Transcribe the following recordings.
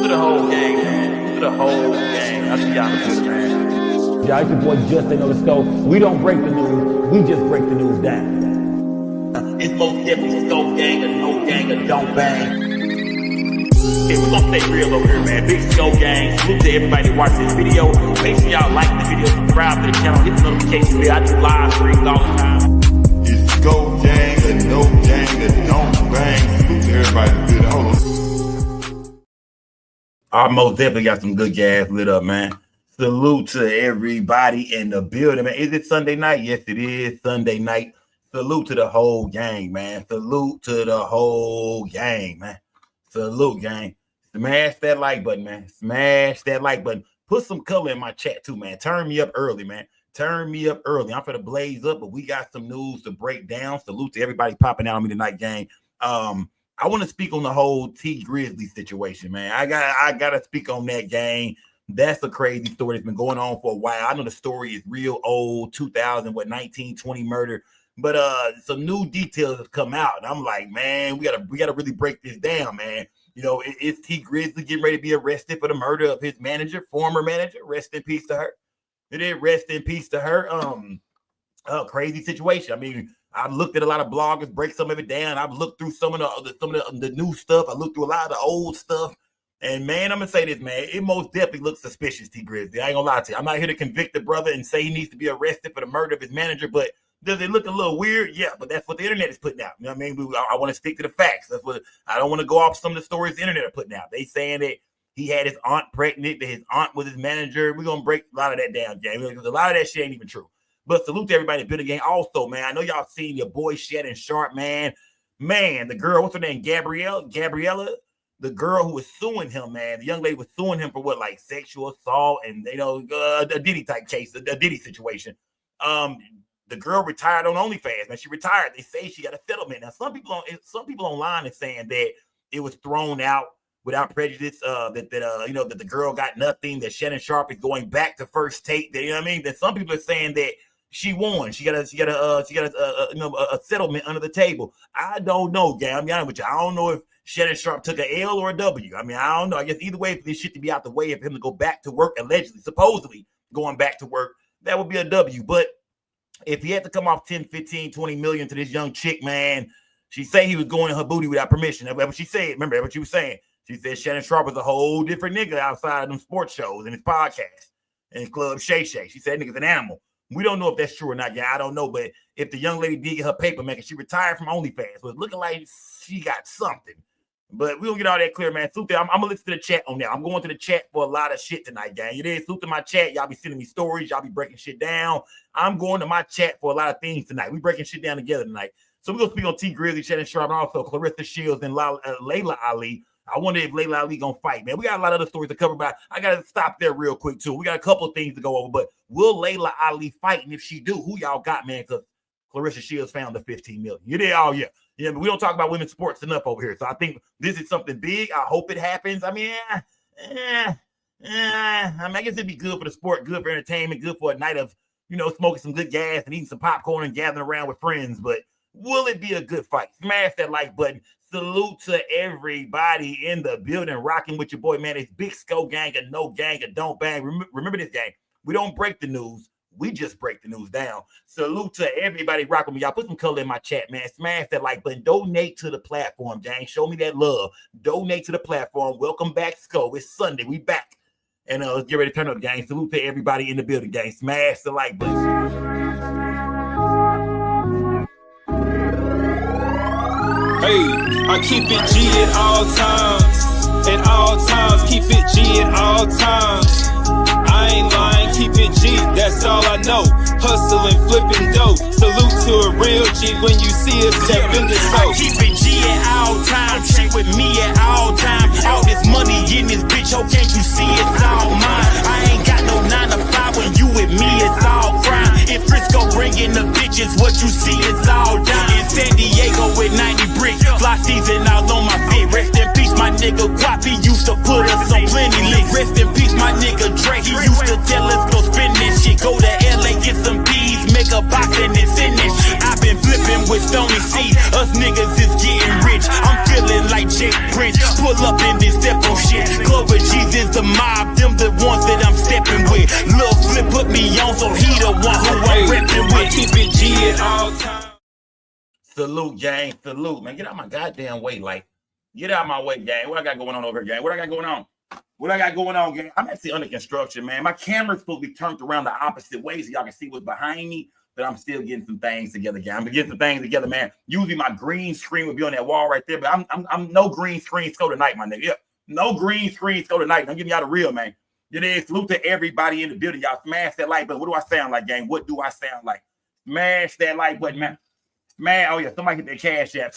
to the whole gang, man. To the whole gang. I see y'all in the man. Yeah, it's your boy Justin on the stove. We don't break the news, we just break the news down. It's most definitely Scope gang or no gang or don't bang. Hey, we're gonna stay real over here, man. Big Scope gang. Salute to everybody that watch this video. Make sure y'all like the video, subscribe to the channel, hit the notification bell. I do live streams all the time. It's Scope gang or no gang or don't bang. Salute to everybody that did it. Hold on. I most definitely got some good gas lit up, man. Salute to everybody in the building, man. Is it Sunday night? Yes, it is Sunday night. Salute to the whole gang, man. Salute to the whole gang, man. Salute, gang. Smash that like button, man. Smash that like button. Put some color in my chat, too, man. Turn me up early, man. Turn me up early. I'm finna blaze up, but we got some news to break down. Salute to everybody popping out on me tonight, gang. I want to speak on the whole T Grizzly situation, man. I gotta speak on that, gang. That's a crazy story that's been going on for a while. I know the story is real old, 1920 murder, but some new details have come out, and I'm like, man, we gotta really break this down, man. You know, is T Grizzly getting ready to be arrested for the murder of his manager, former manager? Rest in peace to her. It is rest in peace to her. Crazy situation. I mean, I've looked at a lot of bloggers, break some of it down. I've looked through some of the new stuff. I looked through a lot of the old stuff. And, man, I'm going to say this, man. It most definitely looks suspicious, T Grizzly. I ain't going to lie to you. I'm not here to convict the brother and say he needs to be arrested for the murder of his manager, but does it look a little weird? Yeah, but that's what the internet is putting out. You know what I mean? I want to stick to the facts. That's what I don't want to go off some of the stories the internet are putting out. They saying that he had his aunt pregnant, that his aunt was his manager. We're going to break a lot of that down, gang, because a lot of that shit ain't even true. But salute to everybody in the building, gang. Also, man, I know y'all seen your boy Shannon Sharp, man. Man, the girl, what's her name? Gabriella, the girl who was suing him, man. The young lady was suing him for what, like sexual assault and, you know, a Diddy type case, a Diddy situation. The girl retired on OnlyFans, man. She retired. They say she got a settlement. Now, some people online are saying that it was thrown out without prejudice, that the girl got nothing, that Shannon Sharp is going back to first take. That, you know what I mean? That some people are saying that she won. She got a settlement under the table. I don't know, gang. I'm be honest with you. I don't know if Shannon Sharp took a L or a W. I mean, I don't know. I guess either way, for this shit to be out the way, for him to go back to work, allegedly, supposedly going back to work, that would be a W. But if he had to come off 10, 15, 20 million to this young chick, man, she say he was going in her booty without permission. That's what she said. Remember, that's what she was saying. She said Shannon Sharp was a whole different nigga outside of them sports shows and his podcast and his club Shay Shay. She said nigga's an animal. We don't know if that's true or not. Yeah, I don't know. But if the young lady did get her paper, man, she retired from OnlyFans, so it's looking like she got something. But we'll get all that clear, man. Salute, I'm going to listen to the chat on that. I'm going to the chat for a lot of shit tonight, gang. It is salute to my chat. Y'all be sending me stories. Y'all be breaking shit down. I'm going to my chat for a lot of things tonight. We breaking shit down together tonight. So we're going to speak on T Grizzly, Shannon Sharp, and also Clarissa Shields and Laila Ali. I wonder if Laila Ali gonna fight, man. We got a lot of other stories to cover, but I gotta stop there real quick too. We got a couple of things to go over, but will Laila Ali fight? And if she do, who y'all got, man? Because Clarissa Shields found the 15 million. You did, oh yeah. Yeah, but we don't talk about women's sports enough over here. So I think this is something big. I hope it happens. I mean, I guess it'd be good for the sport, good for entertainment, good for a night of, you know, smoking some good gas and eating some popcorn and gathering around with friends. But will it be a good fight? Smash that like button. Salute to everybody in the building, rocking with your boy, man. It's Big Scope gang and no gang and don't bang. Remember this, gang. We don't break the news. We just break the news down. Salute to everybody rocking with y'all. Put some color in my chat, man. Smash that like button. Donate to the platform, gang. Show me that love. Donate to the platform. Welcome back, Scope. It's Sunday. We back. And let's get ready to turn up, gang. Salute to everybody in the building, gang. Smash the like button. Hey, I keep it G at all times. At all times, keep it G at all times. I ain't lying, keep it G, that's all I know. Hustling, flipping dope. Salute to a real G when you see us step in the I keep it G at all times. She with me at all times. All this money in this bitch, oh, can't you see it's all mine? I ain't got no 9 to 5 when you with me, it's all crime. If Frisco bringing the bitches, what you see is all dime. In San Diego with 90 bricks, fly season all on my feet. Rest in peace, my nigga Guapi used to put us on plenty licks. Rest in peace, my nigga Dre, he used to tell us go spend this shit. Go to LA, get some B's, make a box and then send this shit. I've been flipping with Stony C, Us niggas is getting rich. I'm feeling like Jake Prince. Pull up in this step on shit. Clover Jesus, the mob, them the ones that I'm stepping with. Lil Flip put me on, so he the one who I'm repping with. Keep it G at all times. Salute, gang. Salute, man. Get out my goddamn way, like. Get out my way, gang. What I got going on over here, gang? What I got going on? What I got going on, gang? I'm actually under construction, man. My camera's supposed to be turned around the opposite way so y'all can see what's behind me, but I'm still getting some things together, gang. I'm getting some things together, man. Usually my green screen would be on that wall right there, but I'm no green screen go tonight, my nigga. Yeah, no green screen go tonight. I'm giving y'all the real, man. You know, salute to everybody in the building. Y'all smash that like button. What do I sound like, gang? What do I sound like? Smash that like button, man. Man, oh yeah, somebody hit that cash app.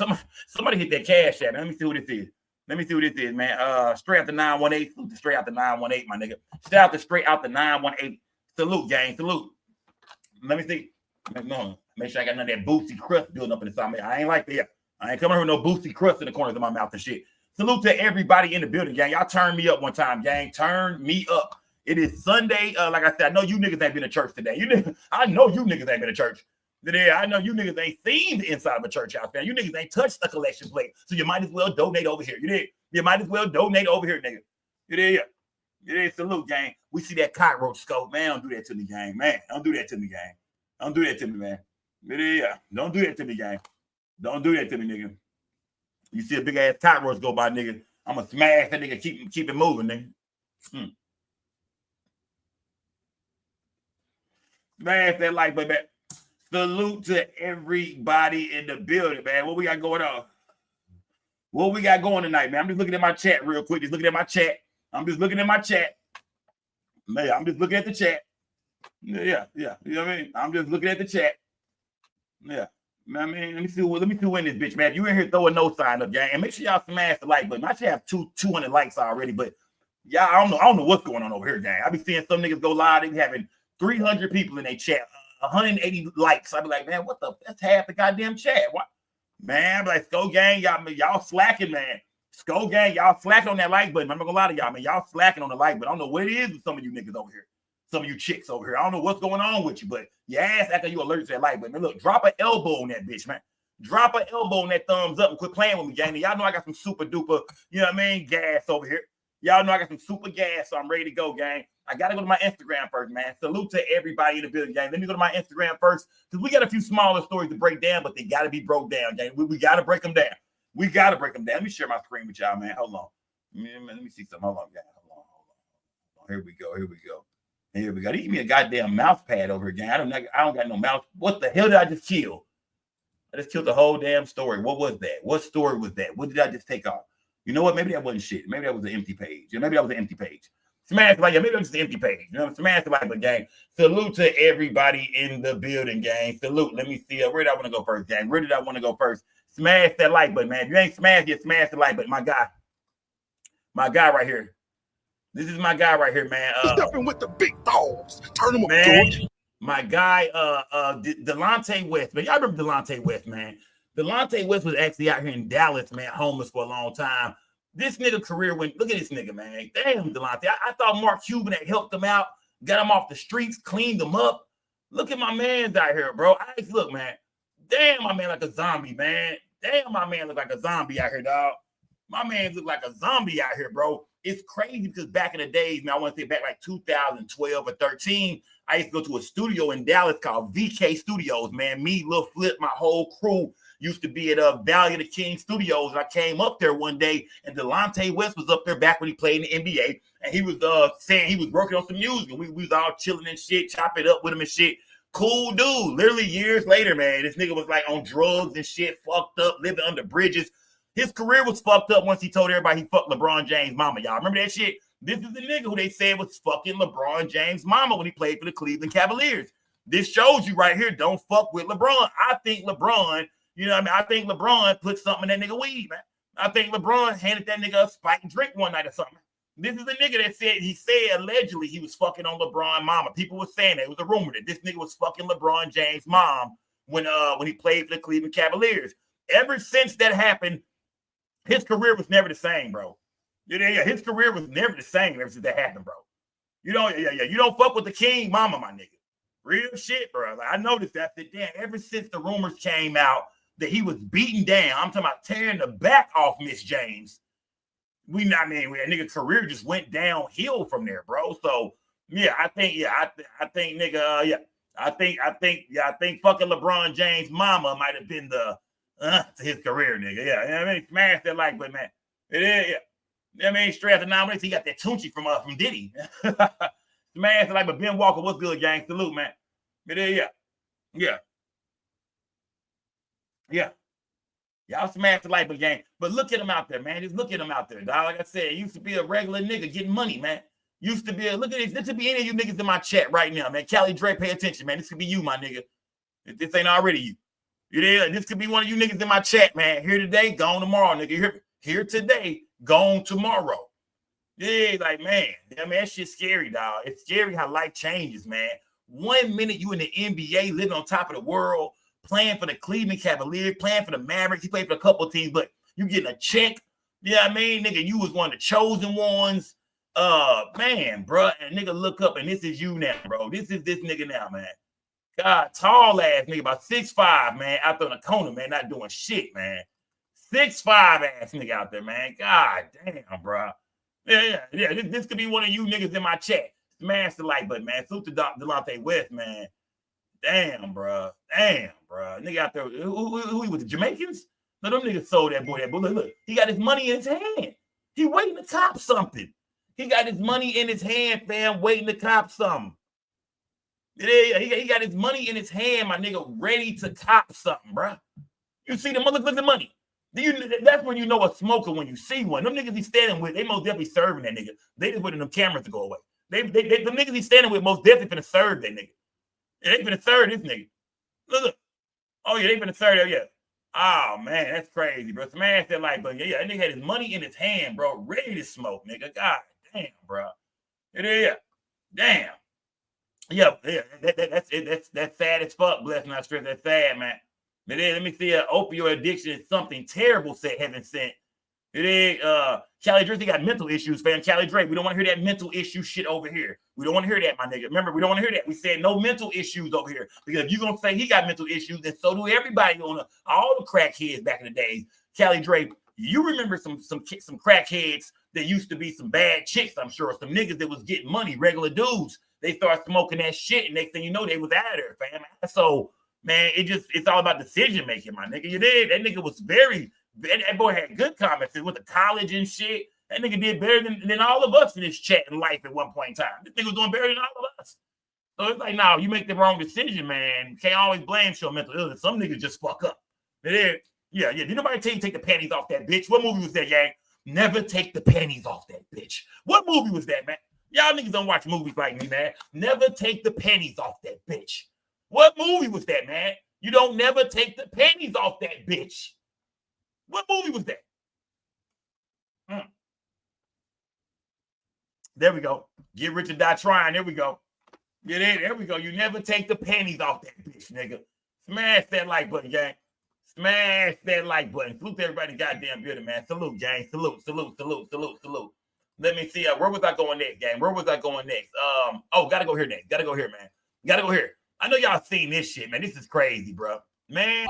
Somebody hit that cash app. Let me see what this is. Let me see what this is, man. Straight out the 918. Straight out the 918, my nigga. Straight out the 918. Salute, gang. Salute. Let me see. No, make sure I got none of that boosty crust building up in the side. I ain't like that. I ain't coming here with no boosty crust in the corners of my mouth and shit. Salute to everybody in the building, gang. Y'all turn me up one time, gang. Turn me up. It is Sunday. Like I said, I know you niggas ain't been to church today. I know you niggas ain't been to church. I know you niggas ain't seen the inside of a church house, man. You niggas ain't touched a collection plate, so you might as well donate over here. You did. You might as well donate over here, nigga. You did. You did. Salute, gang. We see that cockroach scope, man. Don't do that to me, gang. Man, don't do that to me, gang. Don't do that to me, man. You did. Don't do that to me, gang. Don't do that to me, nigga. You see a big ass cockroach go by, nigga. I'm gonna smash that nigga. Keep it moving, nigga. Smash that like, baby. Salute to everybody in the building, man. What we got going on? What we got going tonight, man? I'm just looking at my chat real quick. Just looking at my chat. I'm just looking at my chat. Man, I'm just looking at the chat. Yeah. You know what I mean? I'm just looking at the chat. Yeah. I mean, let me see who in this bitch, man. If you in here, throw a no sign up, gang. And make sure y'all smash the like button. I should have 200 likes already, but y'all, I don't know what's going on over here, gang. I be seeing some niggas go live. They be having 300 people in their chat. 180 likes. I'd be like, man, what the? That's half the goddamn chat. What? Man, I'm like, Sko Gang, y'all slacking, man. Sko Gang, y'all slacking on that like button. I'm not gonna lie to y'all, man. Y'all slacking on the like button. I don't know what it is with some of you niggas over here. Some of you chicks over here. I don't know what's going on with you, but your ass after you allergic to that like button. Man, look, drop an elbow on that bitch, man. Drop an elbow on that thumbs up and quit playing with me, gang. Y'all know I got some super duper, you know what I mean, gas over here. Y'all know I got some super gas, so I'm ready to go, gang. I got to go to my Instagram first, man. Salute to everybody in the building, gang. Let me go to my Instagram first because we got a few smaller stories to break down, but they got to be broke down, gang. We got to break them down. We got to break them down. Let me share my screen with y'all, man. Hold on. Let me see something. Hold on, gang. Hold on. Here we go. They give me a goddamn mouse pad over here, gang. I don't got no mouse. What the hell did I just kill? I just killed the whole damn story. What was that? What story was that? What did I just take off? You know what? Maybe that wasn't shit. Maybe that was an empty page. Maybe that was an empty page. Smash the like, maybe that was an empty page. You know, smash the like, but gang. Salute to everybody in the building, gang. Salute. Let me see. Where did I want to go first, gang? Where did I want to go first? Smash that like button, man. If you ain't smashed yet, smash the like button. My guy right here. This is my guy right here, man. Stepping with the big dogs. Turn them up, man. George. My guy, Dante West, man. Y'all remember Dante West, man? Dante West was actually out here in Dallas, man, homeless for a long time. This nigga career went, look at this nigga, man. Damn, Delonte. I thought Mark Cuban had helped him out, got him off the streets, cleaned him up. Look at my man's out here, bro. Look, man. Damn, my man like a zombie, man. Damn, my man look like a zombie out here, dog. My man look like a zombie out here, bro. It's crazy because back in the days, man, I want to say back like 2012 or 13, I used to go to a studio in Dallas called VK Studios, man. Me, Lil Flip, my whole crew used to be at Valley of the King Studios. And I came up there one day, and Dante West was up there back when he played in the NBA. And he was saying he was working on some music. And we was all chilling and shit, chop it up with him and shit. Cool dude. Literally years later, man, this nigga was like on drugs and shit, fucked up, living under bridges. His career was fucked up once he told everybody he fucked LeBron James' mama. Y'all remember that shit? This is the nigga who they said was fucking LeBron James' mama when he played for the Cleveland Cavaliers. This shows you right here, don't fuck with LeBron. I think LeBron, you know what I mean? I think LeBron put something in that nigga weed, man. I think LeBron handed that nigga a spike and drink one night or something. This is the nigga that said allegedly he was fucking on LeBron mama. People were saying that. It was a rumor that this nigga was fucking LeBron James' mom when he played for the Cleveland Cavaliers. Ever since that happened, his career was never the same, bro. Yeah, his career was never the same ever since that happened, bro. You know, you don't fuck with the king mama, my nigga. Real shit, bro. Like, I noticed that. Damn, ever since the rumors came out that he was beaten down. I'm talking about tearing the back off Miss James. That nigga career just went downhill from there, bro. So yeah, I think fucking LeBron James' mama might have been the to his career, nigga. Yeah, I mean, smash that like button, man. It is, yeah. I mean, straight after 9 minutes, he got that Tunchi from Diddy. Smash the like, but Ben Walker, what's good, gang? Salute, man. It is, yeah. Y'all smash the like, but gang. But look at him out there, man. Just look at him out there, dog. Like I said, he used to be a regular nigga getting money, man. Used to be look at this. This could be any of you niggas in my chat right now, man. Cali Dre, pay attention, man. This could be you, my nigga. If this ain't already you. You there? This could be one of you niggas in my chat, man. Here today, gone tomorrow, nigga. Here today, gone tomorrow. Yeah, like, man. I mean, that shit's scary, dog. It's scary how life changes, man. 1 minute you in the NBA, living on top of the world, playing for the Cleveland Cavaliers, playing for the Mavericks. He played for a couple of teams, but you getting a check. You know what I mean? Nigga, you was one of the chosen ones. Man, bro. And nigga look up, and this is you now, bro. This is this nigga now, man. God, tall ass nigga, about 6'5", man, out there in the corner, man, not doing shit, man. 6'5" ass nigga out there, man. God damn, bro. Yeah. This could be one of you niggas in my chat. Smash the like button, man. Salute to Dante West, man. Damn, bro. Nigga out there, who he was, the Jamaicans? No, them niggas sold that boy. Look, he got his money in his hand. He waiting to cop something. He got his money in his hand, fam, waiting to cop something. Yeah, he got his money in his hand, my nigga, ready to cop something, bro. You see the motherfucking money. That's when you know a smoker when you see one. Them niggas he's standing with, they most definitely serving that nigga. They just waiting them cameras to go away. The niggas he's standing with most definitely finna serve that nigga. Yeah, they finna serve this nigga. Look. Oh, yeah, they finna serve that, yeah. Oh, man, that's crazy, bro. Smash that like button. Yeah, that nigga had his money in his hand, bro, ready to smoke, nigga. God damn, bro. Yeah. Damn. Yeah, that's sad as fuck. Bless not stress. That's sad, man. But then let me see. Opioid addiction is something terrible. Said heaven sent. It is. Cali Dre got mental issues, fam. Cali Dre, we don't want to hear that mental issue shit over here. We don't want to hear that, my nigga. Remember, we don't want to hear that. We said no mental issues over here because if you're gonna say he got mental issues, then so do everybody on all the crackheads back in the days. Cali Dre, you remember some crackheads that used to be some bad chicks, I'm sure. Some niggas that was getting money, regular dudes. They start smoking that shit, and next thing you know, they was out of there, fam. So, man, it's all about decision making, my nigga. You did. That nigga was that boy had good comments. He went to college and shit. That nigga did better than all of us in this chat in life at one point in time. This nigga was doing better than all of us. So it's like, no, you make the wrong decision, man. You can't always blame your mental illness. Some niggas just fuck up. Yeah. Did nobody tell you to take the panties off that bitch? What movie was that, gang? Never take the panties off that bitch. What movie was that, man? Y'all niggas don't watch movies like me, man. Never take the panties off that bitch. What movie was that, man? You don't never take the panties off that bitch. What movie was that? There we go. Get rich or die trying. There we go. There we go. You never take the panties off that bitch, nigga. Smash that like button, gang. Smash that like button. Salute to everybody goddamn building, man. Salute, gang. Salute. Let me see. Where was I going next, gang? Gotta go here next. Gotta go here, man. Gotta go here. I know y'all seen this shit, man. This is crazy, bro. Man.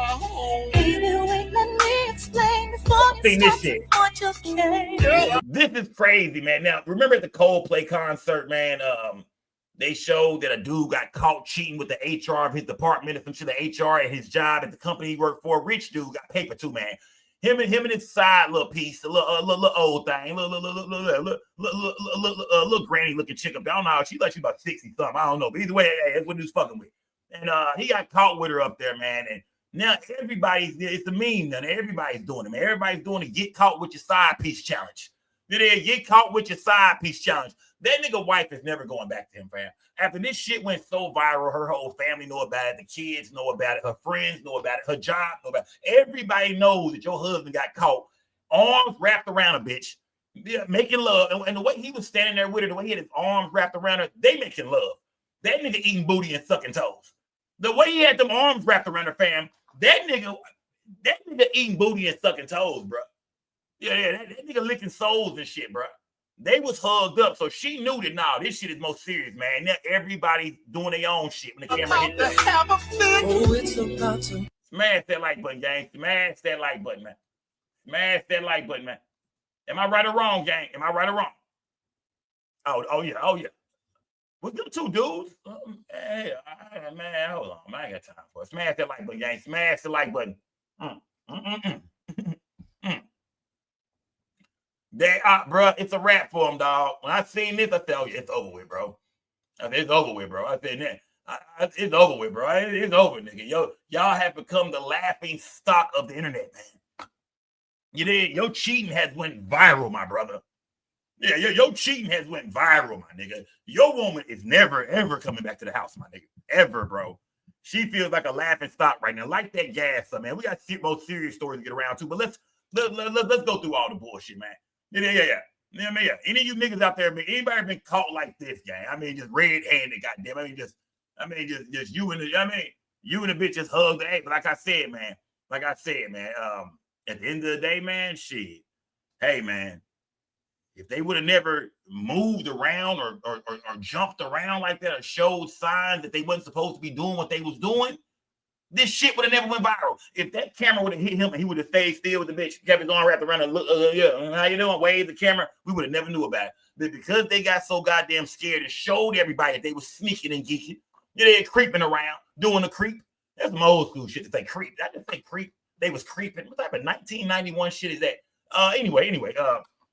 Seen this shit. This is crazy, man. Now, remember at the Coldplay concert, man, they showed that a dude got caught cheating with the HR of his department or some shit, the HR at his job at the company he worked for. Rich dude got paper too, man. Him and his side little piece, a little old thing, little granny looking chick up. I don't know. She like she's about 60 something. I don't know. But either way, hey, that's what he was fucking with. And he got caught with her up there, man. And now it's a meme now. Everybody's doing it, man. Everybody's doing the get caught with your side piece challenge. Get caught with your side piece challenge. That nigga wife is never going back to him, fam. After this shit went so viral, her whole family know about it. The kids know about it. Her friends know about it. Her job know about it. Everybody knows that your husband got caught, arms wrapped around a bitch, making love. And the way he was standing there with her, the way he had his arms wrapped around her, they making love. That nigga eating booty and sucking toes. The way he had them arms wrapped around her, fam, that nigga eating booty and sucking toes, bro. Yeah, that nigga licking souls and shit, bro. They was hugged up, so she knew that now this shit is most serious, man. Now everybody's doing their own shit when the camera hit them. Smash that like button, gang. Smash that like button, man. Smash that like button, man. Am I right or wrong, gang? Am I right or wrong? Oh yeah. Well, them two dudes. Hey, man, hold on. Man, I ain't got time for it. Smash that like button, gang. Smash the like button. They bro, it's a wrap for them, dog. When I seen this, I said, oh, yeah, it's over with, bro. I said, it's over with, bro. I said, man, it's over with, bro. It's over, nigga. Y'all have become the laughing stock of the internet, man. You did. Your cheating has went viral, my brother. Yeah, your cheating has went viral, my nigga. Your woman is never, ever coming back to the house, my nigga. Ever, bro. She feels like a laughing stock right now. Like that gas, man. We got most serious stories to get around to, but let's go through all the bullshit, man. Yeah. Any of you niggas out there, anybody been caught like this, gang? I mean, just red-handed, goddamn. Just you and the bitch just hugged the hey. But like I said, man. At the end of the day, man, shit. Hey, man. If they would have never moved around or jumped around like that or showed signs that they wasn't supposed to be doing what they was doing, this shit would have never went viral. If that camera would have hit him and he would have stayed still with the bitch, kept his arm wrapped around and look, how you doing? Wave the camera, we would have never knew about it. But because they got so goddamn scared and showed everybody that they was sneaking and geeking, they're creeping around, doing the creep. That's some old school shit to say creep. I just say creep. They was creeping. What type of 1991 shit is that? Anyway,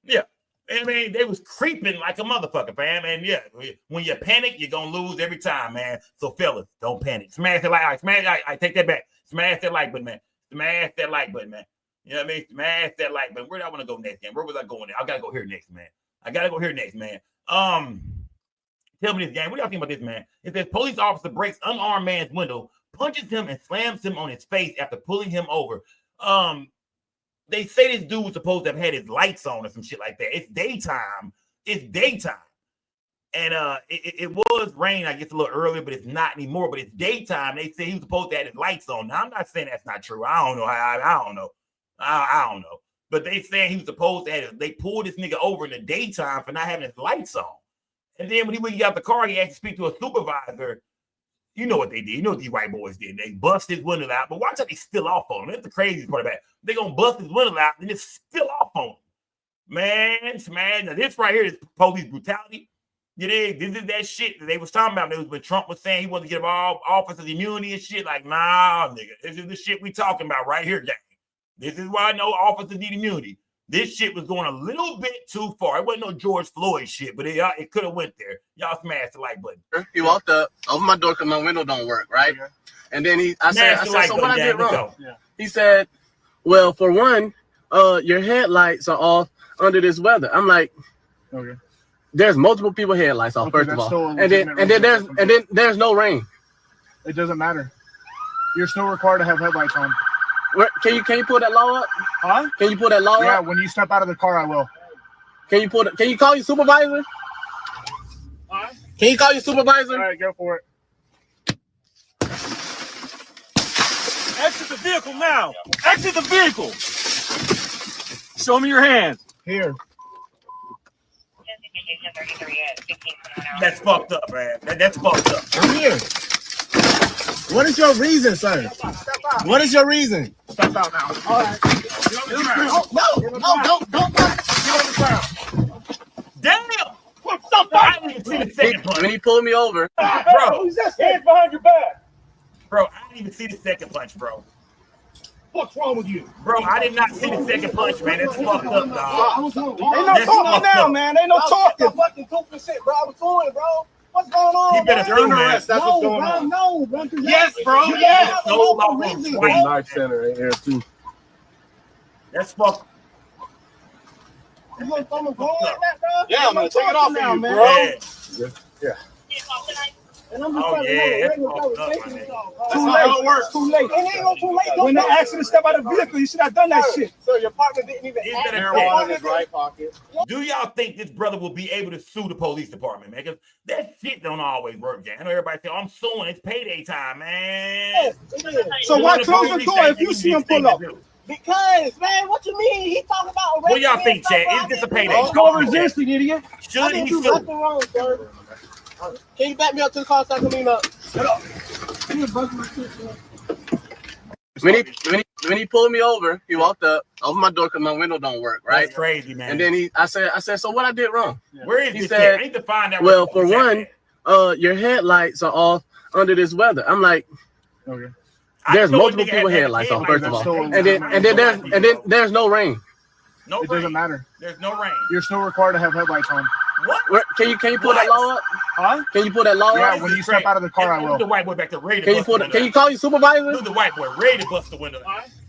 yeah. I mean, they was creeping like a motherfucker, fam. And yeah, when you panic, you're gonna lose every time, man. So fellas, don't panic. Smash the like, I take that back. Smash that like button, man. Smash that like button, man. You know what I mean? Smash that like button. Where do I want to go next, man? Where was I going? I gotta go here next, man. Tell me this, gang. What do y'all think about this, man? It says police officer breaks unarmed man's window, punches him, and slams him on his face after pulling him over. They say this dude was supposed to have had his lights on or some shit like that. It's daytime. And it was rain, I guess, a little earlier, but it's not anymore. But it's daytime. They say he was supposed to have his lights on. Now, I'm not saying that's not true. I don't know. I don't know. But they saying he was supposed to have they pulled this nigga over in the daytime for not having his lights on. And then when he got the car, he had to speak to a supervisor. You know what they did. You know what these white boys did. They bust his window out. But watch how they spill off on him. That's the craziest part about it. They're going to bust his window out and just spill off on him. Man. Now, this right here is police brutality. This is that shit that they was talking about. It was when Trump was saying he wanted to give all officers immunity and shit. Like, nah, nigga. This is the shit we talking about right here, gang. This is why I know officers need immunity. This shit was going a little bit too far. It wasn't no George Floyd shit, but it could have went there. Y'all smashed the like button. He walked up, opened my door because my window don't work, right? Okay. And then I said, so what I did wrong? Yeah. He said, well, for one, your headlights are off under this weather. I'm like, okay. There's multiple people headlights off, first of all. And then there's no rain. It doesn't matter. You're still required to have headlights on. Can you pull that law up? Huh? Can you pull that law up? Yeah, when you step out of the car, I will. Can you call your supervisor? Huh? Can you call your supervisor? All right, go for it. Exit the vehicle now. Exit the vehicle. Show me your hands. Here. That's fucked up, man. That's fucked up. I'm here. What is your reason, sir? What is your reason? Step out now. All right. No, don't. Get on the ground. Damn. I didn't even see the second punch. When he pulled me over. Bro. Who's that stand behind your back? Bro, I didn't even see the second punch, bro. What's wrong with you? Bro, I did not see the second punch, man. That's fucked up, dog. Ain't no talking now, man. Ain't no talking. Fucking stupid shit, bro. I was doing it, bro. What's going on? He better bro? do, man. That's what's going on. No, bro. Yes, bro. Yes. Life center in here too. That's fucked. You gonna throw my phone like that, bro? Yeah, I'm gonna take it off now, man. Bro. Yeah. And I'm just Oh, yeah, that's fucked up, man. That's how it works. Too late. It ain't no too late. When they asked you to step out of the vehicle, you should have done that shit. So your partner didn't even ask marijuana in his right pocket. Do y'all think this brother will be able to sue the police department, man? Because that shit don't always work, gang. I know everybody say, I'm suing. It's payday time, man. So why close the door if you see him pull up? Because, man, what you mean? He talking about what y'all think, Chad? Is this a payday? Don't go resisting, idiot. Should he sue? Nothing wrong, sir. Can you back me up to the car so I can lean up? When he pulled me over, he walked up, opened my door because my window don't work, right? That's crazy, man. And then I said, so what I did wrong? Where is he this said, I need to find out. Well, for one, your headlights are off under this weather. I'm like, okay. There's multiple people headlights off, first of all. And then there's no rain. No, it doesn't matter. There's no rain. You're still required to have headlights on. What? Can you pull that law up? Huh? Can you pull that law up? Yeah, when you step out of the car, I will. The white boy back there ready to Can you pull Can you call your supervisor? Who's the white boy ready to bust the window?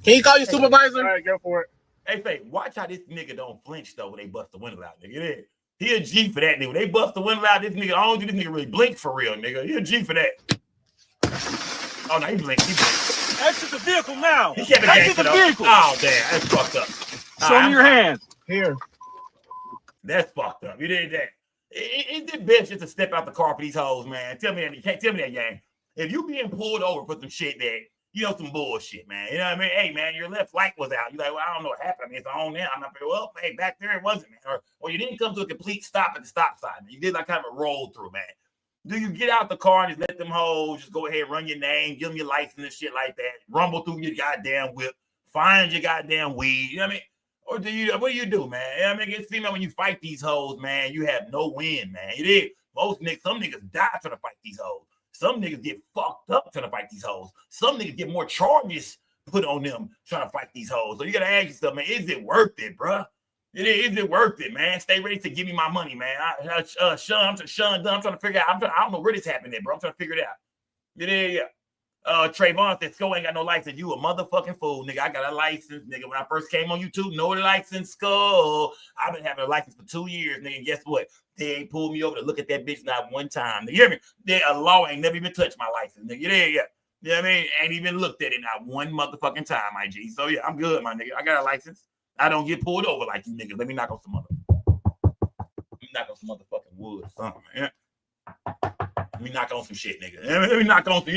Can you call your supervisor? All right, go for it. Hey, Faye, watch how this nigga don't flinch though when they bust the window out, nigga. He a G for that nigga. When they bust the window out, this nigga, I don't think this nigga really blink for real, nigga. He a G for that. Oh no, he blinked. Exit the vehicle now. He kept Exit the vehicle. Oh damn, that's fucked up. Show me your hands. Here. That's fucked up. You did that. Is it best just to step out the car for these hoes, man? Tell me that. You can't tell me that, gang. If you being pulled over for some shit that, you know, some bullshit, man. You know what I mean? Hey, man, your left light was out. You're like, well, I don't know what happened. I mean, it's on there. I'm not like, well, hey, back there it wasn't, man. Or you didn't come to a complete stop at the stop sign. You did like kind of a roll through, man. Do you get out the car and just let them hoes just go ahead and run your name, give them your license and shit like that, rumble through your goddamn whip, find your goddamn weed, you know what I mean? Or what do you do, man? You know what I mean? It seems like when you fight these hoes, man, you have no win, man. You did. Some niggas die trying to fight these hoes. Some niggas get fucked up trying to fight these hoes. Some niggas get more charges put on them trying to fight these hoes. So you gotta ask yourself, man, is it worth it, bro? Is it worth it, man? Stay ready to give me my money, man. Sean, I'm trying to figure out. I don't know where this happened at, bro. I'm trying to figure it out. Yeah. Trayvon said, Sko ain't got no license. You a motherfucking fool, nigga. I got a license, nigga. When I first came on YouTube, no license, Sko. I've been having a license for 2 years, nigga. And guess what? They ain't pulled me over to look at that bitch not one time. Nigga, you hear me? A law ain't never even touched my license, nigga. Yeah. You know what I mean? Ain't even looked at it not one motherfucking time, IG. So yeah, I'm good, my nigga. I got a license. I don't get pulled over like you niggas. Let me knock on some motherfucking wood or something, man. Let me knock on some shit, nigga. Let me knock on some,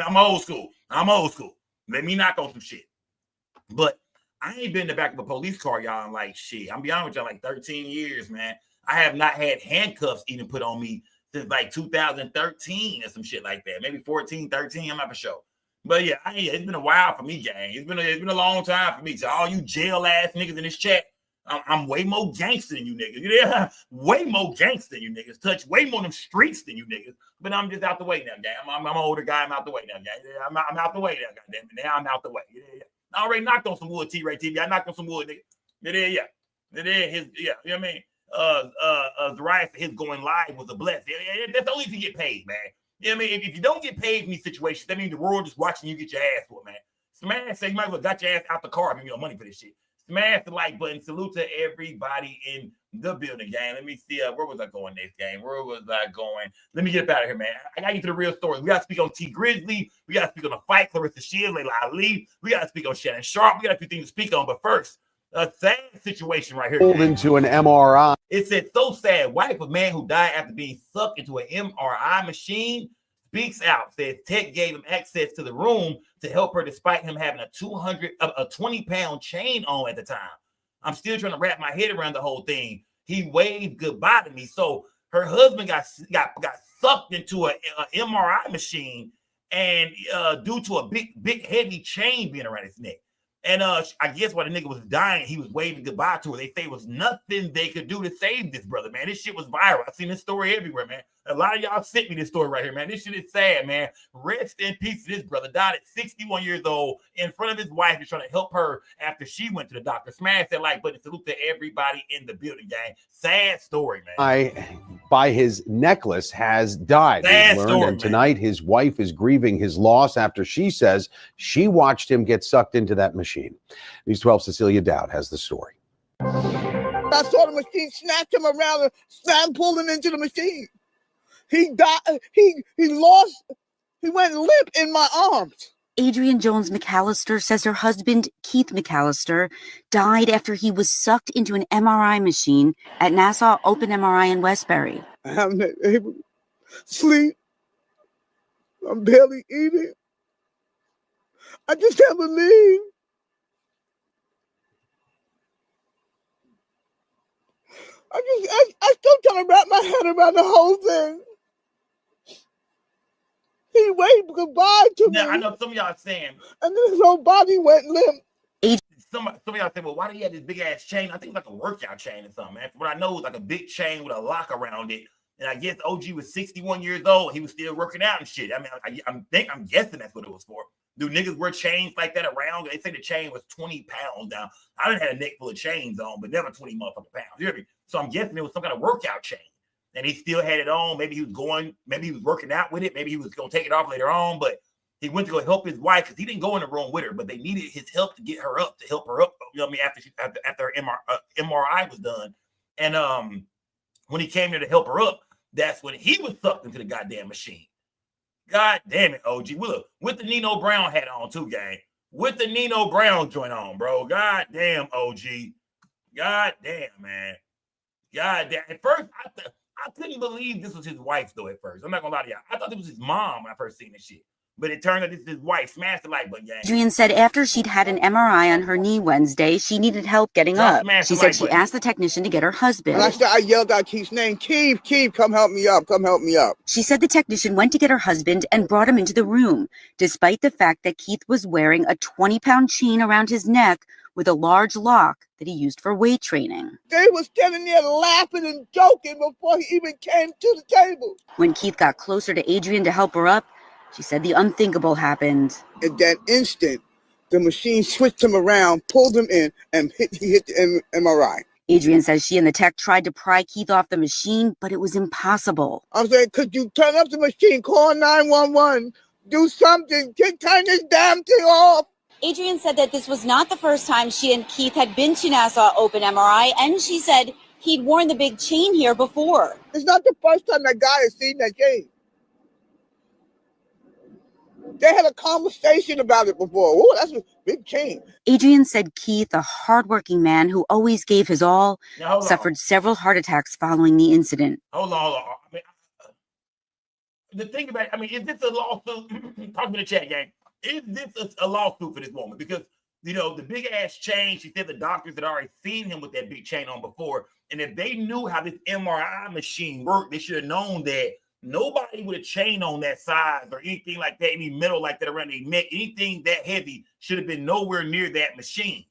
I'm old school. Let me knock on some shit. But I ain't been in the back of a police car, y'all, in like shit. I'm be honest with y'all, like 13 years, man. I have not had handcuffs even put on me since like 2013 or some shit like that. Maybe 14, 13, I'm not for sure. But yeah, it's been a while for me, gang. It's been a long time for me. So all you jail ass niggas in this chat, I'm way more gangster than you niggas. Yeah, way more gangster than you niggas. Touch way more them streets than you niggas. But I'm just out the way now, gang. I'm an older guy. I'm out the way now, gang. Yeah, I'm out the way now, goddamn it. Now I'm out the way. Yeah. I already knocked on some wood, T-Ray TV. I knocked on some wood, nigga. Yeah. You know what I mean? Zariah, his going live was a blessing. Yeah, that's only if you get paid, man. You know what I mean? If you don't get paid in these situations, that means the world is watching you get your ass whooped, man. Smash, say you might as well got your ass out the car if you got money for this shit. Smash the like button. Salute to everybody in the building, gang. Let me see. Where was I going next, gang? Where was I going? Let me get up out of here, man. I got to get to the real story. We got to speak on T Grizzly. We got to speak on the fight, Clarissa Shields, Laila Ali. We got to speak on Shannon Sharp. We got a few things to speak on. But first, a sad situation right here. Pulled into an MRI. It said, so sad. Wife of man who died after being sucked into an MRI machine speaks out, says tech gave him access to the room to help her despite him having a 20-pound chain on at the time. I'm still trying to wrap my head around the whole thing. He waved goodbye to me. So her husband got sucked into an MRI machine and due to a big heavy chain being around his neck. And I guess while the nigga was dying, he was waving goodbye to her. They say it was nothing they could do to save this brother, man. This shit was viral. I've seen this story everywhere, man. A lot of y'all sent me this story right here, man. This shit is sad, man. Rest in peace. This brother died at 61 years old in front of his wife. He's trying to help her after she went to the doctor. Smash that like button. Salute to everybody in the building, gang. Sad story, man. By his necklace has died. Sad We've learned, story, and tonight his wife is grieving his loss after she says she watched him get sucked into that machine. News 12 Cecilia Dowd has the story. I saw the machine snatch him around and stand pulling into the machine. He died. He went limp in my arms. Adrienne Jones McAllister says her husband, Keith McAllister, died after he was sucked into an MRI machine at Nassau Open MRI in Westbury. I'm not able to sleep. I'm barely eating. I just can't believe. I still trying to wrap my head around the whole thing. He waved goodbye to me. I know some of y'all saying. And then his whole body went limp. Some of y'all say, well, why do you have this big ass chain? I think it's like a workout chain or something, man. From what I know, it's like a big chain with a lock around it. And I guess OG was 61 years old. He was still working out and shit. I mean, I'm guessing that's what it was for. Do niggas wear chains like that around? They say the chain was 20 pounds down. I done had a neck full of chains on, but never 20 motherfucking pounds. You hear me? So I'm guessing it was some kind of workout chain. And he still had it on. Maybe he was working out with it. Maybe he was going to take it off later on, but he went to go help his wife because he didn't go in the room with her, but they needed his help to get her up, you know what I mean, after her MRI was done. And when he came there to help her up, that's when he was sucked into the goddamn machine. God damn it, OG. Look, with the Nino Brown hat on too, gang. With the Nino Brown joint on, bro. God damn, OG. God damn, man. God damn. At first, I couldn't believe this was his wife, though, at first. I'm not going to lie to y'all. I thought this was his mom when I first seen this shit. But it turned out this is his wife. Smashed the light button, gang. Adrian said after she'd had an MRI on her knee Wednesday, she needed help getting up. She said she asked the technician to get her husband. And I yelled out Keith's name. Keith, come help me up. Come help me up. She said the technician went to get her husband and brought him into the room, despite the fact that Keith was wearing a 20-pound chain around his neck with a large lock that he used for weight training. They was standing there laughing and joking before he even came to the table. When Keith got closer to Adrian to help her up, she said the unthinkable happened. At that instant, the machine switched him around, pulled him in, and he hit the MRI. Adrian says she and the tech tried to pry Keith off the machine, but it was impossible. I was like, could you turn up the machine, call 911, do something, turn this damn thing off? Adrian said that this was not the first time she and Keith had been to Nassau Open MRI, and she said he'd worn the big chain here before. It's not the first time that guy has seen that chain. They had a conversation about it before. Oh, that's a big chain. Adrian said Keith, a hardworking man who always gave his all, suffered several heart attacks following the incident. Hold on. I mean, the thing about it, I mean, is this a lawsuit? Talk to me in the chat, gang. Is this a lawsuit for this woman? Because, you know, the big ass chain, she said the doctors had already seen him with that big chain on before. And if they knew how this MRI machine worked, they should have known that nobody with a chain on that size or anything like that, any metal like that around their neck, anything that heavy should have been nowhere near that machine.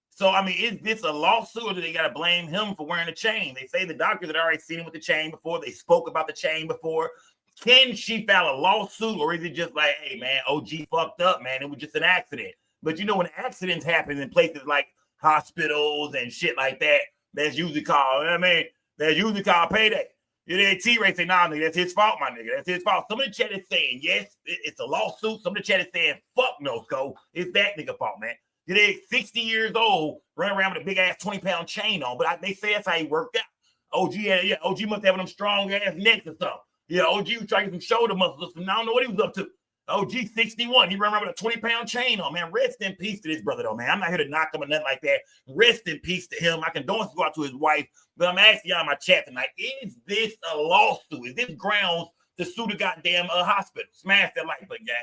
So, I mean, is this a lawsuit or do they got to blame him for wearing a chain? They say the doctors had already seen him with the chain before. They spoke about the chain before. Can she file a lawsuit or is it just like, hey, man, OG fucked up, man. It was just an accident. But, you know, when accidents happen in places like hospitals and shit like that, that's usually called, you know what I mean? That's usually called payday. You know, T-Ray say, nah, nigga, that's his fault, my nigga. That's his fault. Some of the chat is saying, yes, it's a lawsuit. Some of the chat is saying, fuck no, Sco. It's that nigga fault, man. You know, 60 years old, running around with a big-ass 20-pound chain on. But they say that's how he worked out. OG, OG must have them strong-ass necks or something. Yeah, OG was trying to get some shoulder muscles. And I don't know what he was up to. OG 61. He ran around with a 20-pound chain on, man. Rest in peace to this brother, though, man. I'm not here to knock him or nothing like that. Rest in peace to him. My condolences go out to his wife. But I'm asking y'all in my chat tonight, is this a lawsuit? Is this grounds to sue the goddamn hospital? Smash that like button, gang.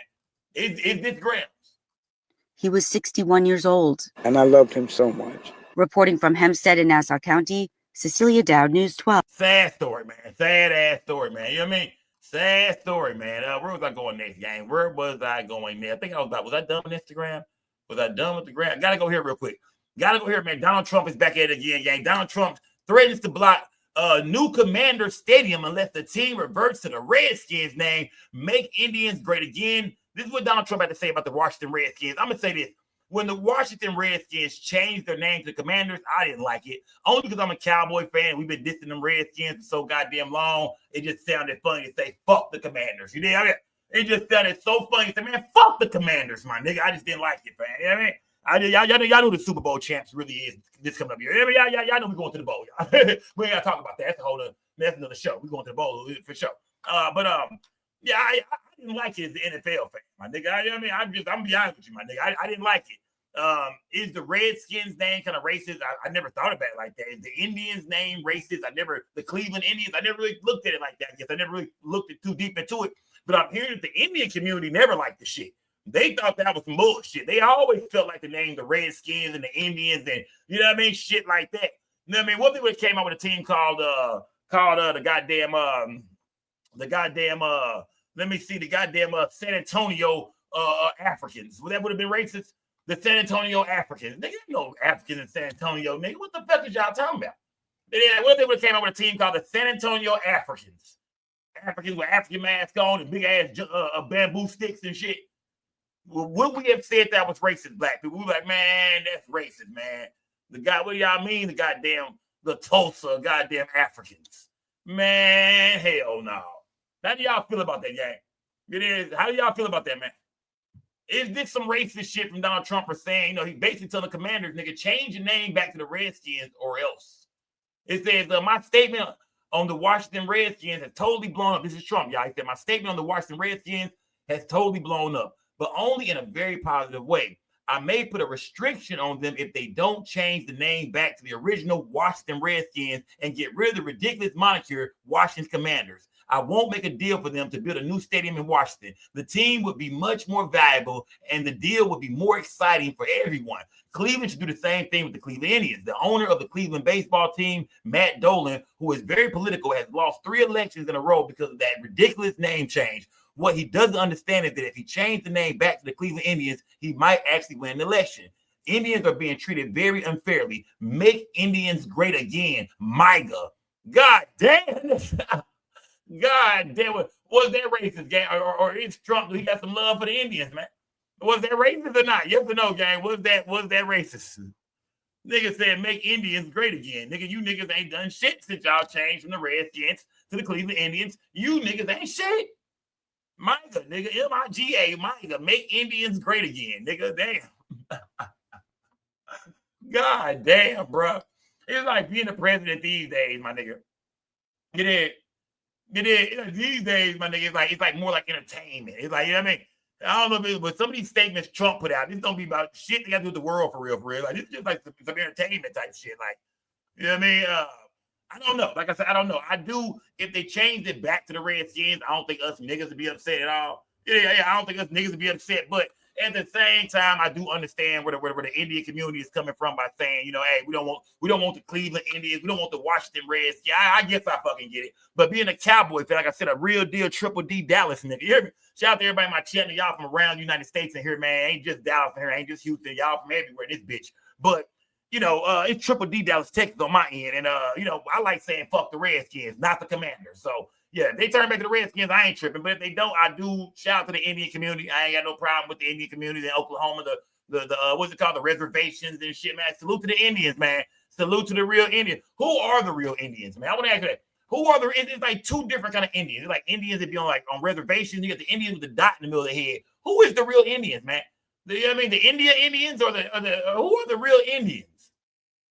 Is this grounds? He was 61 years old. And I loved him so much. Reporting from Hempstead in Nassau County, Cecilia Dowd, News 12. Sad story, man. Sad ass story, man. You know what I mean? Sad story, man. Where was I going next, gang? Where was I going next? I think was I done with Instagram? Was I done with the gram? Gotta go here real quick. Gotta go here, man. Donald Trump is back at it again, gang. Donald Trump threatens to block new Commander Stadium unless the team reverts to the Redskins name. Make Indians great again. This is what Donald Trump had to say about the Washington Redskins. I'm gonna say this. When the Washington Redskins changed their name to Commanders, I didn't like it. Only because I'm a Cowboy fan. We've been dissing them Redskins for so goddamn long. It just sounded funny to say, fuck the Commanders. You know what I mean? It just sounded so funny to say, man, fuck the Commanders, my nigga. I just didn't like it, man. You know what I mean? Y'all know the Super Bowl champs really is this coming up here. Y'all know we're going to the bowl. We ain't got to talk about that. That's another show. We're going to the bowl for sure. Yeah, I didn't like it as the NFL fan, my nigga. I'm gonna be honest with you, my nigga. I didn't like it. Is the Redskins name kind of racist? I never thought about it like that. Is the Indians name racist? The Cleveland Indians, I never really looked at it like that. I guess I never really looked too deep into it. But I'm hearing that the Indian community never liked the shit. They thought that was some bullshit. They always felt like the name the Redskins and the Indians and you know what I mean, shit like that. You know what I mean? What if it came out with a team called the goddamn Let me see the goddamn San Antonio Africans. Well, that would have been racist. The San Antonio Africans. Nigga, you know Africans in San Antonio, nigga. What the fuck is y'all talking about? What if they would have came out with a team called the San Antonio Africans? Africans with African masks on and big ass bamboo sticks and shit. Well, would we have said that was racist, black people? We were like, man, that's racist, man. The guy, what do y'all mean? The Tulsa goddamn Africans. Man, hell no. How do y'all feel about that, gang? It is. How do y'all feel about that, man? Is this some racist shit from Donald Trump for saying, you know, he basically telling the Commanders, nigga, change your name back to the Redskins or else. It says, my statement on the Washington Redskins has totally blown up. This is Trump, y'all. He said, my statement on the Washington Redskins has totally blown up, but only in a very positive way. I may put a restriction on them if they don't change the name back to the original Washington Redskins and get rid of the ridiculous moniker Washington Commanders. I won't make a deal for them to build a new stadium in Washington. The team would be much more valuable and the deal would be more exciting for everyone. Cleveland should do the same thing with the Cleveland Indians. The owner of the Cleveland baseball team, Matt Dolan, who is very political, has lost 3 elections in a row because of that ridiculous name change. What he doesn't understand is that if he changed the name back to the Cleveland Indians, he might actually win an election. Indians are being treated very unfairly. Make Indians great again. MIGA. God damn. God damn it. Was that racist, gang? Or is Trump, he got some love for the Indians, man? Was that racist or not? Yes or no, gang? Was that racist? Nigga said make Indians great again. Nigga, you niggas ain't done shit since y'all changed from the Redskins to the Cleveland Indians. You niggas ain't shit. MIGA, nigga, M-I-G-A, MIGA, make Indians great again, nigga, damn. God damn, bro. It's like being the president these days, my nigga. It is. These days, my nigga, it's like more like entertainment. It's like, you know what I mean? I don't know if it was some of these statements Trump put out. This don't be about shit that got to do with the world for real. Like, this is just like some entertainment type shit. Like, you know what I mean? I don't know. Like I said, I don't know. I do. If they changed it back to the Redskins, I don't think us niggas would be upset at all. Yeah, I don't think us niggas would be upset. But at the same time, I do understand where the Indian community is coming from by saying, you know, hey, we don't want the Cleveland Indians, we don't want the Washington Redskins. Yeah, I guess I fucking get it. But being a Cowboy fan, like I said, a real deal Triple D Dallas nigga. You hear me? Shout out to everybody in my chat, and y'all from around the United States in here, man. Ain't just Dallas in here, ain't just Houston. Y'all from everywhere, this bitch. But you know, it's Triple D Dallas, Texas on my end. And, you know, I like saying fuck the Redskins, not the Commanders. So, yeah, if they turn back to the Redskins, I ain't tripping. But if they don't, I do shout out to the Indian community. I ain't got no problem with the Indian community in Oklahoma, the what's it called, the reservations and shit, man. Salute to the Indians, man. Salute to the real Indians. Who are the real Indians, man? I want to ask you that. Who are it's like 2 different kind of Indians. It's like Indians that be on reservations. You got the Indians with the dot in the middle of the head. Who is the real Indians, man? You know what I mean? The India Indians or who are the real Indians?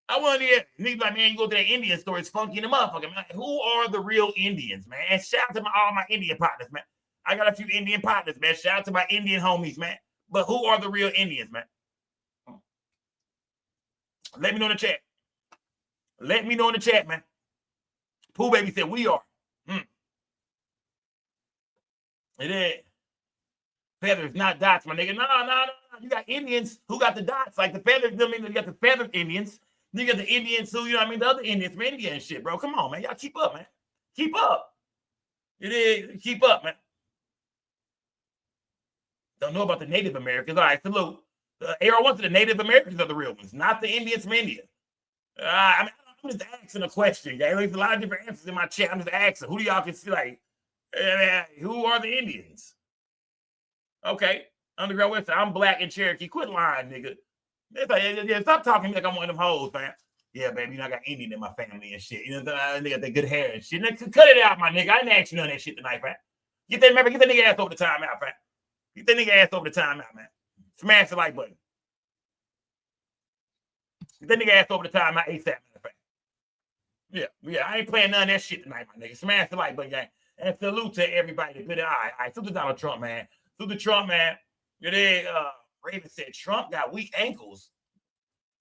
I want to hear niggas like, man, you go to that Indian store, it's funky in the motherfucker, man. Who are the real Indians, man? And shout out to all my Indian partners, man. I got a few Indian partners, man. Shout out to my Indian homies, man. But who are the real Indians, man? Let me know in the chat. Let me know in the chat, man. Pooh Baby said we are. It is. Feathers, not dots, my nigga. No. You got Indians who got the dots. Like the feathers, you got the feathered Indians. You got the Indians who, you know what I mean? The other Indians from India and shit, bro. Come on, man. Y'all keep up, man. Keep up. It is. Keep up, man. Don't know about the Native Americans. All right, salute. Arrow wants the Native Americans are the real ones, not the Indians from India. I mean, I'm just asking a question, guys. There's a lot of different answers in my chat. I'm just asking. Who do y'all consider, like, who are the Indians? Okay. Underground West, I'm black and Cherokee. Quit lying, nigga. Yeah, stop talking to me like I'm one of them hoes, man. Yeah, baby, you know, I got Indian in my family and shit. You know, they got that good hair and shit. Cut it out, my nigga. I didn't ask you none of that shit tonight, man. Get that nigga ass over the timeout, man. Get that nigga ass over the timeout, man. Smash the like button. Get that nigga ass over the timeout ASAP, man. Yeah, I ain't playing none of that shit tonight, my nigga. Smash the like button, gang. And salute to everybody. Good eye. All right, salute to Donald Trump, man. Salute to Trump, man. Raven said Trump got weak ankles.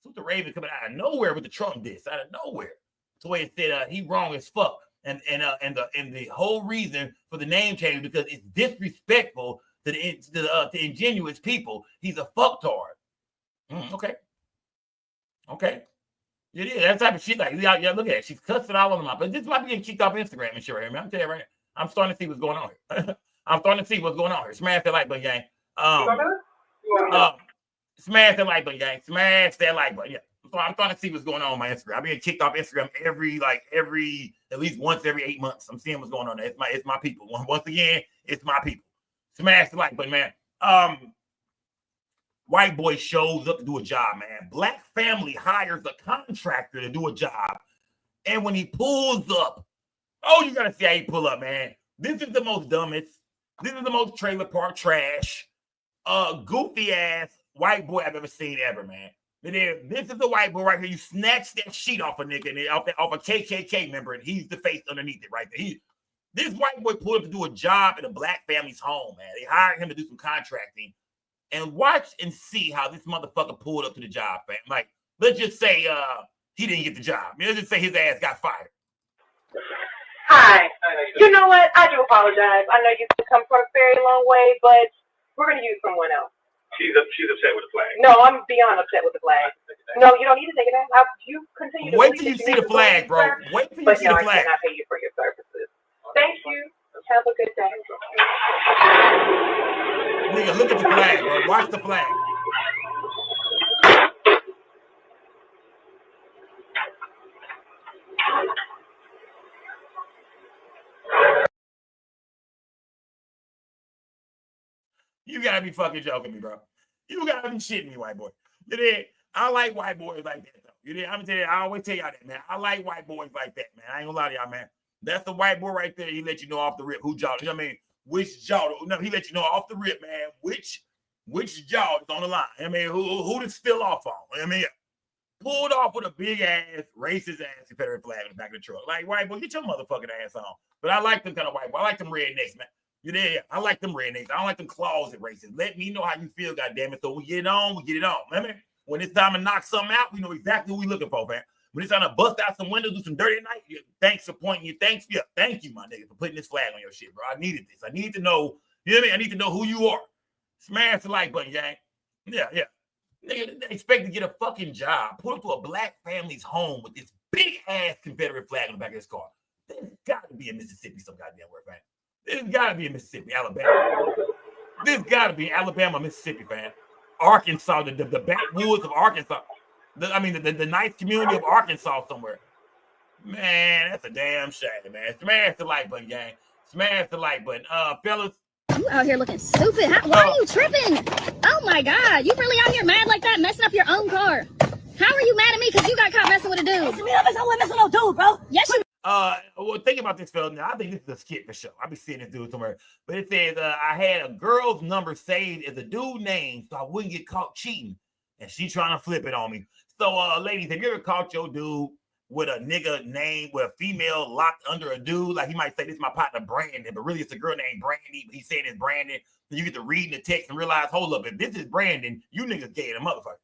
Salute to Raven coming out of nowhere with the Trump diss, out of nowhere. So it said he wrong as fuck. And the whole reason for the name change because it's disrespectful to the ingenuous people. He's a fucktard. Okay. It is that type of shit. Like, yeah, look at it. She's cussing all on them. But this might be getting kicked off Instagram and shit right here, man. I'm telling you right now. I'm starting to see what's going on here. I'm starting to see what's going on here. Smash that like button, gang. Smash that like button, gang. Smash that like button. Yeah. So I'm starting to see what's going on my Instagram. I'm being kicked off Instagram every at least once every 8 months. I'm seeing what's going on there. It's my people. Once again, it's my people. Smash the like button, man. White boy shows up to do a job, man. Black family hires a contractor to do a job. And when he pulls up, oh, you gotta see how he pull up, man. This is the most dumbest. This is the most trailer park trash, goofy ass white boy I've ever seen ever, man. This is the white boy right here. You snatch that sheet off a nigga and off a KKK member, and he's the face underneath it right there. This white boy pulled up to do a job at a black family's home, man. They hired him to do some contracting. And watch and see how this motherfucker pulled up to the job, fam. Like, let's just say he didn't get the job. Let's just say his ass got fired. Hi. You know what? I do apologize. I know you've come from a very long way, but we're going to use someone else. She's upset with the flag. No, I'm beyond upset with the flag. No, you don't need to take it out. You continue to wait till you see the flag, bro. Wait till you see the flag. I cannot pay you for your services. Thank you. Have a good day. Nigga, look at the flag, bro. Watch the flag. You gotta be fucking joking me, bro. You gotta be shitting me, white boy. You did. I like white boys like that, though. You did. I'm gonna tell you, I always tell y'all that, man. I like white boys like that, man. I ain't gonna lie to y'all, man. That's the white boy right there. He let you know off the rip who jaw. You know what I mean? Which jaw? No, he let you know off the rip, man. Which jaw is on the line? I mean, who to spill off on? I mean, pulled off with a big ass, racist ass Confederate flag in the back of the truck. Like, white boy, get your motherfucking ass on. But I like them kind of white boy. I like them rednecks, man. You there? I like them rednecks. I don't like them closet racists. Let me know how you feel, goddammit. So we get it on, we get it on. Remember? When it's time to knock something out, we know exactly who we looking for, man. When it's time to bust out some windows, do some dirty night, thanks for pointing you. Thank you, my nigga, for putting this flag on your shit, bro. I needed this. I need to know, you know what I mean? I need to know who you are. Smash the like button, gang. Yeah. Nigga, they expect to get a fucking job. Pull up to a black family's home with this big ass Confederate flag on the back of his car. There's got to be in Mississippi some goddamn word, man. There's got to be in Mississippi, Alabama. There's got to be Alabama, Mississippi, man. Arkansas, the backwoods of Arkansas. The nice community of Arkansas somewhere. Man, that's a damn shame, man. Smash the like button, gang. Smash the like button. Fellas. You out here looking stupid. Why are you tripping? Oh my God. You really out here mad like that, messing up your own car? How are you mad at me because you got caught messing with a dude? I wasn't messing with no dude, bro. Yes, you. Well, think about this, fella. Now, I think this is a skit for sure. I'll be seeing this dude somewhere. But it says, I had a girl's number saved as a dude name so I wouldn't get caught cheating. And she trying to flip it on me. So, ladies, have you ever caught your dude with a nigga name with a female locked under a dude? Like, he might say, this is my partner, Brandon, but really it's a girl named Brandy, but he's saying it's Brandon. And you get to reading the text and realize, hold up, if this is Brandon, you niggas gay a motherfucker.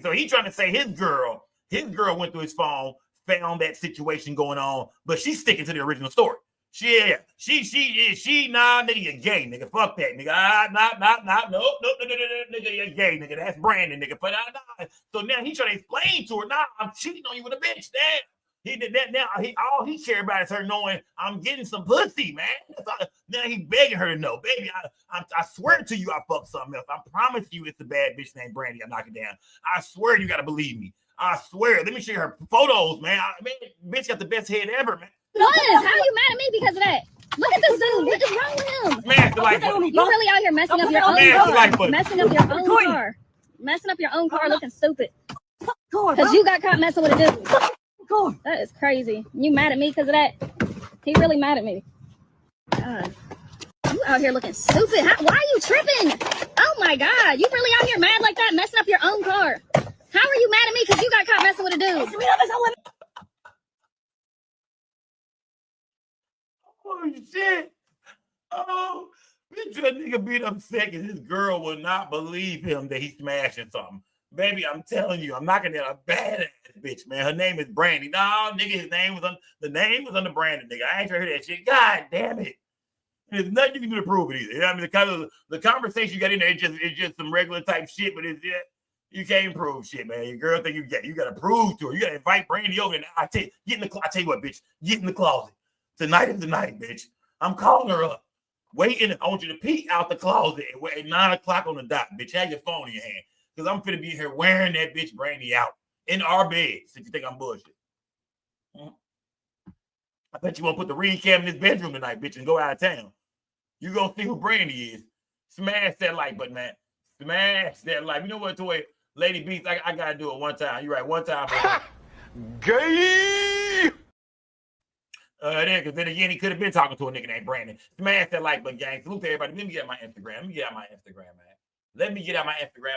So he trying to say his girl went through his phone, found that situation going on, but she's sticking to the original story. She nah, nigga, you're gay, nigga. Fuck that, nigga. No, nigga, you're gay, nigga. That's Brandon, nigga. But so now he trying to explain to her, nah, I'm cheating on you with a bitch. Damn. He did that now. All he care about is her knowing I'm getting some pussy, man. Now he begging her to know, baby. I swear to you, I fucked something else. I promise you, it's a bad bitch named Brandy. I'm knocking down. I swear you gotta believe me. I swear. Let me show you her photos, man. Bitch got the best head ever, man. What? How are you mad at me because of that? Look at this dude. What is wrong with him? Smash the like button. You really out here messing up your own car. Messing up your own car. Messing up your own car looking stupid. Because you got caught messing with a dude. That is crazy. You mad at me because of that? He really mad at me. God. You out here looking stupid. Why are you tripping? Oh my God. You really out here mad like that, messing up your own car? How are you mad at me because you got caught messing with a dude? Oh, shit. Oh, bitch, that nigga beat upset because his girl will not believe him that he's smashing something. Baby, I'm telling you, I'm knocking down a badass bitch, man. Her name is Brandy. No, nigga, the name was under Brandon, nigga. I ain't trying to hear that shit. God damn it. There's nothing you can do to prove it either. I mean, the conversation you got in there is just some regular type shit, but you can't prove shit, man. Your girl think you get. You gotta prove to her. You gotta invite Brandy over. And I tell you what, bitch, get in the closet. Tonight is the night, bitch. I'm calling her up. waiting. I want you to peek out the closet at 9 o'clock on the dot. Bitch, have your phone in your hand. Because I'm finna be here wearing that bitch Brandy out in our beds. If you think I'm bullshit. I bet you won't put the ring cam in this bedroom tonight, bitch, and go out of town. You gonna see who Brandy is. Smash that like button, man. Smash that like. You know what, Toy? Lady Beats, I gotta do it one time. You're right, one time. Gay. Because then again, he could have been talking to a nigga named Brandon. Smash that like button, gang. Salute to everybody. Let me get out my Instagram.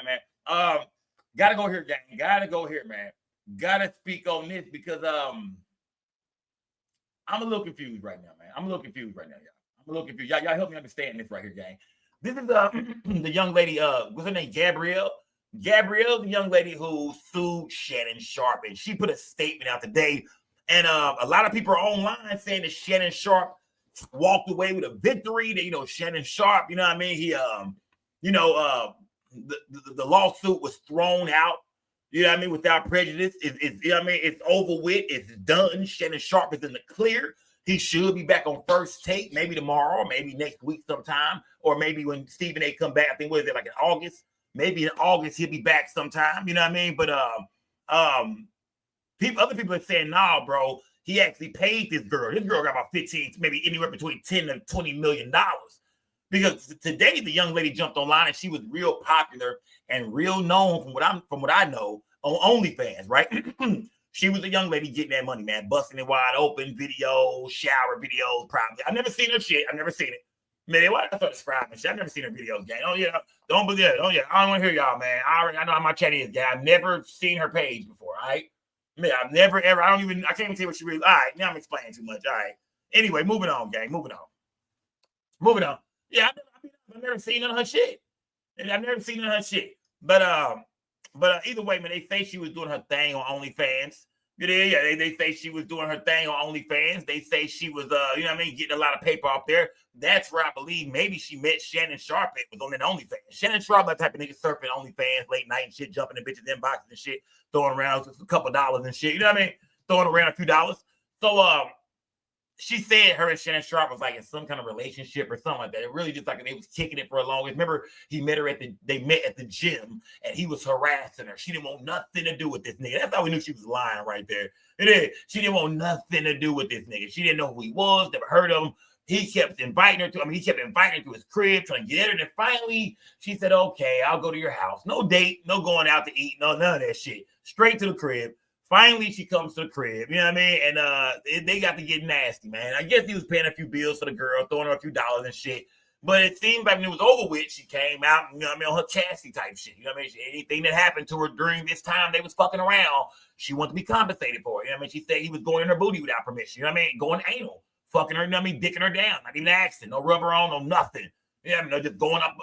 Man. Gotta go here, gang. Gotta go here, man. Gotta speak on this because I'm a little confused right now, man. Y'all. Y'all help me understand this right here, gang. This is the young lady, what's her name? Gabrielle, the young lady who sued Shannon Sharp, and she put a statement out today. And a lot of people are online saying that Shannon Sharp walked away with a victory. That Shannon Sharp, you know what I mean? He, the lawsuit was thrown out. You know what I mean? Without prejudice, it's over with. It's done. Shannon Sharp is in the clear. He should be back on First Take, maybe tomorrow, maybe next week sometime, or maybe when Stephen A. come back. I think what is it, like in August? Maybe in August he'll be back sometime. You know what I mean? But other people are saying, nah, bro, he actually paid this girl. This girl got about 15, maybe anywhere between $10 and $20 million. Because today the young lady jumped online and she was real popular and real known from what I know on OnlyFans, right? She was a young lady getting that money, man, busting it wide open, videos, shower videos, probably. I've never seen her shit. I've never seen it. Man, why I start describing shit? I've never seen her videos, gang. Oh yeah, don't believe it. Oh yeah, I don't want to hear y'all, man. I know how my chat is, gang. I've never seen her page before. All right, man, I've never ever. I can't even tell what she really. All right, now I'm explaining too much. All right. Anyway, moving on, gang. Moving on. Yeah, I've never seen none of her shit. But either way, man, they say she was doing her thing on OnlyFans. Yeah, they say she was doing her thing on OnlyFans. They say she was, getting a lot of paper out there. That's where I believe maybe she met Shannon Sharp. It was on that OnlyFans. Shannon Sharp, that type of nigga surfing OnlyFans late night and shit, jumping in bitches' inboxes and shit, throwing around a couple dollars and shit. You know what I mean? Throwing around a few dollars. So, she said her and Shannon Sharp was like in some kind of relationship or something like that. It really just like they was kicking it for a long time. Remember, they met at the gym and he was harassing her. She didn't want nothing to do with this nigga. That's how we knew she was lying right there. It is. She didn't want nothing to do with this nigga. She didn't know who he was, never heard of him. He kept inviting her to his crib, trying to get her. And then finally, she said, okay, I'll go to your house. No date, no going out to eat, no, none of that shit. Straight to the crib. Finally, she comes to the crib, you know what I mean? And they got to get nasty, man. I guess he was paying a few bills for the girl, throwing her a few dollars and shit. But it seemed like when it was over with, she came out, you know what I mean, on her Cassie type shit. You know what I mean? Anything that happened to her during this time they was fucking around, she wanted to be compensated for it. You know what I mean? She said he was going in her booty without permission. You know what I mean? Going anal, fucking her, you know what I mean? Dicking her down, not even asking, no rubber on, no nothing. You know what I mean? Just going up,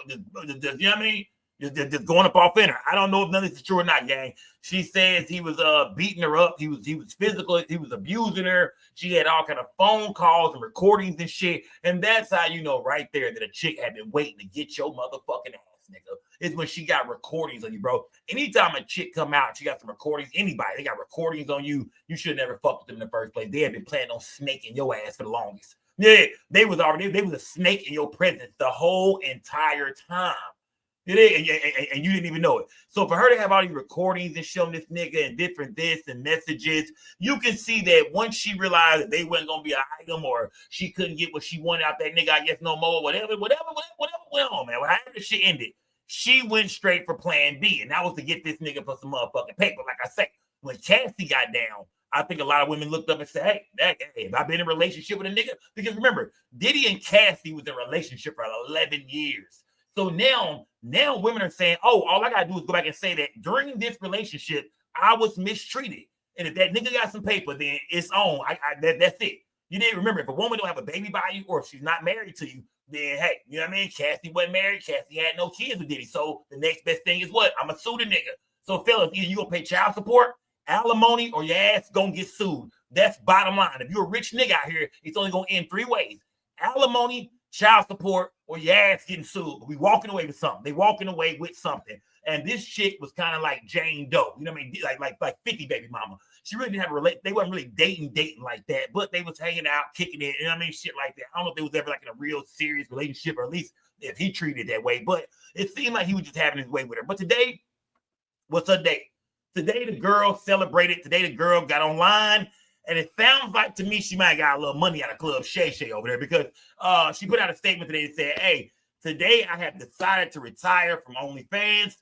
just, you know what I mean? Just going up off in her. I don't know if none of this is true or not, gang. She says he was beating her up. He was physical. He was abusing her. She had all kind of phone calls and recordings and shit. And that's how you know right there that a chick had been waiting to get your motherfucking ass, nigga. It's when she got recordings on you, bro. Anytime a chick come out, she got some recordings. Anybody, they got recordings on you. You should never fuck with them in the first place. They had been planning on snaking your ass for the longest. Yeah, they was a snake in your presence the whole entire time. It is, and you didn't even know it. So for her to have all these recordings and showing this nigga and different this and messages, you can see that once she realized that they wasn't gonna be an item or she couldn't get what she wanted out that nigga, I guess no more, whatever went on, man. However the shit ended, she went straight for plan B, and that was to get this nigga for some motherfucking paper. Like I say, when Cassie got down, I think a lot of women looked up and said, hey, have I been in a relationship with a nigga? Because remember, Diddy and Cassie was in a relationship for 11 years. So now women are saying, oh, all I got to do is go back and say that during this relationship, I was mistreated. And if that nigga got some paper, then it's on. That's it. You didn't remember, if a woman don't have a baby by you or if she's not married to you, then, hey, you know what I mean? Cassie wasn't married. Cassie had no kids with Diddy. So the next best thing is what? I'm going to sue the nigga. So, fellas, either you going to pay child support, alimony, or your ass going to get sued. That's bottom line. If you're a rich nigga out here, it's only going to end 3 ways. Alimony, child support, or your ass getting sued. We walking away with something. They walking away with something. And this chick was kind of like Jane Doe, you know what I mean? Like 50 baby mama. She really didn't have they wasn't really dating like that, but they was hanging out, kicking it, you know what I mean? Shit like that. I don't know if they was ever like in a real serious relationship, or at least if he treated it that way, but it seemed like he was just having his way with her. But today was her day. Today the girl celebrated. Today the girl got online, and it sounds like to me she might have got a little money out of Club Shay Shay over there, because she put out a statement today that said, hey, today I have decided to retire from OnlyFans.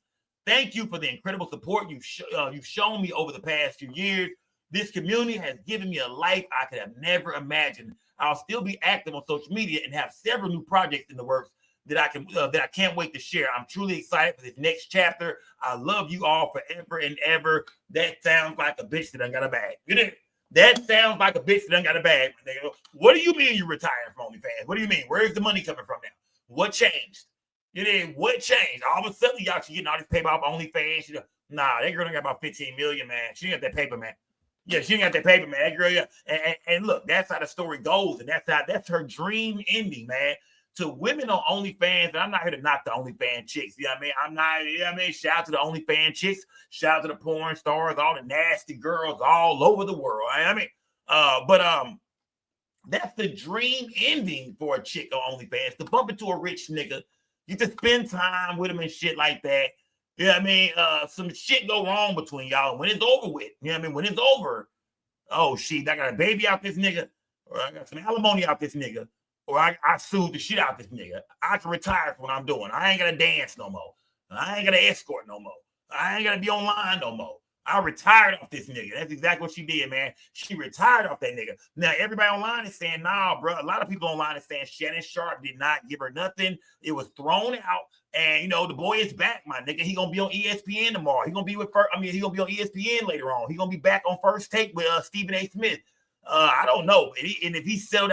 Thank you for the incredible support you've shown me over the past few years. This community has given me a life I could have never imagined. I'll still be active on social media and have several new projects in the works that I can't wait to share. I'm truly excited for this next chapter. I love you all forever and ever. That sounds like a bitch that done got a bag. You know? That sounds like a bitch that done got a bag. What do you mean you retired from OnlyFans? What do you mean? Where's the money coming from now? What changed? You know, what changed? All of a sudden, y'all she getting all this paper off OnlyFans. Nah, that girl done got about 15 million, man. She ain't got that paper, man. Yeah, she ain't got that paper, man. That girl, yeah. And look, that's how the story goes, and that's her dream ending, man. To women on OnlyFans, and I'm not here to knock the OnlyFans chicks. You know what I mean? I'm not, you know what I mean? Shout out to the OnlyFans chicks. Shout out to the porn stars, all the nasty girls all over the world. I mean, but that's the dream ending for a chick on OnlyFans, to bump into a rich nigga. You to spend time with him and shit like that. You know what I mean? Some shit go wrong between y'all. When it's over with, you know what I mean? When it's over, oh shit, I got a baby out this nigga, or I got some alimony out this nigga, or I sued the shit out this nigga. I can retire from what I'm doing. I ain't gotta dance no more. I ain't gotta escort no more. I ain't gotta be online no more. I retired off this nigga. That's exactly what she did, man. She retired off that nigga. Now, everybody online is saying, nah, bro. A lot of people online is saying Shannon Sharp did not give her nothing. It was thrown out. And, you know, the boy is back, my nigga. He going to be on ESPN tomorrow. He going to be he going to be on ESPN later on. He going to be back on First Take with Stephen A. Smith. I don't know. And if he settled,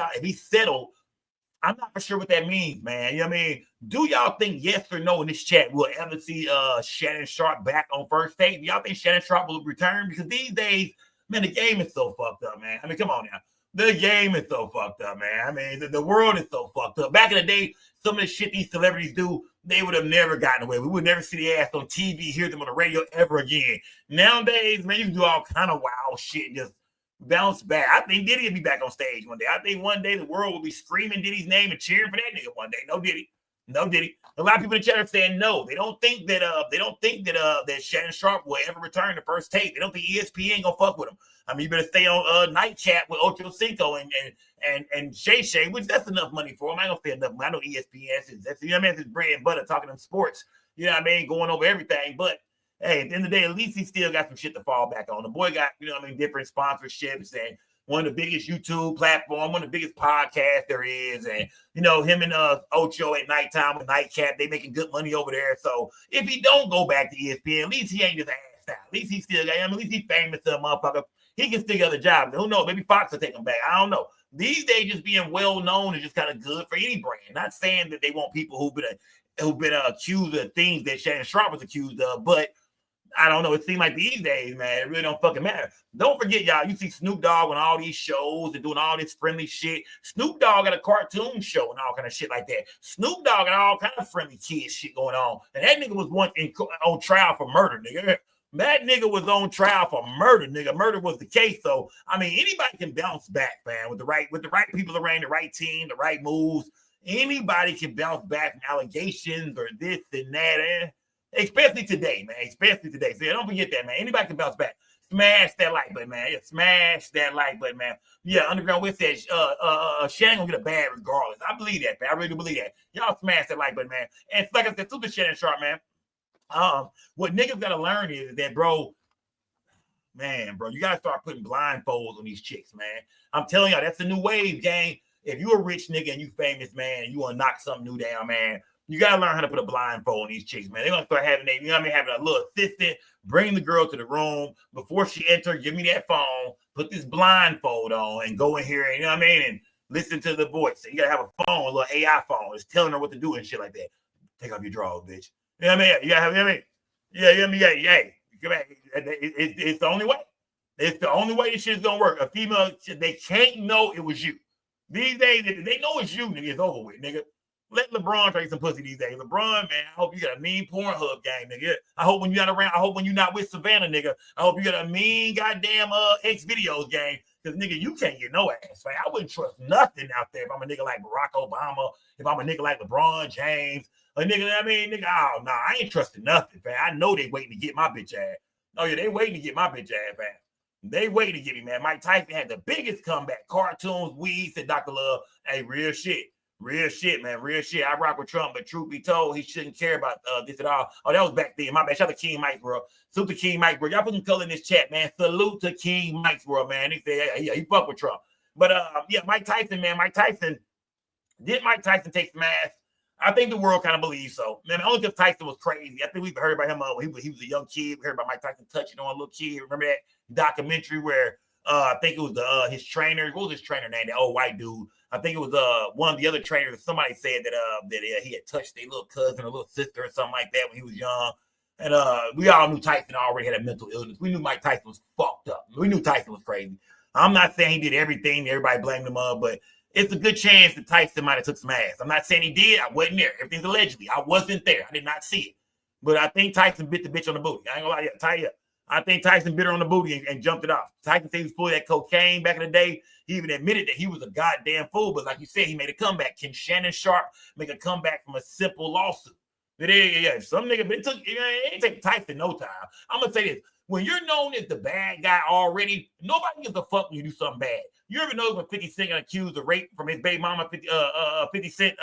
I'm not for sure what that means, man. You know what I mean? Do y'all think yes or no in this chat we'll ever see Shannon Sharp back on First Take? Do y'all think Shannon Sharp will return? Because these days, man, the game is so fucked up, man. I mean, come on now. The game is so fucked up, man. I mean, the world is so fucked up. Back in the day, some of the shit these celebrities do, they would have never gotten away. We would never see their ass on TV, hear them on the radio ever again. Nowadays, man, you can do all kind of wild shit and just bounce back. I think Diddy will be back on stage one day. I think one day the world will be screaming Diddy's name and cheering for that nigga one day. No Diddy. No Diddy. A lot of people in the chat are saying no. They don't think that that Shannon Sharp will ever return to First Take. They don't think ESPN ain't gonna fuck with him. I mean, you better stay on Night Chat with Ocho Cinco and Shay Shay, which that's enough money for him. I ain't gonna say enough money. I know ESPN that's you know what I mean, it's bread and butter talking them sports. You know what I mean, going over everything. But hey, at the end of the day, at least he still got some shit to fall back on. The boy got, you know what I mean, different sponsorships and one of the biggest YouTube platform, one of the biggest podcasts there is. And, you know, him and Ocho at nighttime with Nightcap, they making good money over there. So if he don't go back to ESPN, at least he ain't just assed out. At least he still got, at least he's famous to a motherfucker. He can still get other jobs. Who knows? Maybe Fox will take him back. I don't know. These days, just being well known is just kind of good for any brand. Not saying that they want people who've been accused of things that Shannon Sharp was accused of, but I don't know. It seems like these days, man, it really don't fucking matter. Don't forget, y'all, you see Snoop Dogg on all these shows and doing all this friendly shit. Snoop Dogg got a cartoon show and all kind of shit like that. Snoop Dogg got all kind of friendly kid shit going on. And that nigga was once on trial for murder, nigga. That nigga was on trial for murder, nigga. Murder was the case. So, I mean, anybody can bounce back, man, with the right people around, the right team, the right moves. Anybody can bounce back from allegations or this and that. Especially today, man. Especially today. So don't forget that, man. Anybody can bounce back. Smash that like button, man. Yeah, smash that like button, man. Yeah, Underground West says Shannon gonna get a bad regardless. I believe that, man. I really do believe that. Y'all smash that like button, man. And like I said, to the Shannon Sharp, man. What niggas gotta learn is that, bro, you gotta start putting blindfolds on these chicks, man. I'm telling y'all, that's the new wave, gang. If you a rich nigga and you famous, man, and you wanna knock something new down, man, you gotta learn how to put a blindfold on these chicks, man. They're gonna start having you know what I mean, having a little assistant, bring the girl to the room before she enters, give me that phone, put this blindfold on, and go in here and you know what I mean, and listen to the voice. So you gotta have a phone, a little AI phone, it's telling her what to do and shit like that. Take off your drawers, bitch. You know what I mean? You gotta have, you know what I mean? Yeah, you know what I mean? Yeah. Come back. It's the only way. It's the only way this shit's gonna work. A female, they can't know it was you. These days, if they know it's you, nigga, it's over with, nigga. Let LeBron trade some pussy these days. LeBron, man, I hope you got a mean Pornhub game, nigga. I hope when you're not around, I hope when you're not with Savannah, nigga, I hope you got a mean goddamn X videos game. Because, nigga, you can't get no ass, right? I wouldn't trust nothing out there if I'm a nigga like Barack Obama, if I'm a nigga like LeBron James, a nigga, I mean, nigga, oh, no, I ain't trusting nothing, man. I know they waiting to get my bitch ass. Oh, yeah, they waiting to get my bitch ass, man. They waiting to get me, man. Mike Tyson had the biggest comeback. Cartoons, weed, said Dr. Love. Hey, real shit. Real shit, man. Real shit. I rock with Trump, but truth be told, he shouldn't care about this at all. Oh, that was back then. My bad. Shout out to King Mike, bro. Salute to King Mike, bro. Y'all put some color in this chat, man. Salute to King Mike, bro, man. He said, yeah, he fuck with Trump. But, yeah, Mike Tyson, man. Did Mike Tyson take some ass? I think the world kind of believes so. Man, only because Tyson was crazy. I think we've heard about him when he was a young kid. We heard about Mike Tyson touching on a little kid. Remember that documentary where I think it was his trainer. What was his trainer name? The old white dude. I think it was one of the other trainers. Somebody said that he had touched their little cousin or little sister or something like that when he was young. And we all knew Tyson already had a mental illness. We knew Mike Tyson was fucked up. We knew Tyson was crazy. I'm not saying he did everything. Everybody blamed him up, but it's a good chance that Tyson might have took some ass. I'm not saying he did. I wasn't there. Everything's allegedly. I wasn't there. I did not see it. But I think Tyson bit the bitch on the booty. I ain't gonna lie. Tie you up. I think Tyson bit her on the booty and jumped it off. Tyson said he was full of that cocaine back in the day. He even admitted that he was a goddamn fool. But like you said, he made a comeback. Can Shannon Sharp make a comeback from a simple lawsuit? But yeah, some nigga, but it ain't take Tyson no time. I'm gonna say this. When you're known as the bad guy already, nobody gives a fuck when you do something bad. You ever know when 50 Cent got accused of rape from his baby mama, 50 Cent,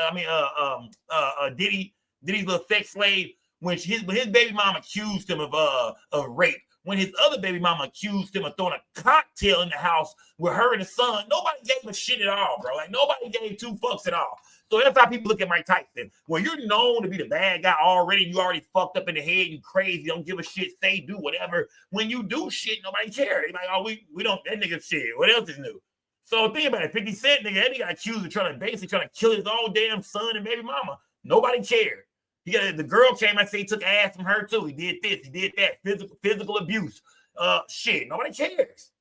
Diddy's little sex slave, when his baby mama accused him of rape, when his other baby mama accused him of throwing a cocktail in the house with her and his son, nobody gave a shit at all, bro. Like, nobody gave two fucks at all. So that's how people look at Mike Tyson. When you're known to be the bad guy already, you already fucked up in the head, you crazy, don't give a shit, say, do whatever. When you do shit, nobody cares. They like, oh, we don't, that nigga shit. What else is new? So think about it. 50 Cent, nigga, that nigga got accused of trying to kill his own damn son and baby mama. Nobody cared. The girl came and said he took ass from her too. He did this, he did that. Physical abuse. Shit, nobody cares.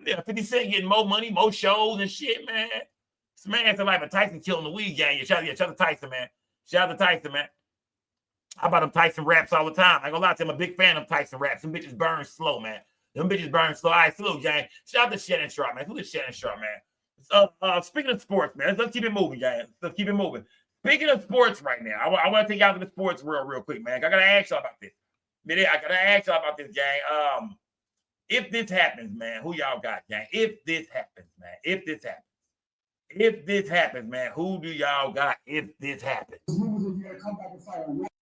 Yeah, 50 Cent getting more money, more shows and shit, man. This man feel like a Tyson killing the weed gang. Shout out to Tyson, man. Shout out to Tyson, man. I buy them Tyson raps all the time. I ain't gonna lie to you, I'm a big fan of Tyson raps. Them bitches burn slow, man. Them bitches burn slow. All right, salute, gang. Shout out to Shannon Sharp, man. Who is Shannon Sharp, man? Speaking of sports, man, let's keep it moving, guys. Let's keep it moving. Speaking of sports right now, I want to take y'all to the sports world real quick, man. I got to ask y'all about this. Gang. If this happens, man, who y'all got, gang? If this happens, man, who do y'all got if this happens?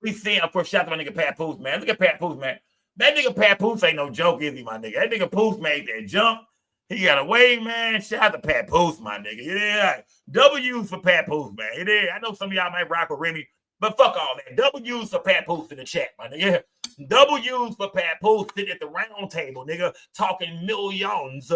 We see, of course, shout out to my nigga Pat Poose, man. Look at Pat Poose, man. That nigga Pat Poose ain't no joke, is he, my nigga? That nigga Poose made that jump. He got away, man. Shout out to Pat Poose, my nigga. Yeah, W's for Pat Poose, man. I know some of y'all might rock with Remy, but fuck all that. W's for Pat Poose in the chat, my nigga. W's for Pat Poose sitting at the round table, nigga, talking millions.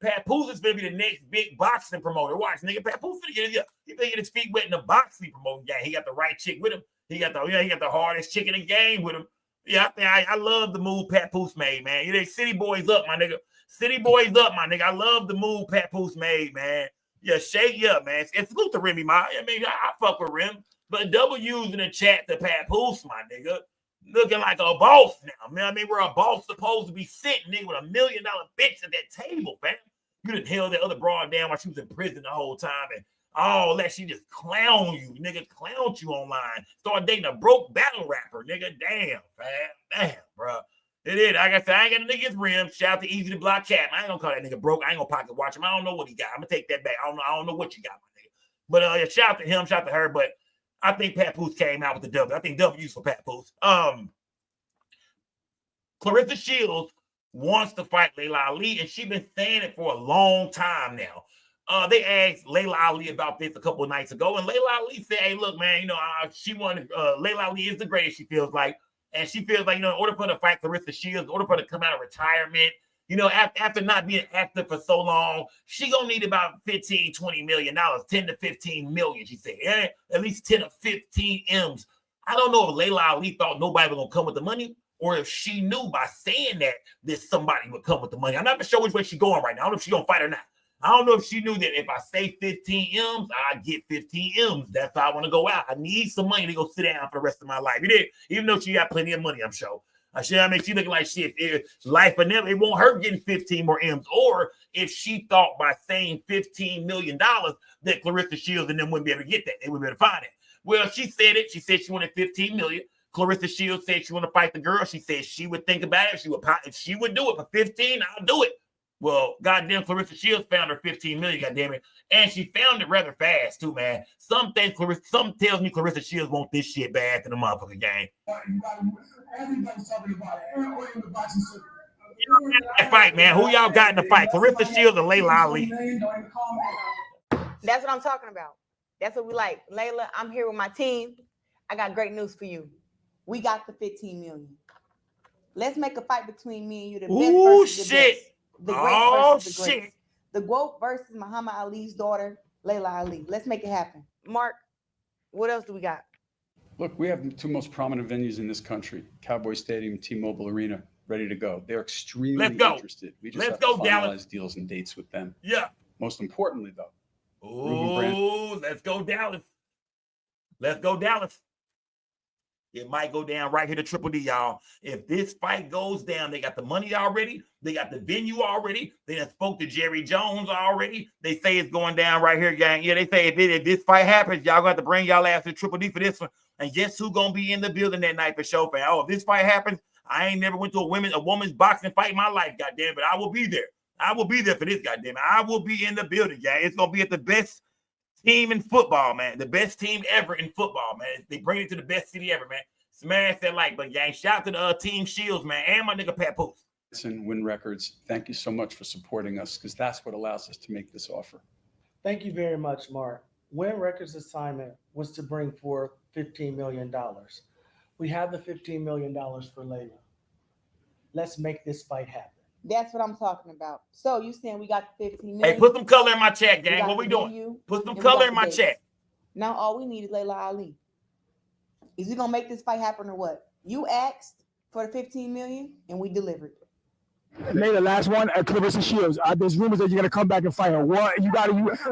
Pat Poose is gonna be the next big boxing promoter. Watch, nigga. Pat Poose gonna get his feet wet in the boxing promoting game. He got the right chick with him. He got the hardest chick in the game with him. Yeah, I love the move Pat Poose made, man. City boys up, my nigga. City boys up, my nigga. I love the move Pat Poose made, man. Yeah, shake you up, man. It's salute to Remy, my. I mean, I fuck with Rem, but W's in the chat to Pat Poose, my nigga. Looking like a boss now, man. I mean, we're a boss supposed to be sitting, nigga, with $1 million bitch at that table, man. You done held that other broad down while she was in prison the whole time, and all that she just clown you, nigga, clowned you online. Start dating a broke battle rapper, nigga. Damn, man. Damn, bro. It is. Like I said, I ain't got a nigga's rim. Shout out to Easy to Block Cat. I ain't gonna call that nigga broke. I ain't gonna pocket watch him. I don't know what he got. I'm gonna take that back. I don't know what you got, my nigga. But yeah, shout out to him, shout out to her. But I think Pat Poose came out with the W. I think W's for Pat Poose. Clarissa Shields wants to fight Laila Ali, and she's been saying it for a long time now. They asked Laila Ali about this a couple of nights ago, and Laila Ali said, hey, look, man, she wanted, Laila Ali is the greatest, she feels like, and she feels like, in order for her to fight Clarissa Shields, in order for her to come out of retirement, after not being active for so long, she gonna need about $15-20 million, 10 to 15 million, she said. Yeah, at least 10 or 15 M's. I don't know if Laila Ali thought nobody was gonna come with the money, or if she knew by saying that somebody would come with the money. I'm not sure which way she's going right now. I don't know if she's gonna fight or not. I don't know if she knew that if I say 15 M's, I get 15 M's. That's how I want to go out. I need some money to go sit down for the rest of my life. You did, even though she got plenty of money, I'm sure. I mean, she looking like shit. Life and never, it won't hurt getting 15 more M's. Or if she thought by saying $15 million that Clarissa Shields and them wouldn't be able to get that, they wouldn't be able to find it. Well, she said it. She said she wanted 15 million. Clarissa Shields said she wanted to fight the girl. She said she would think about it. If she would do it for 15, I'll do it. Well, goddamn, Clarissa Shields found her 15 million, goddamn it. And she found it rather fast, too, man. Some tells me Clarissa Shields want this shit bad to the motherfucking game. Everybody's talking about it. That fight, man. Who y'all got in the fight? Clarissa Shields and Laila Ali. That's what I'm talking about. That's what we like. Laila, I'm here with my team. I got great news for you. We got the 15 million. Let's make a fight between me and you. The best versus the best. The great versus the great. The GOAT versus Muhammad Ali's daughter, Laila Ali. Let's make it happen. Mark, what else do we got? Look, we have the two most prominent venues in this country, Cowboy Stadium, T-Mobile Arena, ready to go. They're extremely interested. We just have to finalize deals and dates with them. Yeah. Most importantly, though. Oh, let's go Dallas. Let's go Dallas. It might go down right here to Triple D, y'all. If this fight goes down, they got the money already. They got the venue already. They done spoke to Jerry Jones already. They say it's going down right here, gang. Yeah, they say if this fight happens, y'all got to bring y'all ass to Triple D for this one. And guess who's going to be in the building that night for show, fan? Oh, if this fight happens, I ain't never went to a woman's boxing fight in my life, goddamn, but I will be there. I will be there for this, goddamn. I will be in the building, gang. It's going to be at the best team in football, man. The best team ever in football, man. They bring it to the best city ever, man. Smash that like button, gang. Shout out to the Team Shields, man, and my nigga Pat Poose. And Win Records, thank you so much for supporting us, because that's what allows us to make this offer. Thank you very much, Mark. Win Records' assignment was to bring forth $15 million. We have the $15 million for Laila. Let's make this fight happen. That's what I'm talking about. So you saying we got the 15 million? Hey, put some color in my chat, gang. What we doing? Put some color in my chat. Now all we need is Laila Ali. Is he gonna make this fight happen or what? You asked for the 15 million and we delivered. Laila, last one at Clarissa Shields. There's rumors that you're gonna come back and fight her. What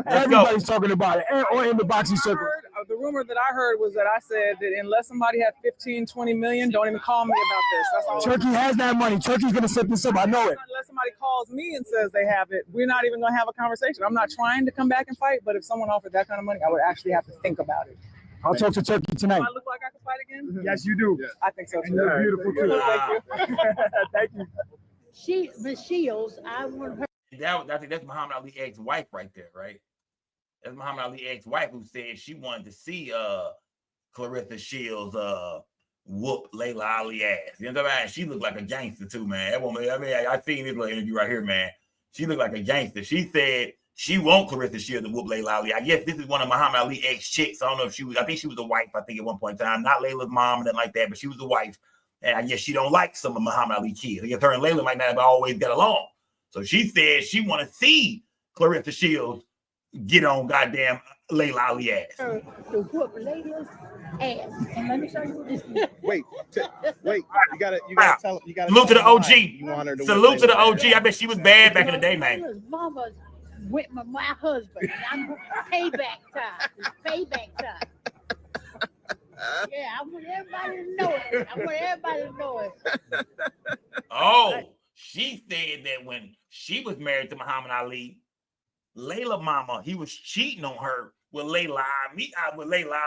everybody's talking about it, or in the boxing circle. The rumor that I heard was that I said that unless somebody had 15, 20 million, don't even call me about this. That's all. Turkey has that money. Turkey's gonna set this up. I know it. Unless somebody calls me and says they have it, we're not even gonna have a conversation. I'm not trying to come back and fight, but if someone offered that kind of money, I would actually have to think about it. I'll talk to Turkey tonight. Do I look like I can fight again? Yes, you do. Yeah. I think so too. And you're beautiful too. Thank you. Thank you. The Shields, I want her. I think that's Muhammad Ali's ex-wife right there, right? That's Muhammad Ali's ex-wife who said she wanted to see Clarissa Shields whoop Laila Ali ass. You know what I mean? She looked like a gangster too, man. That woman, I mean, I seen this little interview right here, man. She looked like a gangster. She said she won't Clarissa Shields to whoop Laila Ali. I guess this is one of Muhammad Ali's ex-chicks. I don't know if she was, I think she was a wife, I think at one point in time. Not Layla's mom or nothing like that, but she was a wife. And I guess she don't like some of Muhammad Ali kids. I guess her and Laila might not have always got along. So she said she want to see Clarissa Shields get on goddamn Laila Ali ass. To whoop Laila's ass. And let me show you this. Wait, you gotta tell. You gotta salute to the OG. You want her to salute to the OG. I bet she was bad back in the day, man. Laila's mama's with my husband. I'm payback time. It's payback time. Yeah, I want everybody to know it. Oh, she said that when she was married to Muhammad Ali, Laila mama, he was cheating on her with Laila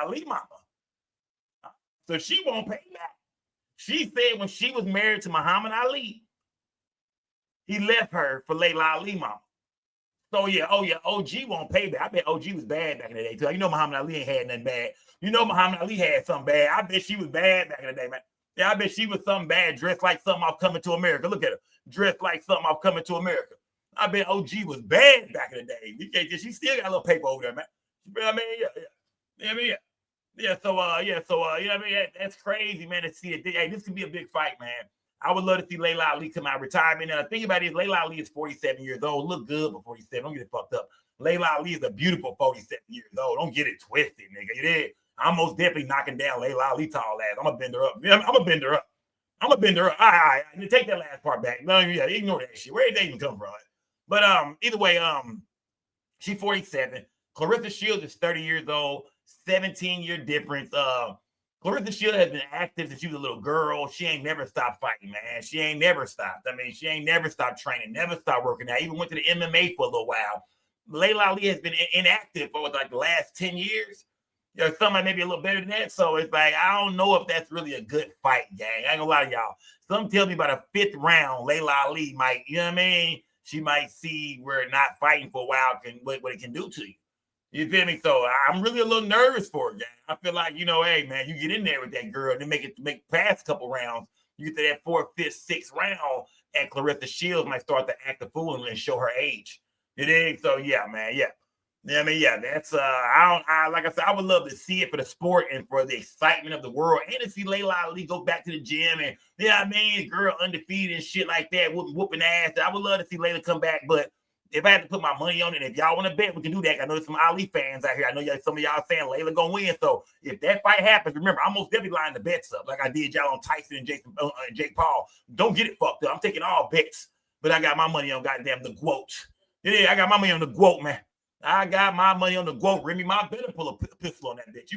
Ali mama. So she won't pay back. She said when she was married to Muhammad Ali, he left her for Laila Ali mama. So yeah, OG won't pay back. I bet OG was bad back in the day too. You know Muhammad Ali ain't had nothing bad. You know Muhammad Ali had something bad. I bet she was bad back in the day, man. Yeah, I bet she was something bad, dressed like something off Coming to America. Look at her, dressed like something off Coming to America. I bet OG was bad back in the day. You can't just, she still got a little paper over there, man. I mean, yeah. So you know what I mean? That's crazy, man, to see it. Hey, this could be a big fight, man. I would love to see Laila Ali come out of retirement. And the thing about it is Laila Ali is 47 years old. Look good for 47. Don't get it fucked up. Laila Ali is a beautiful 47 years old. Don't get it twisted, nigga. You did. I'm most definitely knocking down Laila Ali tall ass. I'm gonna bend her up. I'm gonna bend her up. All right. Take that last part back. No, yeah, ignore that shit. Where did they even come from? But either way, She's 47. Clarissa Shields is 30 years old, 17-year difference. Clarissa Shields has been active since she was a little girl. She ain't never stopped fighting, man. She ain't never stopped. I mean, she ain't never stopped training, never stopped working out. Even went to the MMA for a little while. Laila Ali has been inactive for like the last 10 years. There's somebody maybe a little better than that. So it's like, I don't know if that's really a good fight, gang. I ain't gonna lie to y'all. Some tell me about a 5th round, Laila Ali might, you know what I mean? She might see where not fighting for a while what it can do to you. You feel me? So I'm really a little nervous for it, gang. I feel like, you know, hey, man, you get in there with that girl and then make past a couple rounds. You get to that 4th, 5th, 6th round, and Clarissa Shields might start to act a fool and show her age. You dig? So, yeah, man, yeah. I mean, yeah, that's like I said, I would love to see it for the sport and for the excitement of the world, and to see Laila Ali go back to the gym and, you know what I mean, girl undefeated and shit like that, whooping ass. I would love to see Laila come back, but if I had to put my money on it, if y'all want to bet, we can do that. I know there's some Ali fans out here. I know some of y'all saying Laila gonna win. So if that fight happens, remember, I'm most definitely lining the bets up, like I did y'all on Tyson and Jake Paul. Don't get it fucked up. I'm taking all bets, but I got my money on goddamn the GOAT. Yeah, I got my money on the GOAT, man. I got my money on the GOAT. Remy Ma better pull a pistol on that bitch.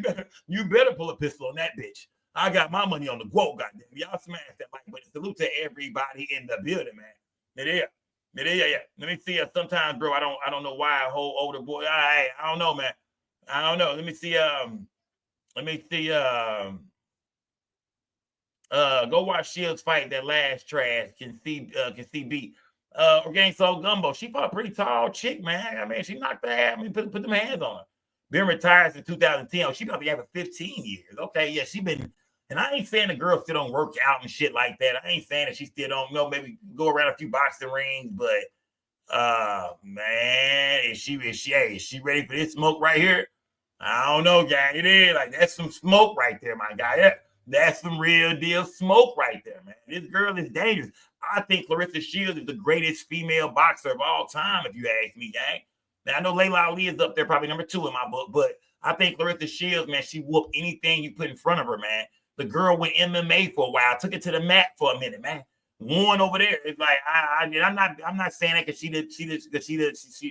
You better pull a pistol on that bitch. I got my money on the GOAT, goddamn. Y'all smash that like, but salute to everybody in the building, man. Yeah. Let me see. Sometimes, bro, I don't know why a whole older boy. I don't know, man. I don't know. Let me see. Go watch Shields fight that last trash. Can see beat. Against Soul Gumbo. She fought a pretty tall chick, man. I mean, she knocked her ass. I mean, put them hands on her. Been retired since 2010. Oh, she probably having 15 years. Okay, yeah, she been. And I ain't saying the girl still don't work out and shit like that. I ain't saying that she still don't know, maybe go around a few boxing rings, but man, is she ready for this smoke right here? I don't know, gang. It is like that's some smoke right there, my guy. Yeah, that's some real deal smoke right there, man. This girl is dangerous. I think Clarissa Shields is the greatest female boxer of all time, if you ask me, gang. Now, I know Laila Ali is up there, probably number 2 in my book, but I think Clarissa Shields, man, she whooped anything you put in front of her, man. The girl went MMA for a while, took it to the mat for a minute, man. Won over there. It's like I'm not saying that because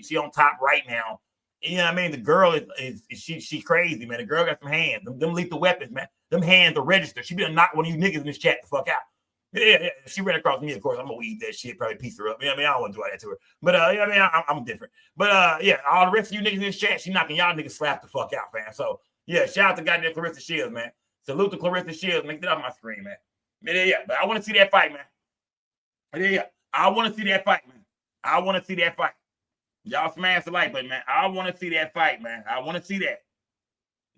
she on top right now. You know what I mean? The girl is she crazy, man. The girl got some hands. Them lethal weapons, man. Them hands are registered. She better knock one of you niggas in this chat the fuck out. Yeah. She ran across me, of course. I'm gonna weed that shit, probably piece her up. You know what I mean? I don't want to do all that to her. But I mean, I'm different. But yeah, all the rest of you niggas in this chat, she knocking y'all niggas slap the fuck out, man. So yeah, shout out to goddamn Clarissa Shields, man. Salute to Clarissa Shields. Make it off my screen, man. Yeah. But I want to see that fight, man. Yeah. I want to see that fight, man. I want to see that fight. Y'all smash the like button, man. I want to see that fight, man. I want to see that.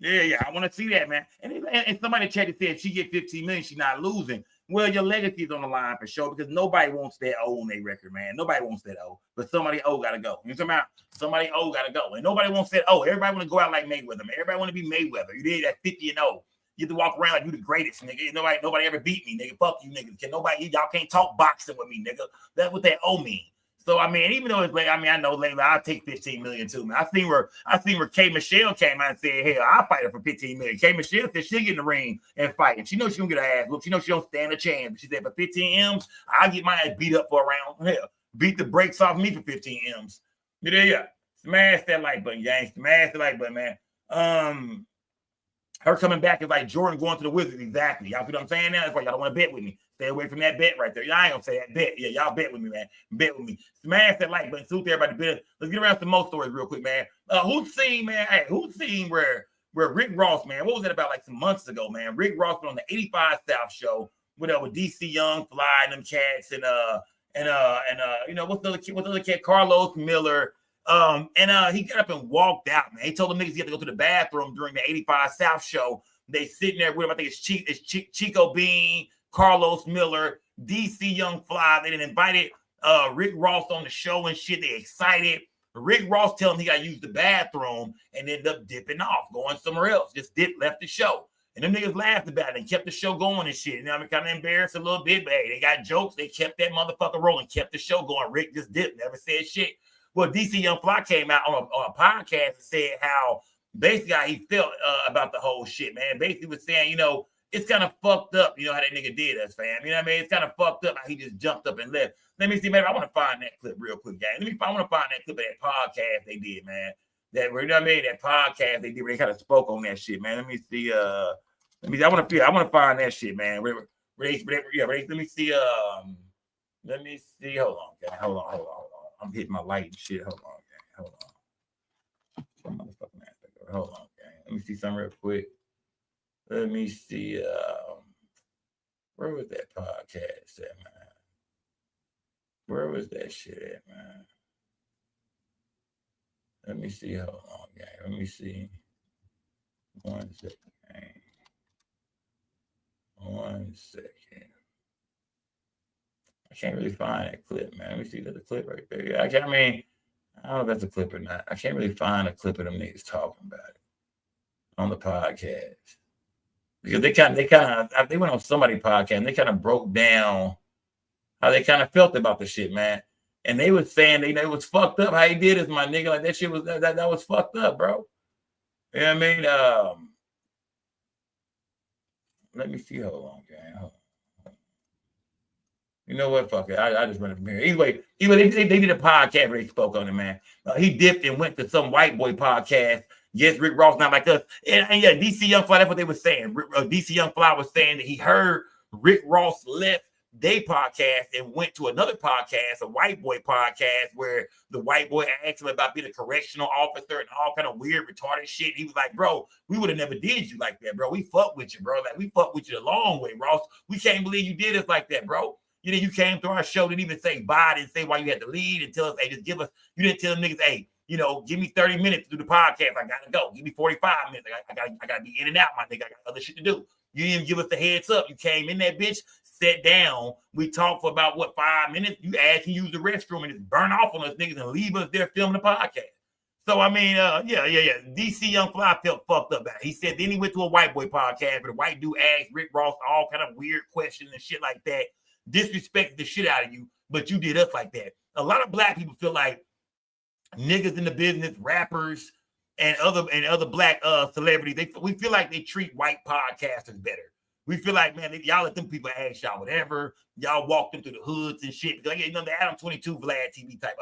Yeah. I want to see that, man. And somebody in the chat said she get 15 million, she's not losing. Well, your legacy is on the line for sure because nobody wants that O on their record, man. Nobody wants that O, but somebody O got to go. You know what I'm talking about? Somebody O got to go. And nobody wants that O. Everybody want to go out like Mayweather, man. Everybody want to be Mayweather. You did that 50-0. You have to walk around like you the greatest, nigga. Nobody ever beat me, nigga. Fuck you, nigga. Y'all can't talk boxing with me, nigga. That's what that O mean. So, I mean, even though it's late, I mean, I know Laila, I'll take 15 million too, man. I seen where K. Michelle came out and said, hell, I'll fight her for 15 million. K. Michelle said she'll get in the ring and fight. And she knows she don't get her ass whooped. She knows she don't stand a chance. But she said, for 15 M's, I'll get my ass beat up for a round. Hell, beat the brakes off me for 15 M's. Yeah. Smash that like button, gang. Smash the like button, man. Her coming back is like Jordan going to the Wizards. Exactly. Y'all see what I'm saying now? That's why y'all don't want to bet with me. Stay away from that bet right there. Y'all ain't going to say that bet. Yeah, y'all bet with me, man. Bet with me. Smash that like button. Salute everybody. Let's get around some more stories real quick, man. Who's seen where Rick Ross, man, what was that about like some months ago, man? Rick Ross was on the 85 South show with DC Young, Fly, and them cats, and you know, what's the other cat? Carlos Miller. He got up and walked out, man. He told them niggas he had to go to the bathroom during the 85 South show. They sitting there with him. I think it's Chico Bean, Carlos Miller, DC Young Fly. They done invited Rick Ross on the show and shit. They excited. Rick Ross tell him he got to use the bathroom and ended up dipping off, going somewhere else. Just left the show. And them niggas laughed about it and kept the show going and shit. You know, I'm kind of embarrassed a little bit, but hey, they got jokes. They kept that motherfucker rolling, kept the show going. Rick just dipped, never said shit. Well, DC Young Fly came out on a podcast and said how basically how he felt about the whole shit, man. Basically was saying, you know, it's kind of fucked up, you know, how that nigga did us, fam. You know what I mean? It's kind of fucked up how he just jumped up and left. Let me see, maybe I want to find that clip real quick, gang. I want to find that clip of that podcast they did, man. That, you know what I mean? That podcast they did where they kind of spoke on that shit, man. Let me see. I want to find that shit, man. Let me see. Let me see. Hold on, gang. Hold on. I'm hitting my light and shit. Hold on, gang. Hold on. Hold on, gang. Let me see something real quick. Let me see. Where was that podcast at, man? Where was that shit at, man? Let me see. Hold on, gang. Let me see. 1 second, gang. 1 second. I can't really find that clip, man. Let me see. There's a clip right there. Yeah, I don't know if that's a clip or not. I can't really find a clip of them niggas talking about it on the podcast. Because they went on somebody's podcast and they kind of broke down how they kind of felt about the shit, man. And they was saying, it was fucked up how he did it, my nigga. Like, that shit was, that was fucked up, bro. You know what I mean? Let me see. Hold on, gang. Hold on. You know what? Fuck it. I just run it from here. Anyway, they did a podcast where they spoke on it, man. He dipped and went to some white boy podcast. Yes, Rick Ross not like us. And yeah, DC Young Fly, that's what they were saying. DC Young Fly was saying that he heard Rick Ross left their podcast and went to another podcast, a white boy podcast, where the white boy asked him about being a correctional officer and all kind of weird, retarded shit. He was like, bro, we would have never did you like that, bro. We fuck with you, bro. Like, we fuck with you a long way, Ross. We can't believe you did us like that, bro. You came through our show, didn't even say bye, didn't say why you had to leave, and tell us, hey, just give us, you didn't tell them niggas, hey, give me 30 minutes to do the podcast. I gotta go. Give me 45 minutes. I gotta be in and out, my nigga. I got other shit to do. You didn't even give us the heads up. You came in that bitch, sat down. We talked for about 5 minutes. You asked to use the restroom and just burn off on us niggas and leave us there filming the podcast. So I mean, yeah. DC Young Fly felt fucked up about it. He said then he went to a white boy podcast, but the white dude asked Rick Ross all kind of weird questions and shit like that, disrespected the shit out of you, but you did us like that. A lot of black people feel like niggas in the business, rappers, and other black celebrities, we feel like they treat white podcasters better. We feel like, man, y'all let them people ask y'all whatever. Y'all walk them through the hoods and shit. Like, the Adam 22 Vlad TV type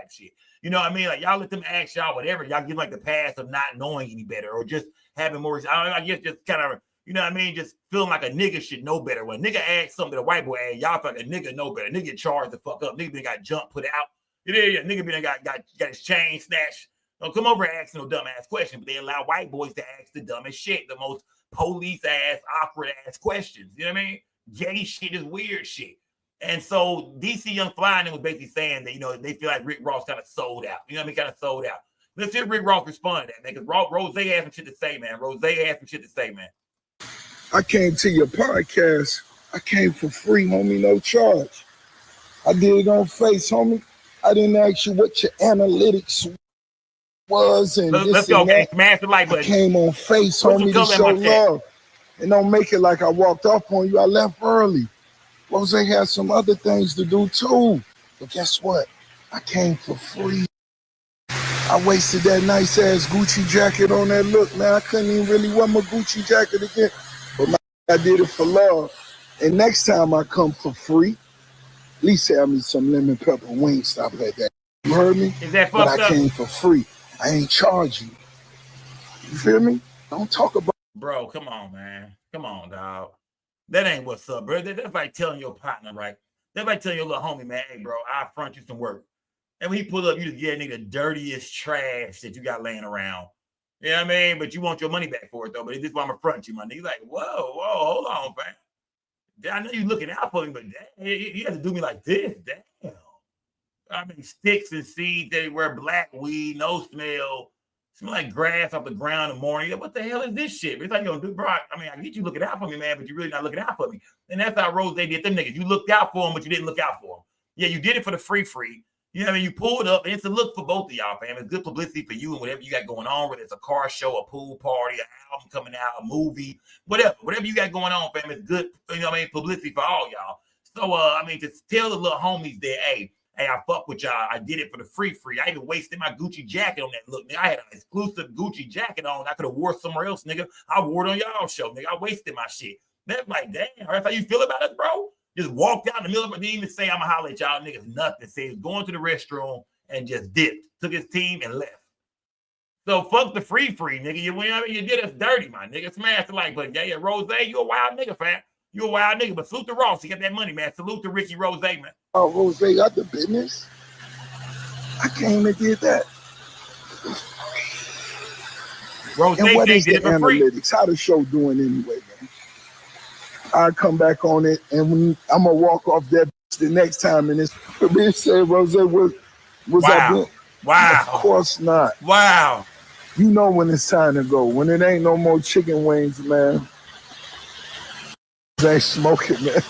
shit. You know what I mean? Like, y'all let them ask y'all whatever. Y'all give like the pass of not knowing any better or just having more. I guess just kind of, you know what I mean? Just feeling like a nigga should know better. When a nigga asks something that a white boy asks, y'all feel like a nigga know better. Nigga get charged the fuck up. Nigga got jumped, put out. Yeah, nigga got his chain snatched. Don't come over and ask no dumbass questions, but they allow white boys to ask the dumbest shit, the most police ass, awkward ass questions. You know what I mean? Gay shit is weird shit. And so DC Young Fly was basically saying that, they feel like Rick Ross kind of sold out. You know what I mean? Kind of sold out. Let's hear Rick Ross respond to that, man, because Rose had some shit to say, man. Rose had some shit to say, man. I came to your podcast. I came for free, homie, no charge. I did it on Face, homie. I didn't ask you what your analytics was and let's go, okay. Smash the like button. I came on Face, homie, to show love. And don't make it like I walked off on you. I left early. Rose had some other things to do too. But guess what? I came for free. I wasted that nice ass Gucci jacket on that look, man. I couldn't even really wear my Gucci jacket again. But I did it for love. And next time I come for free, at least have me some lemon pepper wings, stuff like that. You heard me? Is that fucked up? But I came for free. I ain't charging. You feel me? Don't talk about. Bro, come on, man. Come on, dog. That ain't what's up, bro. That's like telling your partner, right? That's like telling your little homie, man, hey, bro, I'll front you some work. And when he pull up, you just get a nigga dirtiest trash that you got laying around. You know what I mean? But you want your money back for it, though. But this is why I'm going to front you, my nigga. He's like, whoa, hold on, man. I know you looking out for me, but damn, you have to do me like this. Damn. I mean, sticks and seeds, they wear black weed, no smell like grass off the ground in the morning. What the hell is this shit? It's like you don't do, bro. I mean, I get you looking out for me, man, but you're really not looking out for me. And that's how Rose did them niggas. You looked out for them, but you didn't look out for them. Yeah, you did it for the free. You know what I mean? You pulled up, and it's a look for both of y'all, fam. It's good publicity for you and whatever you got going on, whether it's a car show, a pool party, an album coming out, a movie, whatever you got going on, fam. It's good, you know what I mean, publicity for all y'all. So, I mean, to tell the little homies that, hey, I fuck with y'all. I did it for the free. I even wasted my Gucci jacket on that look. Nigga, I had an exclusive Gucci jacket on. I could have wore somewhere else, nigga. I wore it on y'all show, nigga. I wasted my shit. That's like, damn, that's how you feel about us, bro? Just walked out in the middle of it. Didn't even say, I'm going to holler at y'all niggas. Nothing. Said he was going to the restroom and just dipped. Took his team and left. So fuck the free, nigga. You did us dirty, my nigga. Smash the like button. Yeah, Rose, you a wild nigga, fam. You a wild nigga. But salute to Ross. He got that money, man. Salute to Ricky Rose, man. Oh, Rose got the business. I came and did that. Rose and what is the analytics? How the show doing anyway, man? I come back on it, and when I'm gonna walk off that the next time, and it's bitch said Rose was wow. Up wow. Of course not. Wow. You know when it's time to go. When it ain't no more chicken wings, man. They ain't smoking, man.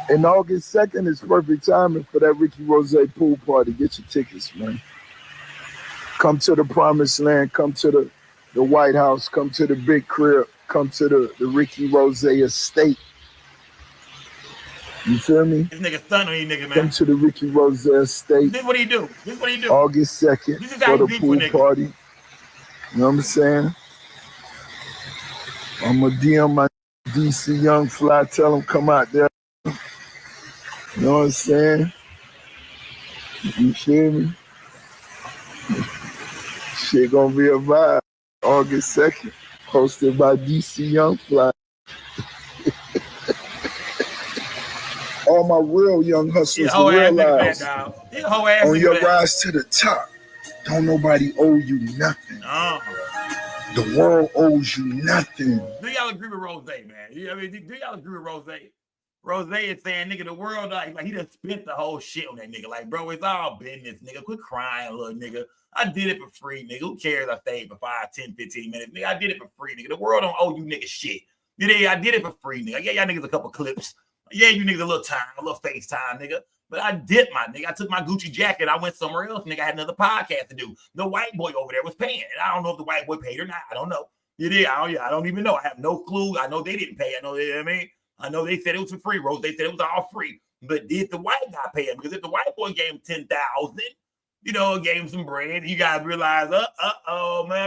And August 2nd is perfect timing for that Ricky Rose pool party. Get your tickets, man. Come to the promised land. Come to the White House. Come to the big crib. Come to the Ricky Rose estate. You feel me? This nigga stunned on you, nigga, man. Come to the Ricky Rose estate. This is what he do. August 2nd for the pool party. You know what I'm saying? I'm going to DM my DC Young Fly. Tell him come out there. You know what I'm saying? You feel me? Shit gonna be a vibe. August 2nd, hosted by DC Young Fly. All my real young hustlers, the real lives. On your rise to the top, don't nobody owe you nothing. The world owes you nothing. Do y'all agree with Rose, man? Do y'all agree with Rose? Rose is saying, nigga, the world, like he done spent the whole shit on that nigga. Like, bro, it's all business, nigga. Quit crying, little nigga. I did it for free, nigga. Who cares I stayed for 5, 10, 15 minutes? Nigga, I did it for free, nigga. The world don't owe you nigga shit. Yeah, I did it for free, nigga. Yeah, y'all niggas a couple clips. Yeah, you niggas a little time, a little FaceTime, nigga. But I did my nigga. I took my Gucci jacket. I went somewhere else, nigga. I had another podcast to do. The white boy over there was paying. And I don't know if the white boy paid or not. I don't know. I don't even know. I have no clue. I know they didn't pay. I know they, I know they said it was for free, Rose. They said it was all free. But did the white guy pay him? Because if the white boy gave him 10,000, gave him some bread, you guys realize, man.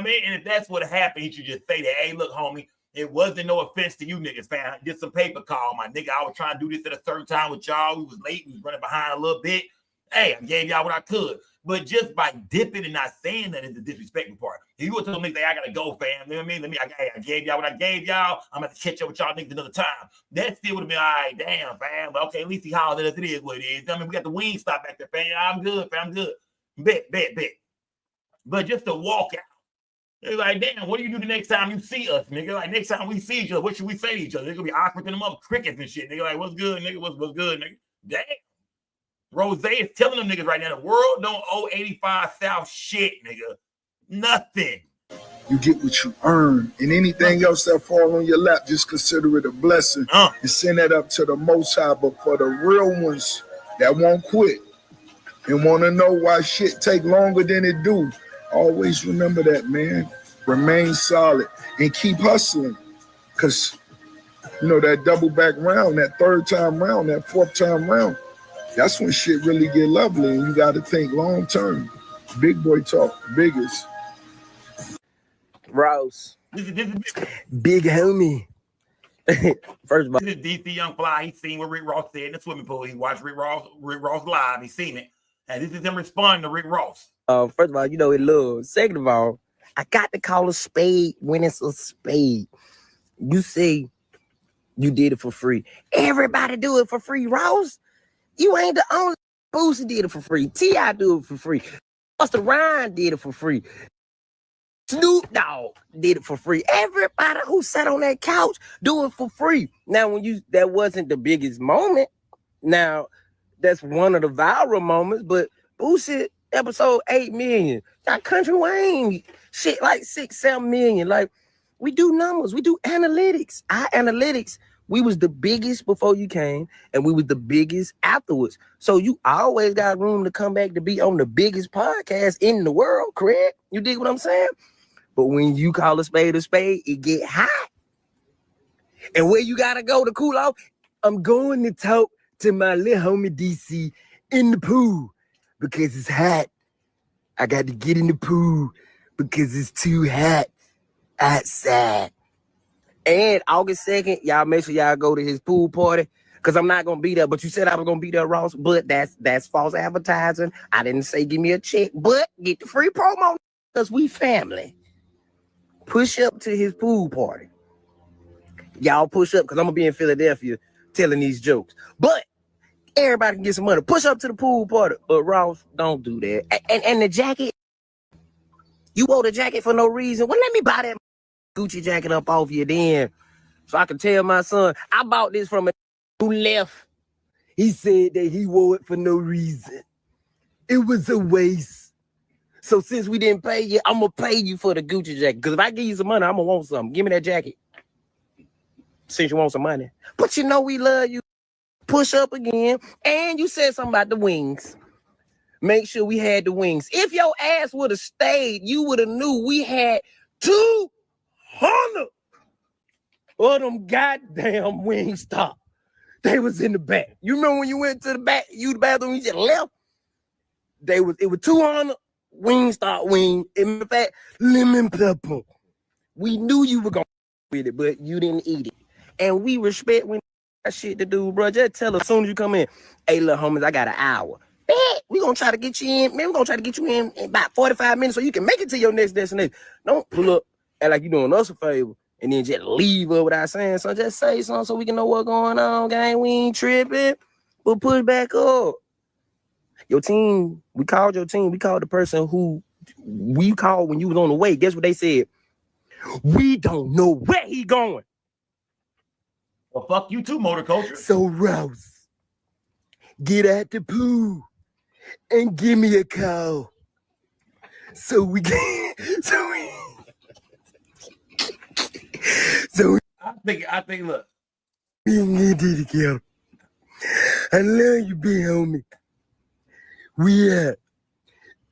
And if that's what happened, he should just say that, hey, look, homie, it wasn't no offense to you niggas, fam. Just some paper call, my nigga. I was trying to do this at a certain time with y'all. We was late. We was running behind a little bit. Hey, I gave y'all what I could. But just by dipping and not saying that is the disrespectful part. If you would tell me, I gotta go, fam. You know what I mean? I gave y'all what I gave y'all. I'm gonna catch up with y'all niggas another time. That still would have been all right, damn, fam. But okay, at least he hollered at us. It is what it is. I mean, we got the wing stop back there, fam. I'm good, fam. I'm good. Bet. But just to walk out. It's like, damn, what do you do the next time you see us, nigga? Like, next time we see each other, what should we say to each other? It's gonna be awkward to them up crickets and shit, nigga. Like, what's good, nigga? What's good, nigga? Damn. Rose is telling them niggas right now, the world don't owe 85 South shit, nigga. Nothing. You get what you earn, and anything else that fall on your lap, just consider it a blessing and send that up to the Most High. But for the real ones that won't quit and want to know why shit take longer than it do, always remember that, man. Remain solid and keep hustling, because that double back round, that third time round, that fourth time round, that's when shit really get lovely, and you got to think long term. Big boy talk, biggest. Rose. This is big homie. First of all, this is DC Young Fly. He seen what Rick Ross said in the swimming pool. He watched Rick Ross live. He seen it. And this is him responding to Rick Ross. First of all, it love. Second of all, I got to call a spade when it's a spade. You say you did it for free. Everybody do it for free, Rose. You ain't the only. Poose did it for free. T.I. do it for free. Busta Rhymes did it for free. Snoop Dogg did it for free. Everybody who sat on that couch do it for free. Now, that wasn't the biggest moment. Now, that's one of the viral moments, but Poose episode 8 million. Got Country Wayne shit like 6-7 million. Like, we do numbers, we do analytics. Our analytics, we was the biggest before you came, and we was the biggest afterwards. So you always got room to come back to be on the biggest podcast in the world, correct? You dig what I'm saying? But when you call a spade, it get hot. And where you gotta go to cool off? I'm going to talk to my little homie DC in the pool because it's hot. I got to get in the pool because it's too hot. outside. And August 2nd, y'all make sure y'all go to his pool party. Because I'm not gonna be there. But you said I was gonna be there, Ross. But that's false advertising. I didn't say give me a check, but get the free promo because we family. Push up to his pool party. Y'all push up because I'm gonna be in Philadelphia telling these jokes. But everybody can get some money. Push up to the pool party. But Ross, don't do that. And the jacket, you wore the jacket for no reason. Well, let me buy that Gucci jacket up off you then. So I can tell my son, I bought this from a who left. He said that he wore it for no reason. It was a waste. So since we didn't pay you, I'm going to pay you for the Gucci jacket. Because if I give you some money, I'm going to want something. Give me that jacket. Since you want some money. But you know we love you. Push up again. And you said something about the wings. Make sure we had the wings. If your ass would have stayed, you would have knew we had 200 of them goddamn Wingstop. They was in the back. You remember when you went to the back, the bathroom, you just left? It was 200 Wingstop wings. In fact, lemon pepper. We knew you were going to with it, but you didn't eat it. And we respect when that shit to do, bro. Just tell us as soon as you come in, hey, little homies, I got an hour. We're going to try to get you in. Man, we're going to try to get you in about 45 minutes so you can make it to your next destination. Don't pull up and like you doing us a favor. And then just leave her without saying something. Just say something so we can know what's going on, gang. We ain't tripping. We'll push back up. Your team, we called your team. We called the person who we called when you was on the way. Guess what they said? We don't know where he going. Well, fuck you too, motor culture. So, Rouse, get at the pool and give me a call. So we can... So I think, look. We can get it together. I love you, big homie. We are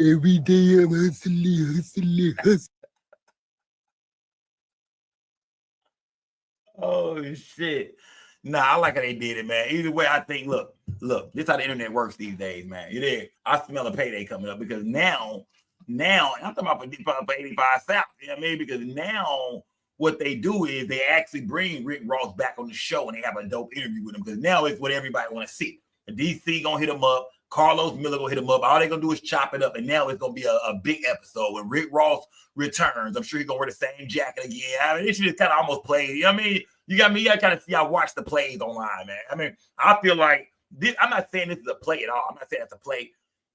every day I'm hustling. Oh shit. Nah, I like how they did it, man. Either way, I think, look, this is how the internet works these days, man. You did. I smell a payday coming up because now, I'm talking about for 85 South, you know what I mean? Because now what they do is they actually bring Rick Ross back on the show and they have a dope interview with him because now it's what everybody want to see. The DC gonna hit him up. Carlos Miller gonna hit him up. All they gonna do is chop it up, and now it's gonna be a big episode when Rick Ross returns. I'm sure he's gonna wear the same jacket again. I mean, it should just kind of almost play. You know what I mean? You got to kind of see. I watch the plays online, man. I mean, I feel like this. I'm not saying this is a play at all. I'm not saying it's a play,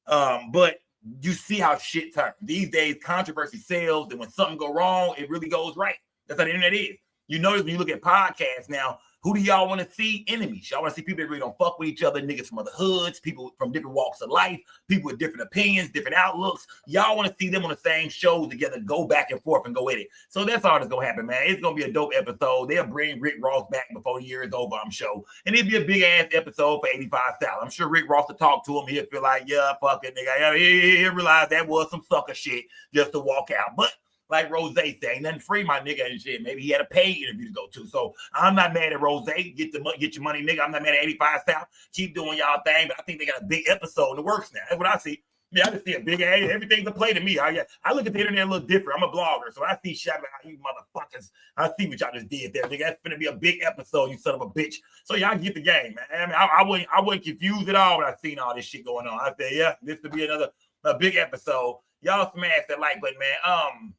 but you see how shit turns these days. Controversy sells, and when something go wrong, it really goes right. That's how the internet is. You notice when you look at podcasts now, who do y'all want to see? Enemies. Y'all want to see people that really don't fuck with each other, niggas from other hoods, people from different walks of life, people with different opinions, different outlooks. Y'all want to see them on the same shows together, go back and forth and go at it. So that's all that's going to happen, man. It's going to be a dope episode. They'll bring Rick Ross back before the year is over, I'm sure. And it'll be a big-ass episode for 85 South. I'm sure Rick Ross will talk to him. He'll feel like, yeah, fuck it, nigga. He'll realize that was some sucker shit just to walk out. But like Rose said, ain't nothing free, my nigga, and shit. Maybe he had a paid interview to go to. So I'm not mad at Rose. Get your money, nigga. I'm not mad at 85 South. Keep doing y'all thing, but I think they got a big episode in the works now. That's what I see. Yeah, I just see a big ass. Everything's a play to me. I look at the internet a little different. I'm a blogger, so I see shit like how you motherfuckers. I see what y'all just did there, nigga. That's gonna be a big episode, you son of a bitch. So y'all get the game, man. I mean, I wasn't confused at all when I seen all this shit going on. I said, yeah, this could be a big episode. Y'all smash that like button, man.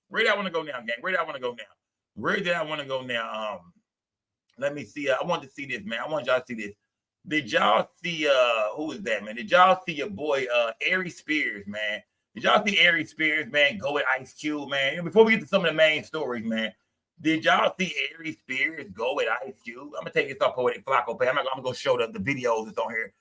Where do I want to go now, gang? Where do I want to go now? Let me see. I want to see this, man. I want y'all to see this. Did y'all see who is that, man? Did y'all see your boy Ari Spears, man? Did y'all see Ari Spears, man, go with Ice Cube, man? Before we get to some of the main stories, man, did y'all see Ari Spears go with Ice Cube? I'm gonna take this off Poetic Flacco Pay. I'm gonna go show the videos that's on here.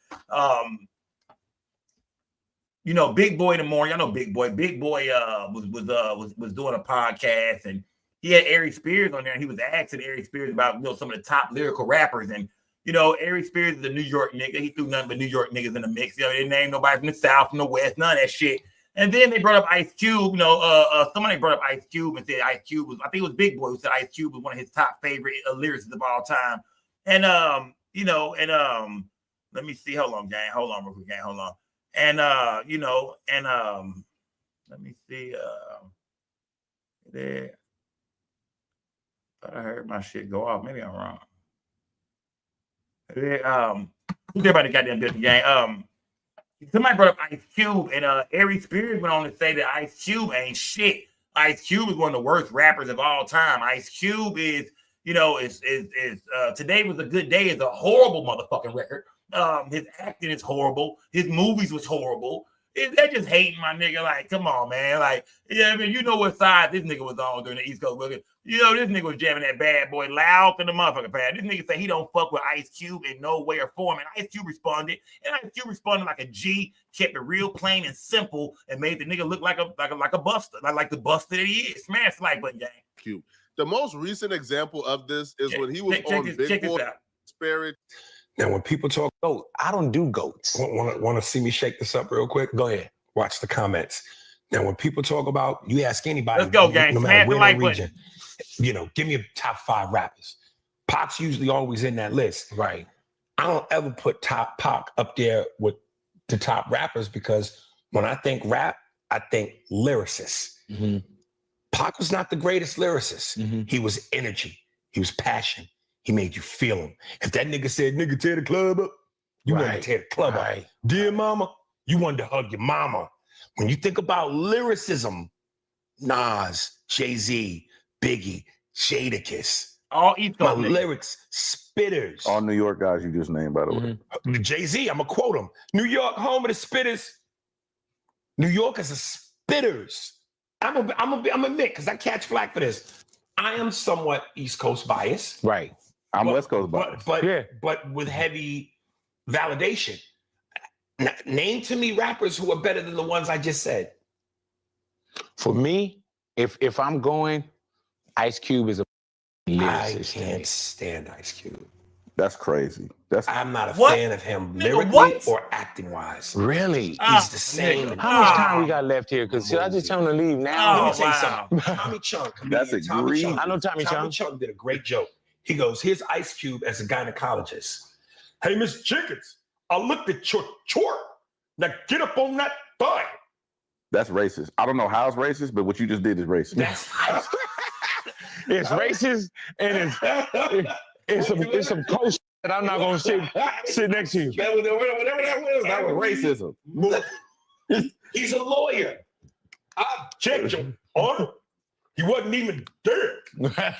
You know, Big Boy in the morning. Y'all know Big Boy. Big Boy was doing a podcast, and he had Ari Spears on there, and he was asking Ari Spears about some of the top lyrical rappers. And Ari Spears is a New York nigga. He threw nothing but New York niggas in the mix. They didn't name nobody from the South, from the West, none of that shit. And then they brought up Ice Cube. Somebody brought up Ice Cube and said Ice Cube was, I think it was Big Boy who said Ice Cube was one of his top favorite lyricists of all time. And let me see. Hold on, gang. Hold on, real quick, gang. Hold on. And let me see there. I heard my shit go off. Maybe I'm wrong. Who's everybody goddamn business gang? Somebody brought up Ice Cube, and Ari Spears went on to say that Ice Cube ain't shit. Ice Cube is one of the worst rappers of all time. Ice Cube is, Today Was a Good Day is a horrible motherfucking record. His acting is horrible. His movies was horrible. They're just hating my nigga. Like, come on, man. Like, yeah, I mean, you know what side this nigga was on during the East Coast Boogie. You know, this nigga was jamming that Bad Boy loud in the motherfucking pad. This nigga say he don't fuck with Ice Cube in no way or form. And Ice Cube responded. And Ice Cube responded like a G, kept it real plain and simple, and made the nigga look like a buster, like the buster that he is. Smash like button gang. Cube. The most recent example of this is when he was on Big Boy Spirit. Now, when people talk goat, I don't do goats. Want to see me shake this up real quick? Go ahead. Watch the comments. Now, when people talk about, you ask anybody, let's go, gang. No matter where the region, give me a top 5 rappers. Pac's usually always in that list. Right. I don't ever put Pac up there with the top rappers because when I think rap, I think lyricists. Mm-hmm. Pac was not the greatest lyricist. Mm-hmm. He was energy. He was passion. He made you feel him. If that nigga said, nigga, tear the club up, you wanted to tear the club up. Dear mama, you wanted to hug your mama. When you think about lyricism, Nas, Jay-Z, Biggie, Jadakiss. All East Coast my lyrics, spitters. All New York guys you just named, by the way. Jay-Z, I'm going to quote him. New York, home of the spitters. New York is a spitters. I'm a admit, because I catch flack for this. I am somewhat East Coast biased. Right. I'm West Coast biased. But with heavy validation. Name to me rappers who are better than the ones I just said. For me, if I'm going, Ice Cube is a lyricist. I can't stand Ice Cube. That's crazy. I'm not a fan of him lyrically or acting wise. Really? He's the same. How much time we got left here? Because I just tell him to leave now. Let me tell you something. Tommy Chung. That's a great. I know Tommy Chung. Tommy Chung did a great joke. He goes, here's Ice Cube as a gynecologist. Hey, Miss Jenkins, I looked at your chart. Now get up on that thigh. That's racist. I don't know how it's racist, but what you just did is racist. That's it's racist, and it's some coast that I'm not gonna sit next to you. Whatever that was racism. He's a lawyer. I checked your honor. He wasn't even there.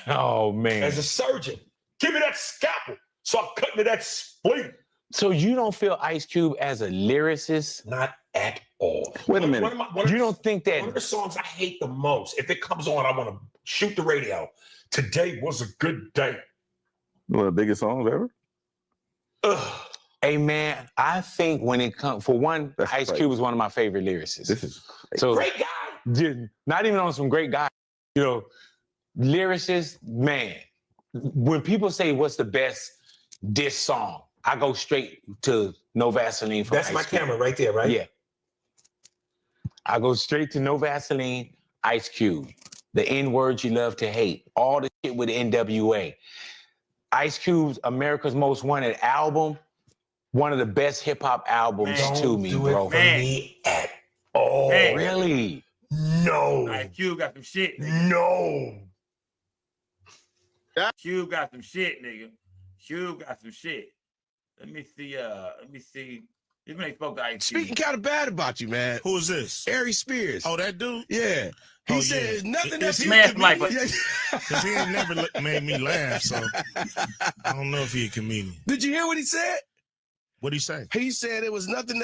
Oh man. As a surgeon, give me that scalpel so I cut into that spleen. So you don't feel Ice Cube as a lyricist? Not at all. Wait a minute. You don't think that one of the songs I hate the most, if it comes on, I want to shoot the radio. Today was a good day. One of the biggest songs ever? Hey man, I think when it comes, for one, Ice Cube is one of my favorite lyricists. This is so great guy. Not even on some great guy. Lyricist, man. When people say what's the best diss song, I go straight to No Vaseline from That's Ice my Cube. camera right there, right? Yeah. I go straight to No Vaseline, Ice Cube. The N-words you love to hate. All the shit with NWA. Ice Cube's America's Most Wanted album, one of the best hip-hop albums to me, bro. For me at all. Really? No. Ice Cube got some shit, nigga. No. Cube got some shit, nigga. Cube got some shit. Let me see. Even they spoke to Ice Cube. Speaking kind of bad about you, man. Who's this? Ari Spears. Oh, that dude? Yeah. He said nothing that he Smash like, because he ain't never made me laugh, so I don't know if he a comedian. Did you hear what he said? What'd he say? He said it was nothing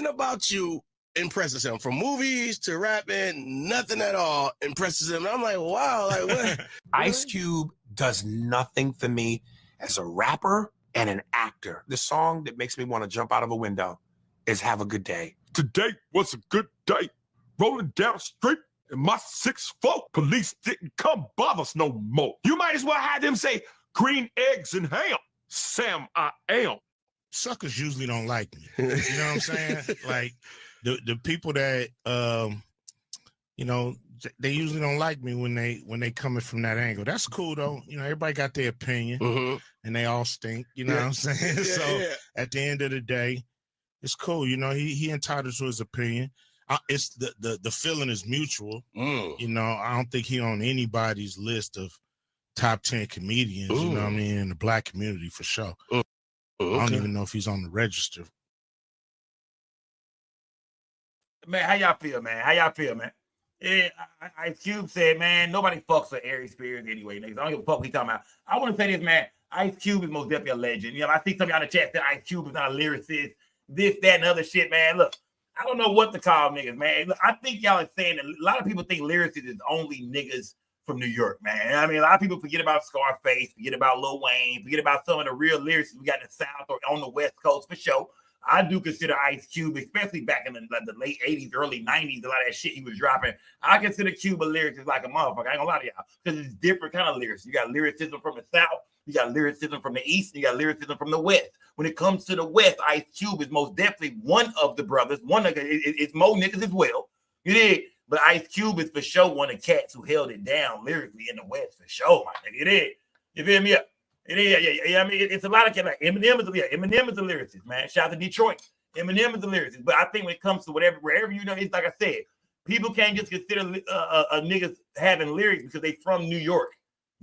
about you impresses him. From movies to rapping, nothing at all impresses him. And I'm like, wow, like what? Ice Cube does nothing for me as a rapper and an actor. The song that makes me want to jump out of a window is Have a Good Day. Today was a good day. Rolling down the street in my 6'4". Police didn't come bother us no more. You might as well have them say green eggs and ham. Sam, I am. Suckers usually don't like me. You know what I'm saying? Like the people that they usually don't like me when they coming from that angle. That's cool though. Everybody got their opinion and they all stink. You know what I'm saying? At the end of the day, it's cool. He entitled to his opinion. It's the feeling is mutual. I don't think he on anybody's list of top 10 comedians, you know what I mean, in the black community for sure. I don't even know if he's on the register. Man, how y'all feel, man? How y'all feel, man? Yeah, Ice Cube said, man, nobody fucks with Aries Spears anyway, niggas. I don't give a fuck what he talking about. I want to say this, man. Ice Cube is most definitely a legend. You know, I see some of y'all in the chat that Ice Cube is not a lyricist, this, that, and other shit, man. Look, I don't know what to call niggas, man. Look, I think y'all are saying that a lot of people think lyricists is only niggas from New York, man. I mean, a lot of people forget about Scarface, forget about Lil Wayne, forget about some of the real lyricists we got in the South or on the West Coast for sure. I do consider Ice Cube, especially back in the late 80s, early 90s, a lot of that shit he was dropping. I consider Cuba lyrics like a motherfucker. I ain't gonna lie to y'all, because it's different kind of lyrics. You got lyricism from the South, you got lyricism from the East, you got lyricism from the West. When it comes to the West, Ice Cube is most definitely one of the brothers. It's Mo niggas as well. You did. But Ice Cube is for sure one of the cats who held it down lyrically in the West, for sure, my nigga. It is. You feel me? It is, yeah. I mean, it's a lot of cats. Like Eminem is a lyricist, man. Shout out to Detroit. Eminem is a lyricist. But I think when it comes to wherever you know, it's like I said, people can't just consider niggas having lyrics because they from New York.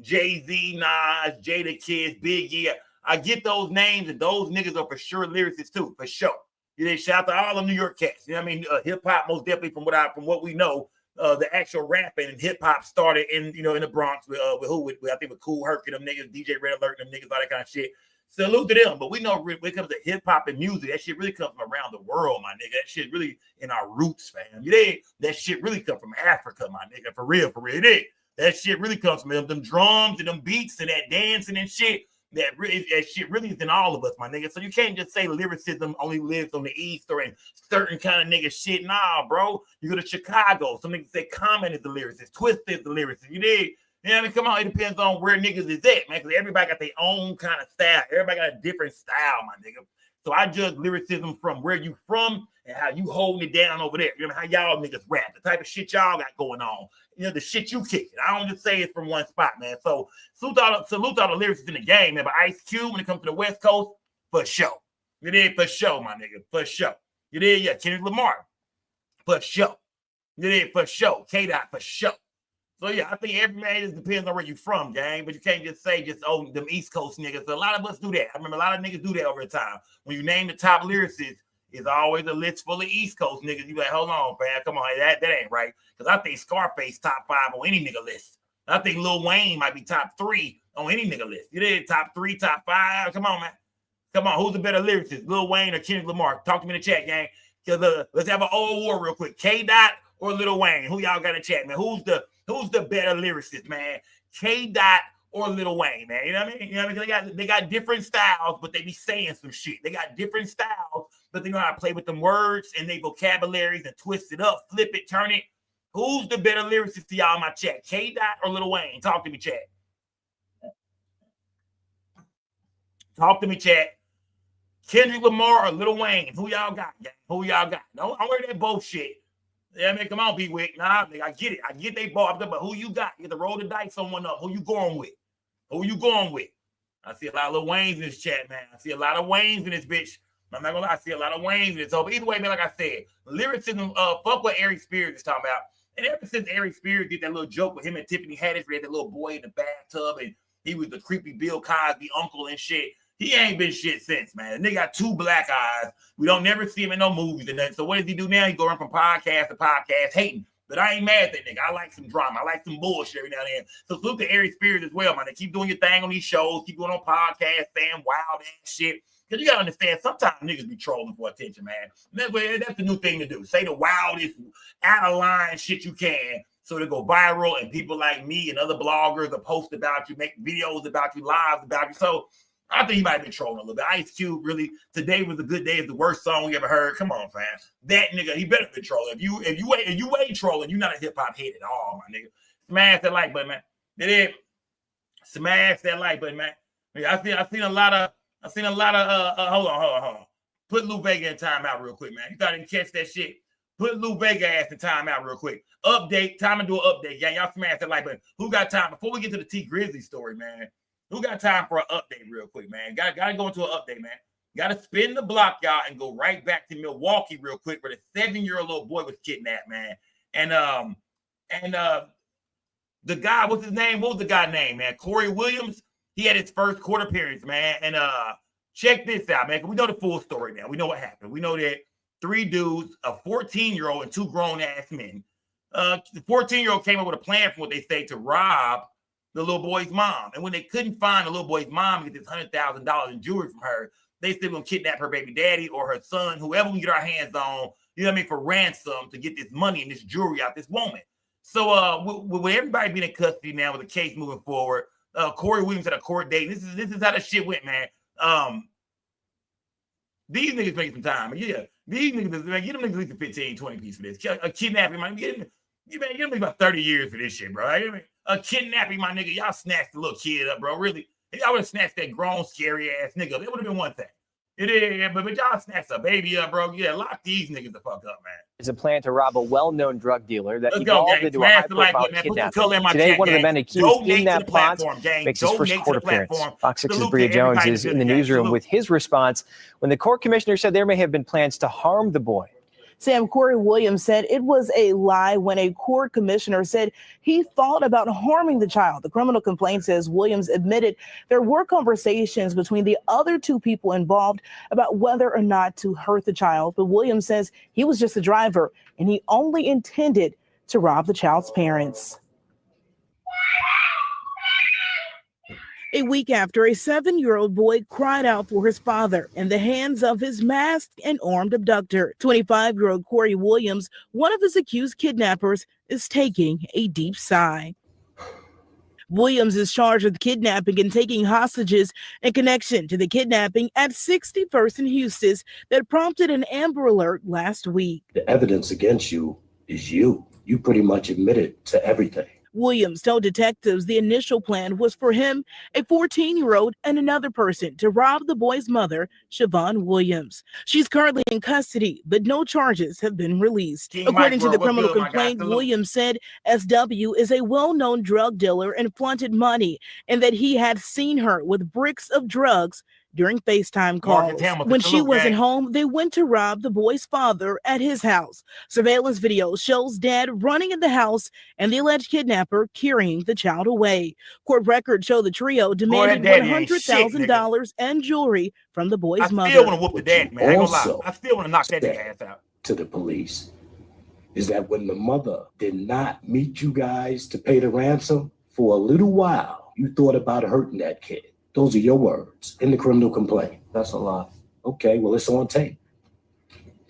Jay-Z, Nas, Jada Kids, Biggie. I get those names, and those niggas are for sure lyricists too, for sure. You know, shout out to all the New York cats. You know what I mean? Hip hop, most definitely from what we know, the actual rapping and hip hop started in the Bronx with I think with Cool Herc and them niggas, DJ Red Alert and them niggas, all that kind of shit. Salute to them. But we know when it comes to hip hop and music, that shit really comes from around the world, my nigga. That shit really in our roots, fam. You dig? That shit really comes from Africa, my nigga. For real. It is. That shit really comes from them drums and them beats and that dancing and shit. That shit really is in all of us, my nigga. So you can't just say lyricism only lives on the East or in certain kind of nigga shit. Nah, bro. You go to Chicago. Some niggas say Common is the lyricist. Twist is the lyricist. You dig? You know what I mean? Come on. It depends on where niggas is at, man. Because everybody got their own kind of style. Everybody got a different style, my nigga. So I judge lyricism from where you from and how you holding it down over there. You know how y'all niggas rap, the type of shit y'all got going on. You know, the shit you kicking. I don't just say it's from one spot, man. So salute all the lyricists in the game, man. But Ice Cube, when it comes to the West Coast, for sure. You did for sure, my nigga. For sure. You did, yeah. Kendrick Lamar, for sure. You did for sure. K-Dot, for sure. So yeah, I think every man just depends on where you from, gang. But you can't just say them East Coast niggas. So a lot of us do that. I remember a lot of niggas do that over the time. When you name the top lyricists, it's always a list full of East Coast niggas. You like, hold on, fam. Come on, that ain't right. Because I think Scarface top 5 on any nigga list. I think Lil Wayne might be top 3 on any nigga list. You did top 3, top 5. Come on, man. Come on, who's the better lyricist, Lil Wayne or Kendrick Lamar? Talk to me in the chat, gang. Because let's have an old war real quick. K-Dot or Lil Wayne? Who y'all got in the chat, man? Who's the better lyricist, man? K-Dot or Lil Wayne, man? You know what I mean? You know what I mean? They got different styles, but they be saying some shit. They got different styles, but they know how to play with them words and they vocabularies and twist it up, flip it, turn it. Who's the better lyricist to y'all in my chat? K-Dot or Lil Wayne? Talk to me, chat. Talk to me, chat. Kendrick Lamar or Lil Wayne? Who y'all got, gang? Who y'all got? Don't worry that bullshit. Yeah, man, come on, B-Wick. Nah, nigga, I get it. I get they ball, but who you got? You have to roll the dice on one up. Who you going with? Who you going with? I see a lot of Lil Waynes in this chat, man. I see a lot of Waynes in this bitch. I'm not gonna lie, I see a lot of Waynes in this. So, but either way, man, like I said, lyricism, fuck what Aries Spears is talking about. And ever since Aries Spears did that little joke with him and Tiffany Haddish, where he had that little boy in the bathtub and he was the creepy Bill Cosby uncle and shit. He ain't been shit since, man. The nigga got 2 black eyes. We don't never see him in no movies and nothing. So what does he do now? He go around from podcast to podcast hating. But I ain't mad at that nigga. I like some drama. I like some bullshit every now and then. So salute to Aries Spears as well, man. They keep doing your thing on these shows. Keep going on podcasts, saying wild ass shit. Because you got to understand, sometimes niggas be trolling for attention, man. And that's the new thing to do. Say the wildest, out of line shit you can so to go viral and people like me and other bloggers will post about you, make videos about you, lives about you. So I think he might have been trolling a little bit. Ice Cube, really, Today Was a Good Day is the worst song we ever heard. Come on, fam. That nigga, he better be trolling. If you ain't trolling, you're not a hip-hop head at all, my nigga. Smash that like button, man. It is. Smash that like button, man. I seen a lot of hold on. Put Lou Vega in timeout real quick, man. You thought I didn't catch that shit? Put Lou Vega ass in timeout real quick. Update, time to do an update, gang. Y'all smash that like button. Who got time? Before we get to the T Grizzly story, man. Who got time for an update real quick, man? Gotta go into an update, man. Gotta spin the block, y'all, and go right back to Milwaukee real quick, where the 7-year-old little boy was kidnapped, man. And the guy, what's his name? What was the guy's name, man? Corey Williams. He had his first court appearance, man. And check this out, man. We know the full story now. We know what happened. We know that 3 dudes, a 14-year-old and 2 grown-ass men. The 14-year-old came up with a plan from what they say to rob the little boy's mom. And when they couldn't find the little boy's mom and get this $100,000 in jewelry from her, they said we're going to kidnap her baby daddy or her son, whoever we get our hands on, you know what I mean, for ransom to get this money and this jewelry out this woman. So with everybody being in custody now with the case moving forward, Corey Williams had a court date. This is how the shit went, man. These niggas make some time. Yeah, these niggas, man, get them niggas at least a 15, 20 piece for this. A kidnapping, man. Get them about 30 years for this shit, bro. I mean, a kidnapping, my nigga. Y'all snatched the little kid up, bro. Really. Y'all would have snatched that grown, scary ass nigga. That would have been one thing. It is, but y'all snatched a baby up, bro. Yeah, lock these niggas the fuck up, man. Is a plan to rob a well-known drug dealer that evolved into a high-profile kidnapping. Today, one of the men accused in that plot makes his first court appearance. Fox 6's Bria Jones is in the newsroom with his response when the court commissioner said there may have been plans to harm the boy. Sam, Corey Williams said it was a lie when a court commissioner said he thought about harming the child. The criminal complaint says Williams admitted there were conversations between the other 2 people involved about whether or not to hurt the child. But Williams says he was just a driver and he only intended to rob the child's parents. A week after, a 7-year-old boy cried out for his father in the hands of his masked and armed abductor. 25-year-old Corey Williams, one of his accused kidnappers, is taking a deep sigh. Williams is charged with kidnapping and taking hostages in connection to the kidnapping at 61st and Houston that prompted an Amber Alert last week. The evidence against you is you. You pretty much admitted to everything. Williams told detectives the initial plan was for him, a 14-year-old, and another person to rob the boy's mother, Siobhan Williams. She's currently in custody, but no charges have been released. According to the criminal complaint, Williams said SW is a well-known drug dealer and flaunted money, and that he had seen her with bricks of drugs during FaceTime calls. When she wasn't home, they went to rob the boy's father at his house. Surveillance video shows dad running in the house and the alleged kidnapper carrying the child away. Court records show the trio demanded $100,000 and jewelry from the boy's mother. I still want to whoop the dad, man. I ain't gonna lie. I still want to knock that ass out. To the police is that when the mother did not meet you guys to pay the ransom, for a little while, you thought about hurting that kid. Those are your words in the criminal complaint. That's a lie. Okay, well, it's on tape.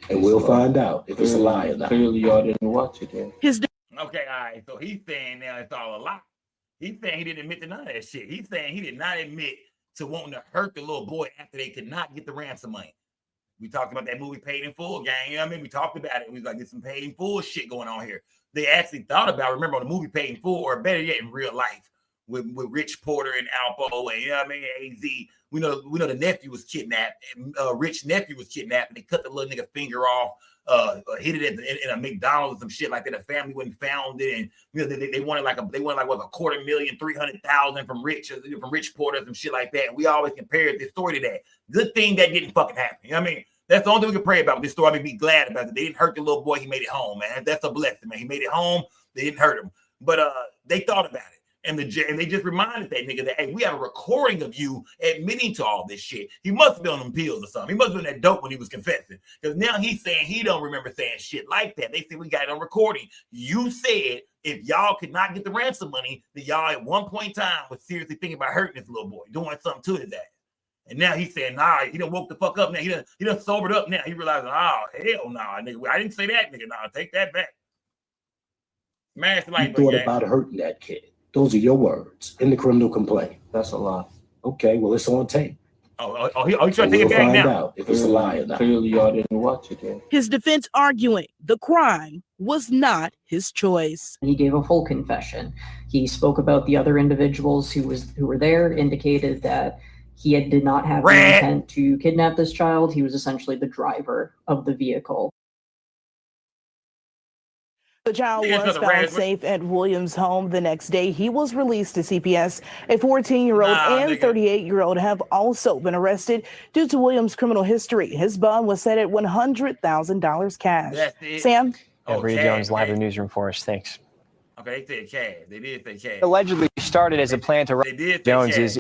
And we'll find out if it's a lie or not. Clearly, y'all didn't watch it then. Okay, all right. So he's saying now it's all a lie. He's saying he didn't admit to none of that shit. He's saying he did not admit to wanting to hurt the little boy after they could not get the ransom money. We talked about that movie Paid in Full, gang. You know what I mean? We talked about it. We was like, there's some Paid in Full shit going on here. They actually thought about, remember, on the movie Paid in Full, or better yet, in real life. With Rich Porter and Alpo and, you know what I mean, AZ. We know the nephew was kidnapped. Rich nephew was kidnapped, and they cut the little nigga finger off, hid it in a McDonald's or some shit like that. The family wouldn't found it, and you know they wanted like $250,000, $300,000 from Rich Porter, some shit like that. And we always compared this story to that. Good thing that didn't fucking happen. You know what I mean? That's the only thing we can pray about with this story. I mean, be glad about it. They didn't hurt the little boy. He made it home, man. That's a blessing, man. He made it home. They didn't hurt him, but they thought about it. And they just reminded that nigga that, hey, we have a recording of you admitting to all this shit. He must have been on them pills or something. He must have been that dope when he was confessing. Because now he's saying he don't remember saying shit like that. They said we got it on recording. You said if y'all could not get the ransom money, that y'all at one point in time was seriously thinking about hurting this little boy, doing something to his ass. And now he's saying, nah, he done woke the fuck up now. He done sobered up now. He realized, oh, hell nah, nigga. I didn't say that, nigga. Nah, take that back. Smash the light. You thought about hurting that kid. Those are your words in the criminal complaint. That's a lie. Okay, well, it's on tape. He's trying to take it back now. We'll find out if it's a lie or not. Clearly, y'all didn't watch it then. His defense arguing the crime was not his choice. He gave a full confession. He spoke about the other individuals who were there, indicated that he did not have the intent to kidnap this child. He was essentially the driver of the vehicle. The child was found safe at Williams' home the next day. He was released to CPS. A 14-year-old and 38-year-old have also been arrested due to Williams' criminal history. His bond was set at $100,000 cash. Sam? Bria Jones live in the newsroom for us. Thanks. Okay, they said cash. They did say cash. Allegedly started as a plan to rob Jones's.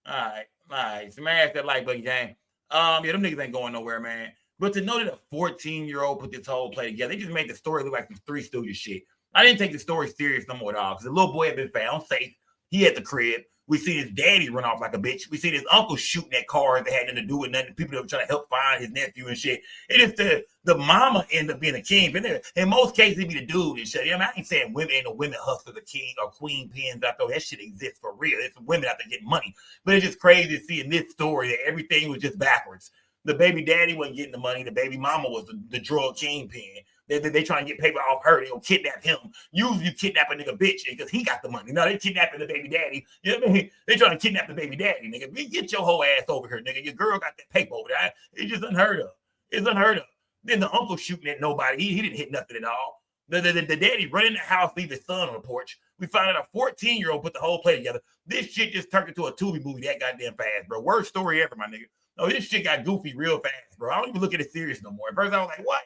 All right. Smash that like button, gang. Yeah, them niggas ain't going nowhere, man. But to know that a 14-year-old put this whole play together, they just made the story look like some Three Stooges shit. I didn't take the story serious no more at all because the little boy had been found safe. He at the crib. We seen his daddy run off like a bitch. We seen his uncle shooting at cars that had nothing to do with nothing. People that were trying to help find his nephew and shit. It is the mama ended up being a king. But in most cases, it be the dude and shit. I ain't saying women ain't no women hustlers, the king or queen pins out there. That shit exists for real. It's women out there getting money. But it's just crazy to see in this story that everything was just backwards. The baby daddy wasn't getting the money. The baby mama was the drug kingpin. They trying to get paper off her. They'll kidnap him. Usually you kidnap a nigga bitch because he got the money. No, they kidnapping the baby daddy. You know what I mean? They trying to kidnap the baby daddy, nigga. Get your whole ass over here, nigga. Your girl got that paper over there. It's just unheard of. It's unheard of. Then the uncle shooting at nobody. He didn't hit nothing at all. The daddy running the house, leave his son on the porch. We found out a 14-year-old put the whole play together. This shit just turned into a Tubi movie that goddamn fast, bro. Worst story ever, my nigga. No, this shit got goofy real fast, bro. I don't even look at it serious no more. At first, I was like, what?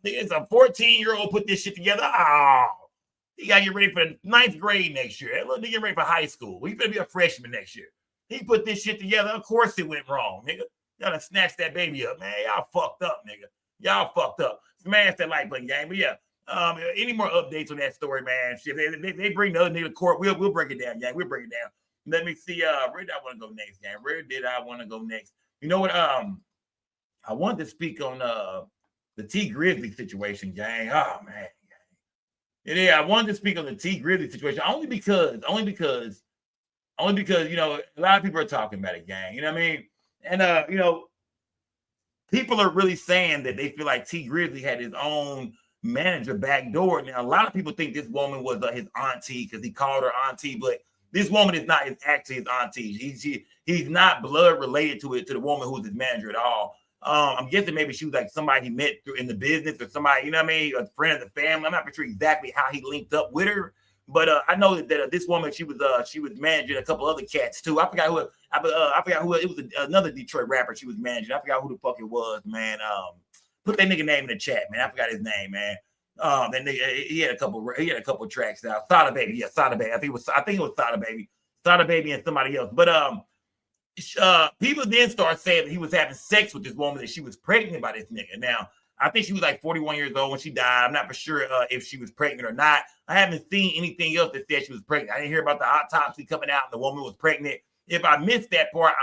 It's a 14-year-old put this shit together. Oh, he got to get ready for the 9th grade next year. That little nigga get ready for high school. He's going to be a freshman next year. He put this shit together. Of course it went wrong, nigga. Y'all done snatched that baby up, man. Y'all fucked up, nigga. Y'all fucked up. Smash that like button, gang. But yeah, any more updates on that story, man? Shit, they bring the other nigga to court. We'll break it down, gang. We'll break it down. Let me see. Where did I want to go next, gang? Where did I want to go next? You know what? I wanted to speak on the T Grizzly situation, gang. Oh man, yeah. I wanted to speak on the T Grizzly situation only because you know a lot of people are talking about it, gang. You know what I mean? And you know, people are really saying that they feel like T Grizzly had his own manager backdoor. Now, a lot of people think this woman was his auntie because he called her auntie, but this woman is not actually his auntie. He's not blood related to the woman who's his manager at all. I'm guessing maybe she was like somebody he met in the business or somebody, you know what I mean, a friend of the family. I'm not sure exactly how he linked up with her, but I know that this woman she was managing a couple other cats too. I forgot who it was. Another Detroit rapper she was managing. I forgot who the fuck it was, man. Put that nigga name in the chat, man. I forgot his name, man. And he had a couple tracks out. Sada Baby, yeah, Sada Baby. I think it was Sada Baby and somebody else. But people then start saying that he was having sex with this woman, that she was pregnant by this nigga. Now, I think she was like 41 years old when she died. I'm not for sure if she was pregnant or not. I haven't seen anything else that said she was pregnant. I didn't hear about the autopsy coming out and the woman was pregnant. If I missed that part,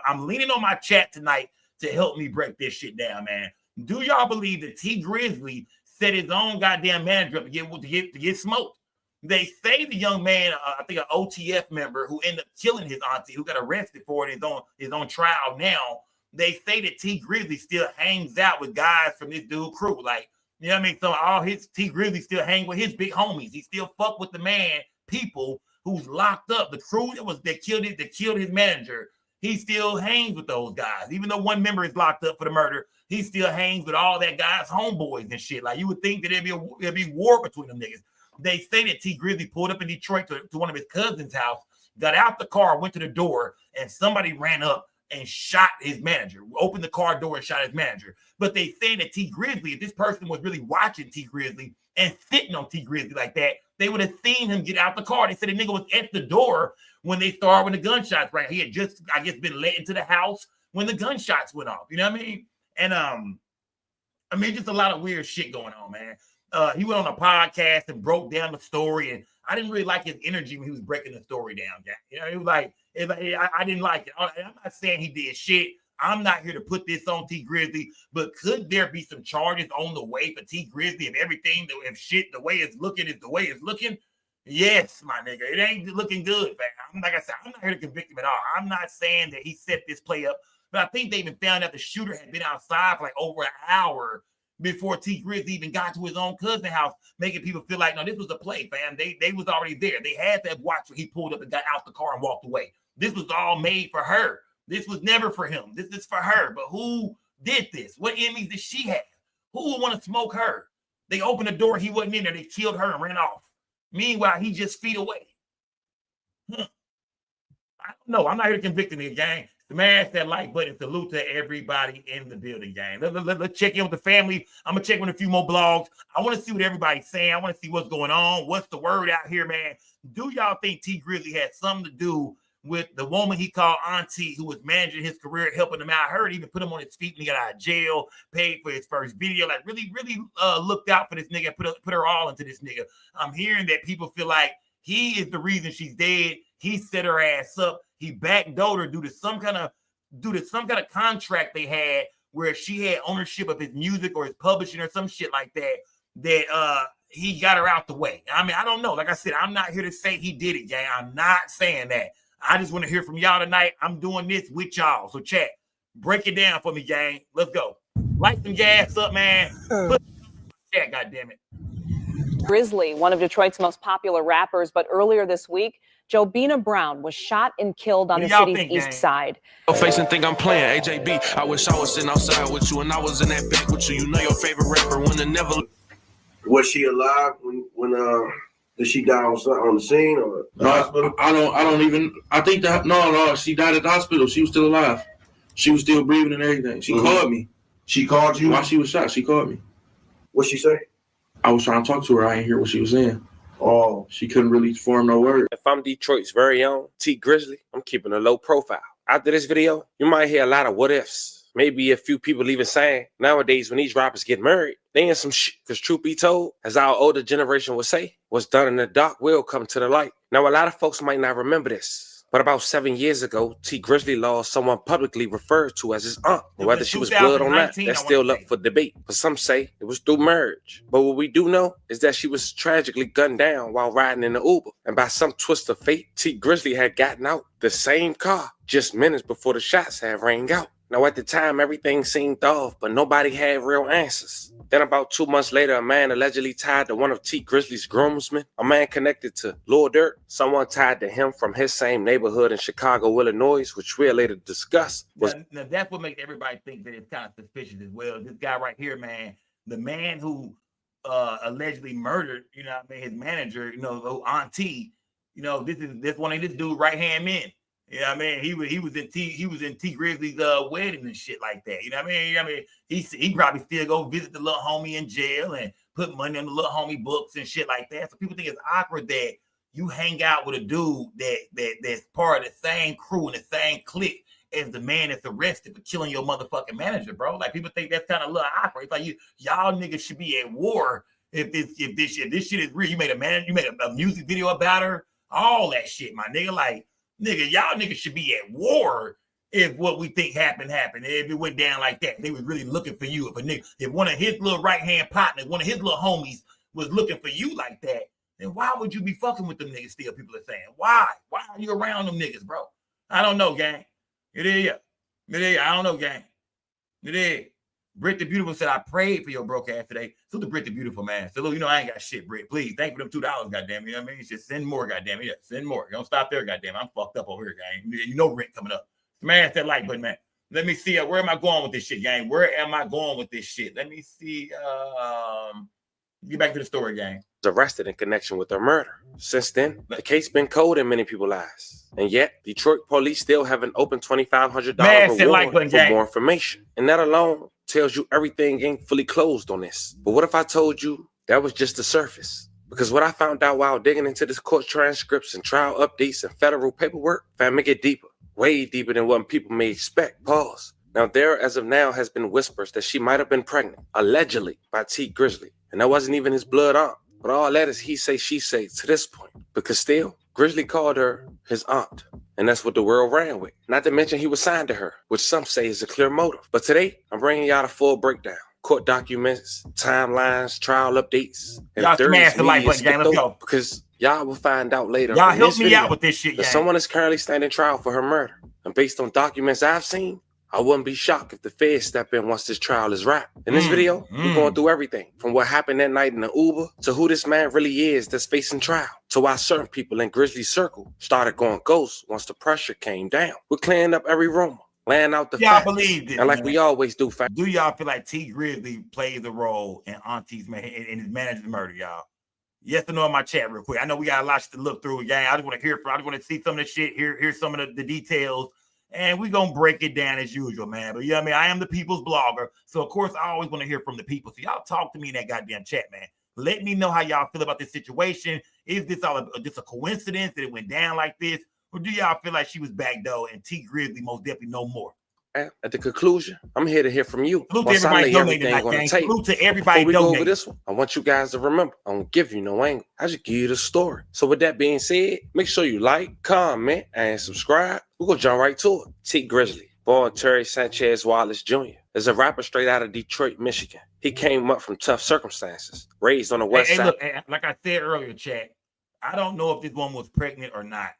I'm leaning on my chat tonight to help me break this shit down, man. Do y'all believe that T Grizzly set his own goddamn manager up to get smoked? They say the young man, I think an OTF member who ended up killing his auntie, who got arrested for it, his own trial now. They say that T Grizzly still hangs out with guys from this dude crew. Like, you know what I mean? So all his T Grizzly still hang with his big homies. He still fuck with the man, people who's locked up. The crew that killed his manager. He still hangs with those guys. Even though one member is locked up for the murder, he still hangs with all that guy's homeboys and shit. Like, you would think that there'd be war between them niggas. They say that T Grizzly pulled up in Detroit to one of his cousins' house, got out the car, went to the door, and somebody ran up and shot his manager, opened the car door and shot his manager. But they say that T Grizzly, if this person was really watching T Grizzly and sitting on T Grizzly like that, they would have seen him get out the car. They said the nigga was at the door when they started when the gunshots rang. He had just, I guess, been let into the house when the gunshots went off. You know what I mean? And I mean, just a lot of weird shit going on, man. He went on a podcast and broke down the story, and I didn't really like his energy when he was breaking the story down, guys. You know, it was like, I didn't like it. I'm not saying he did shit. I'm not here to put this on T Grizzly, but could there be some charges on the way for T Grizzly if everything, if shit, the way it's looking is the way it's looking? Yes, my nigga. It ain't looking good, man. Like I said, I'm not here to convict him at all. I'm not saying that he set this play up, but I think they even found out the shooter had been outside for like over an hour before T Grizzly even got to his own cousin's house, making people feel like, no, this was a play, fam. They was already there. They had that watch when he pulled up and got out the car and walked away. This was all made for her. This was never for him. This is for her. But who did this? What enemies did she have? Who would want to smoke her? They opened the door. He wasn't in there. They killed her and ran off. Meanwhile, he just feet away. I don't know. I'm not here to convict the gang. Smash that like button. Salute to everybody in the building, gang. Let's check in with the family. I'm going to check with a few more blogs. I want to see what everybody's saying. I want to see what's going on. What's the word out here, man? Do y'all think T Grizzly had something to do with the woman he called Auntie, who was managing his career, helping him out? I heard he even put him on his feet when he got out of jail, paid for his first video, like really looked out for this nigga, put her all into this nigga. I'm hearing that people feel like he is the reason she's dead. He set her ass up. He backdoored her due to some kind of contract they had where she had ownership of his music or his publishing or some shit like that. That he got her out the way. I mean, I don't know. Like I said, I'm not here to say he did it, gang. I'm not saying that. I just want to hear from y'all tonight. I'm doing this with y'all. So chat, break it down for me, gang. Let's go. Light some gas up, man. Chat, goddammit. Grizzly, one of Detroit's most popular rappers, but earlier this week, Jobina Brown was shot and killed on the city's east side. Face and think I'm playing AJB. I wish I was sitting outside with you and I was in that back with you. You know your favorite rapper when the never. Was she alive when did she die on the scene or the hospital? I don't even. I think that no. She died at the hospital. She was still alive. She was still breathing and everything. She called me. She called you while she was shot. She called me. What'd she say? I was trying to talk to her. I didn't hear what she was saying. Oh, she couldn't really form no word. If I'm Detroit's very own T Grizzly, I'm keeping a low profile. After this video, you might hear a lot of what ifs. Maybe a few people even saying, nowadays when these rappers get married, they in some shit. Because truth be told, as our older generation would say, what's done in the dark will come to the light. Now, a lot of folks might not remember this, but about 7 years ago, T Grizzly lost someone publicly referred to as his aunt. Whether she was blood or not, that's still up for debate. But some say it was through marriage. But what we do know is that she was tragically gunned down while riding in the Uber. And by some twist of fate, T Grizzly had gotten out the same car just minutes before the shots had rang out. Now, at the time, everything seemed off, but nobody had real answers. Then about 2 months later, a man allegedly tied to one of T Grizzly's groomsmen, a man connected to Lil Durk, someone tied to him from his same neighborhood in Chicago, Illinois, which we'll later discuss. Now that's what makes everybody think that it's kind of suspicious as well. This guy right here, man, the man who allegedly murdered, his manager, Auntie, this one of this dude right-hand men. You know what I mean? He was in T Grizzly's wedding and shit like that. You know what I mean? He probably still go visit the little homie in jail and put money on the little homie books and shit like that. So people think it's awkward that you hang out with a dude that's part of the same crew and the same clique as the man that's arrested for killing your motherfucking manager, bro. Like people think that's kind of a little awkward. It's like y'all niggas should be at war if this shit is real. You made a music video about her, all that shit, my nigga. Like, nigga, y'all niggas should be at war if what we think happened. If it went down like that, they was really looking for you. If one of his little right-hand partners, one of his little homies was looking for you like that, then why would you be fucking with them niggas still? People are saying, why? Why are you around them niggas, bro? I don't know, gang. It is. I don't know, gang. It is. Britt the Beautiful said, I prayed for your broke ass today. So the Britt the Beautiful, man. So, I ain't got shit, Britt. Please, thank you for them $2, goddamn. You know what I mean? Just send more, goddamn. Yeah, send more. Don't stop there, goddamn. I'm fucked up over here, gang. You know rent coming up. Smash that like button, man. Let me see. Where am I going with this shit, gang? Where am I going with this shit? Let me see. Get back to the story, gang. Arrested in connection with her murder. Since then, the case been cold in many people's eyes. And yet, Detroit police still have an open $2,500 reward for more information. And that alone tells you everything ain't fully closed on this. But what if I told you that was just the surface? Because what I found out while digging into this court transcripts and trial updates and federal paperwork, found me get deeper, way deeper than what people may expect. Pause. Now, there, as of now, has been whispers that she might have been pregnant, allegedly, by T Grizzly. And that wasn't even his blood aunt. But all that is he say, she say to this point. Because still, Grizzly called her his aunt. And that's what the world ran with. Not to mention he was signed to her, which some say is a clear motive. But today, I'm bringing y'all the full breakdown. Court documents, timelines, trial updates. And y'all smash the like button, gang. Let's go. Because y'all will find out later. Y'all help me out with this shit, gang. Someone is currently standing trial for her murder. And based on documents I've seen, I wouldn't be shocked if the feds step in once this trial is wrapped. In this video, we're going through everything from what happened that night in the Uber to who this man really is that's facing trial, to why certain people in Grizzly's circle started going ghost once the pressure came down. We're clearing up every rumor, laying out the facts. Y'all believe this, and like we always do. Do y'all feel like T Grizzly plays a role in Auntie's in his manager's murder, y'all? Yes or no in my chat real quick. I know we got a lot to look through, gang. I just want to hear from. I just want to see some of the shit, hear some of the details. and we're going to break it down as usual, man. But, you know what I mean? I am the people's blogger, so, of course, I always want to hear from the people. So y'all talk to me in that goddamn chat, man. Let me know how y'all feel about this situation. Is this all just a coincidence that it went down like this? Or do y'all feel like she was backdoor and T Grizzly most definitely know more? At the conclusion, I'm here to hear from you. Salute to everybody donating tonight, gang. Salute to everybody Before we go donating. over this one, I want you guys to remember, I don't give you no angle. I just give you the story. So with that being said, make sure you like, comment, and subscribe. We're going to jump right to it. T Grizzly, born Terry Sanchez Wallace Jr., is a rapper straight out of Detroit, Michigan. He came up from tough circumstances, raised on the west side. Look, like I said earlier, chat, I don't know if this woman was pregnant or not.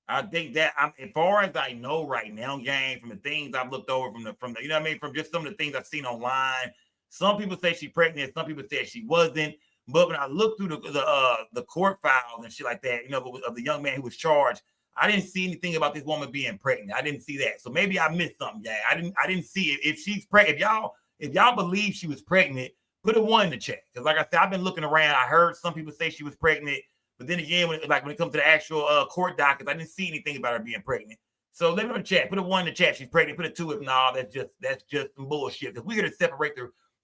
I think that as far as I know right now, gang, from the things I've looked over from the you know what I mean, from just some of the things I've seen online, some people say she's pregnant, some people say she wasn't. But when I looked through the court files and shit like that, you know, of the young man who was charged, I didn't see anything about this woman being pregnant. I didn't see that. So maybe I missed something, gang. I didn't see it. If she's pregnant, if y'all believe she was pregnant, put a 1 in the chat. Because like I said, I've been looking around. I heard some people say she was pregnant. But then again, when it comes to the actual court dockets, I didn't see anything about her being pregnant. So let me know in the chat. Put a 1 in the chat. She's pregnant. Put a 2 if no, that's just some bullshit. Because we're here to separate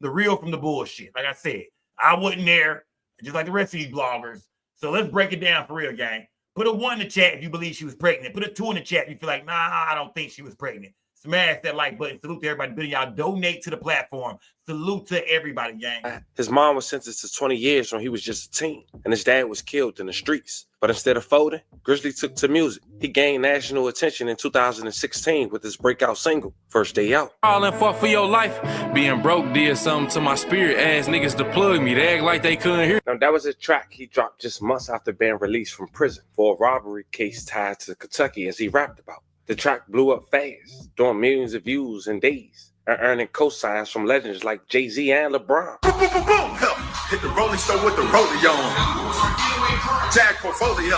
the real from the bullshit. Like I said, I wasn't there, just like the rest of these bloggers. So let's break it down for real, gang. Put a 1 in the chat if you believe she was pregnant. Put a 2 in the chat if you feel like, nah, I don't think she was pregnant. Smash that like button. Salute to everybody. Bill, y'all donate to the platform. Salute to everybody, gang. His mom was sentenced to 20 years when he was just a teen, and his dad was killed in the streets. But instead of folding, Grizzly took to music. He gained national attention in 2016 with his breakout single, First Day Out. All in for your life. Being broke did something to my spirit. Ass niggas to plug me. They act like they couldn't hear. Now, that was a track he dropped just months after being released from prison for a robbery case tied to Kentucky, as he rapped about. The track blew up fast, doing millions of views in days, and earning cosigns from legends like Jay-Z and LeBron. Boom, boom, boom, boom. Hit the Rolling Stone with the rollie on. Jack Portfolio.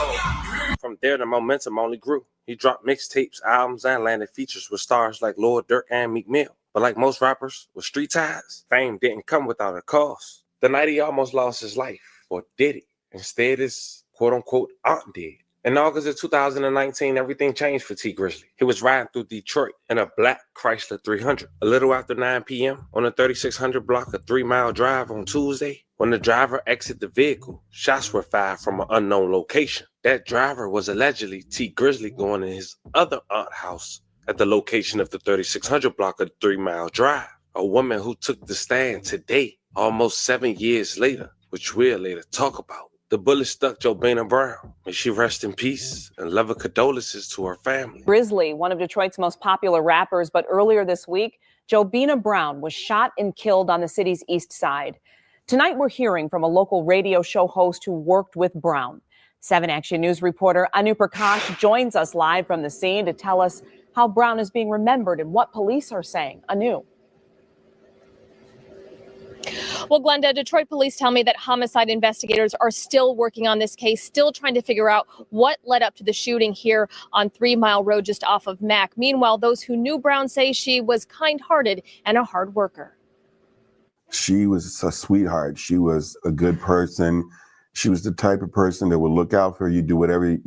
From there, the momentum only grew. He dropped mixtapes, albums, and landed features with stars like Lord Durk and Meek Mill. But like most rappers with street ties, fame didn't come without a cost. The night he almost lost his life, or did he? Instead, his quote-unquote aunt did. In August of 2019, everything changed for T Grizzly. He was riding through Detroit in a black Chrysler 300. A little after 9 p.m. on the 3600 block, a 3-mile drive on Tuesday, when the driver exited the vehicle, shots were fired from an unknown location. That driver was allegedly T Grizzly going to his other aunt house at the location of the 3600 block of the 3-mile drive. A woman who took the stand today, almost 7 years later, which we'll later talk about. The bullet stuck Jobina Brown. May she rest in peace and love and condolences to her family. Grizzly, one of Detroit's most popular rappers, but earlier this week, Jobina Brown was shot and killed on the city's east side. Tonight, we're hearing from a local radio show host who worked with Brown. 7 Action News reporter Anu Prakash joins us live from the scene to tell us how Brown is being remembered and what police are saying. Anu. Well, Glenda, Detroit police tell me that homicide investigators are still working on this case, still trying to figure out what led up to the shooting here on 3 Mile Road just off of Mack. Meanwhile, those who knew Brown say she was kind-hearted and a hard worker. She was a sweetheart. She was a good person. She was the type of person that would look out for you, do whatever,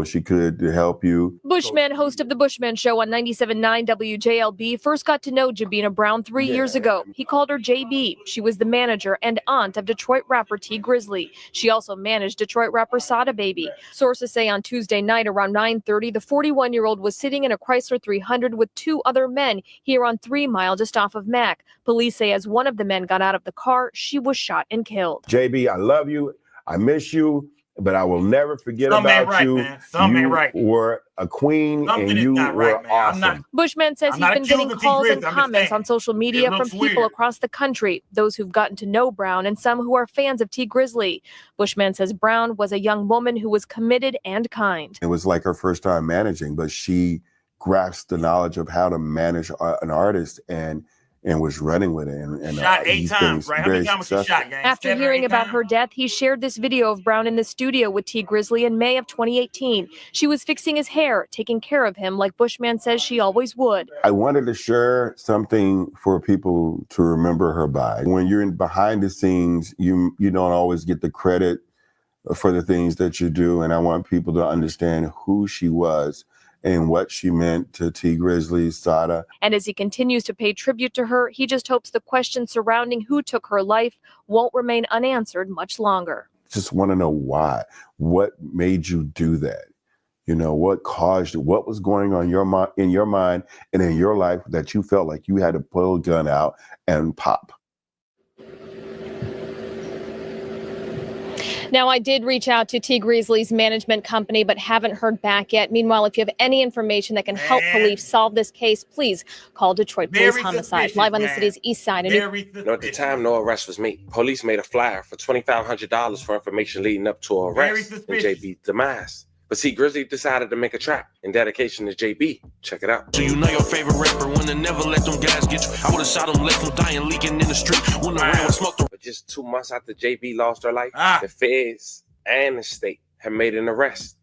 she could to help you. Bushman, host of the Bushman Show on 97.9 WJLB, first got to know Jobina Brown 3 years ago. He called her JB. She was the manager and aunt of Detroit rapper T Grizzly. She also managed Detroit rapper Sada Baby. Sources say on Tuesday night around 9:30, the 41-year-old was sitting in a Chrysler 300 with 2 other men here on 3 Mile just off of Mack. Police say as one of the men got out of the car, she was shot and killed. JB, I love you. I miss you, but I will never forget about you. You were a queen and you were awesome. Bushman says he's been getting calls and comments on social media from people across the country, those who've gotten to know Brown and some who are fans of T Grizzly. Bushman says Brown was a young woman who was committed and kind. It was like her first time managing, but she grasped the knowledge of how to manage an artist and was running with it. And shot 8 times, right? How many times was she shot, gang? After hearing about her death, he shared this video of Brown in the studio with T Grizzly in May of 2018. She was fixing his hair, taking care of him like Bushman says she always would. I wanted to share something for people to remember her by. When you're behind the scenes, you don't always get the credit for the things that you do. And I want people to understand who she was and what she meant to T Grizzly, Sada. And as he continues to pay tribute to her, he just hopes the questions surrounding who took her life won't remain unanswered much longer. Just want to know why. What made you do that? You know, what caused it? What was going on in your mind and in your life that you felt like you had to pull a gun out and pop? Now, I did reach out to T Grizzly's management company, but haven't heard back yet. Meanwhile, if you have any information that can help police solve this case, please call Detroit Police Homicide. Live on the city's east side. At the time, no arrest was made. Police made a flyer for $2,500 for information leading up to an arrest and JB's demise. But see, Grizzly decided to make a trap in dedication to JB. Check it out. So you know your favorite rapper when they never let them guys get you. I would have shot them, left them dying, leaking in the street. When the rain was smoked. But just 2 months after JB lost her life, the feds and the state had made an arrest.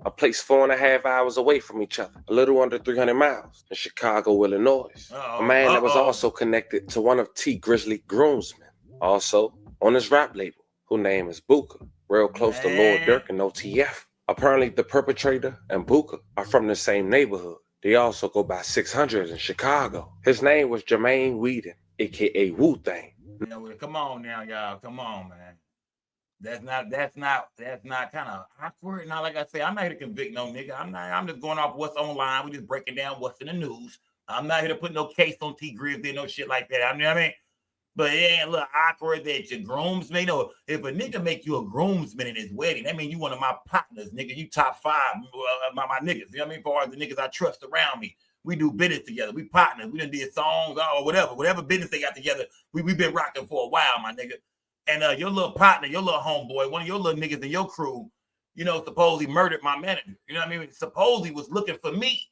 A place 4.5 hours away from each other, a little under 300 miles in Chicago, Illinois. A man that was also connected to one of T Grizzly groomsmen, also on his rap label, whose name is Booker, real close to Lord Durk and OTF. Apparently, the perpetrator and Booker are from the same neighborhood. They also go by 600 in Chicago. His name was Jermaine Whedon, a.k.a. Wu-Thang. Come on now, y'all. Come on, man. That's not kind of awkward. Now, like I say, I'm not here to convict no nigga. I'm just going off what's online. We just breaking down what's in the news. I'm not here to put no case on T Grizzly, no shit like that. I mean, but it ain't a little awkward that your groomsman, if a nigga make you a groomsman in his wedding, that mean you one of my partners, nigga. You top 5, my niggas. You know what I mean? As far as the niggas I trust around me. We do business together. We partners. We done did songs or whatever business they got together. We've been rocking for a while, my nigga. And your little partner, your little homeboy, one of your little niggas in your crew, supposedly murdered my manager. You know what I mean? Supposedly was looking for me.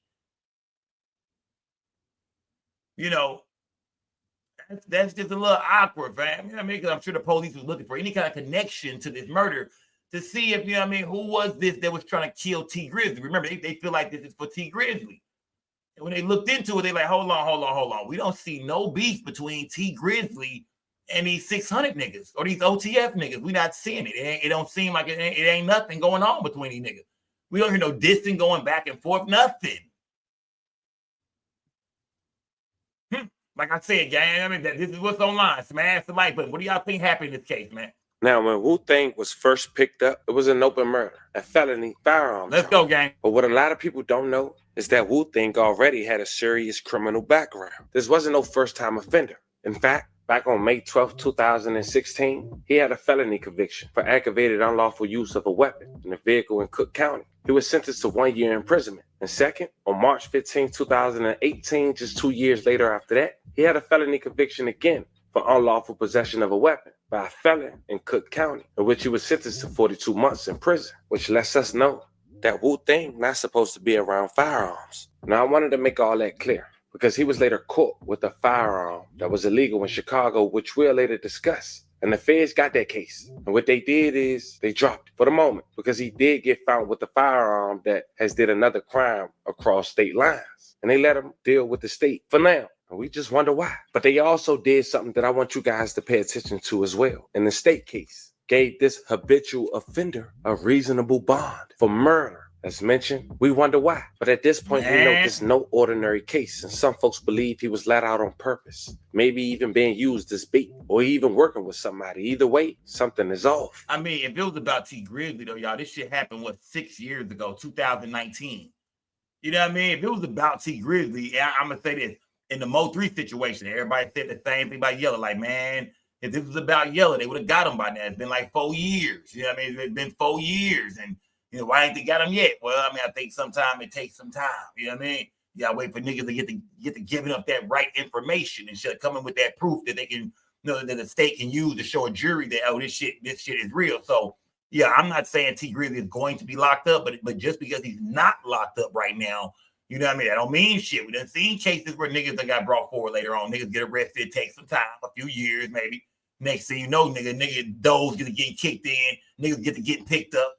That's just a little awkward, fam. You know what I mean? Because I'm sure the police was looking for any kind of connection to this murder to see if, who was this that was trying to kill T Grizzly. Remember, they feel like this is for T Grizzly. And when they looked into it, they like, hold on. We don't see no beef between T Grizzly and these 600 niggas or these OTF niggas. We not seeing it. It don't seem like it ain't nothing going on between these niggas. We don't hear no dissing going back and forth, nothing. Like I said, gang, this is what's online. Smash the like button. What do y'all think happened in this case, man? Now, when Wu-Thang was first picked up, it was an open murder, a felony firearm. Let's go, gang. But what a lot of people don't know is that Wu-Thang already had a serious criminal background. This wasn't no first-time offender. In fact, back on May 12, 2016, he had a felony conviction for aggravated unlawful use of a weapon in a vehicle in Cook County. He was sentenced to 1 year imprisonment. And second, on March 15, 2018, just 2 years later after that, he had a felony conviction again for unlawful possession of a weapon by a felon in Cook County, in which he was sentenced to 42 months in prison, which lets us know that Wu-Thang not supposed to be around firearms. Now, I wanted to make all that clear because he was later caught with a firearm that was illegal in Chicago, which we'll later discuss. And the feds got that case. And what they did is they dropped it for the moment because he did get found with a firearm that has did another crime across state lines. And they let him deal with the state for now. And we just wonder why. But they also did something that I want you guys to pay attention to as well. In the state case, gave this habitual offender a reasonable bond for murder. As mentioned, we wonder why. But at this point, we know this is no ordinary case. And some folks believe he was let out on purpose. Maybe even being used as bait or even working with somebody. Either way, something is off. If it was about T Grizzly, though, y'all, this shit happened, 6 years ago, 2019. You know what I mean? If it was about T Grizzly, I'm going to say this. In the Mo 3 situation, everybody said the same thing about Yella. Like, man, if this was about Yella, they would have got him by now. It's been like 4 years. You know what I mean? It's been 4 years. And, why ain't they got him yet? Well, I think sometimes it takes some time. You know what I mean? You gotta wait for niggas to get to giving up that right information instead of coming with that proof that they can, that the state can use to show a jury that, this shit is real. So, yeah, I'm not saying T Grizzly is going to be locked up, but just because he's not locked up right now, you know what I mean? That don't mean shit. We done seen cases where niggas that got brought forward later on. Niggas get arrested, it takes some time, a few years maybe. Next thing you know, nigga, those get to getting kicked in. Niggas get to getting picked up.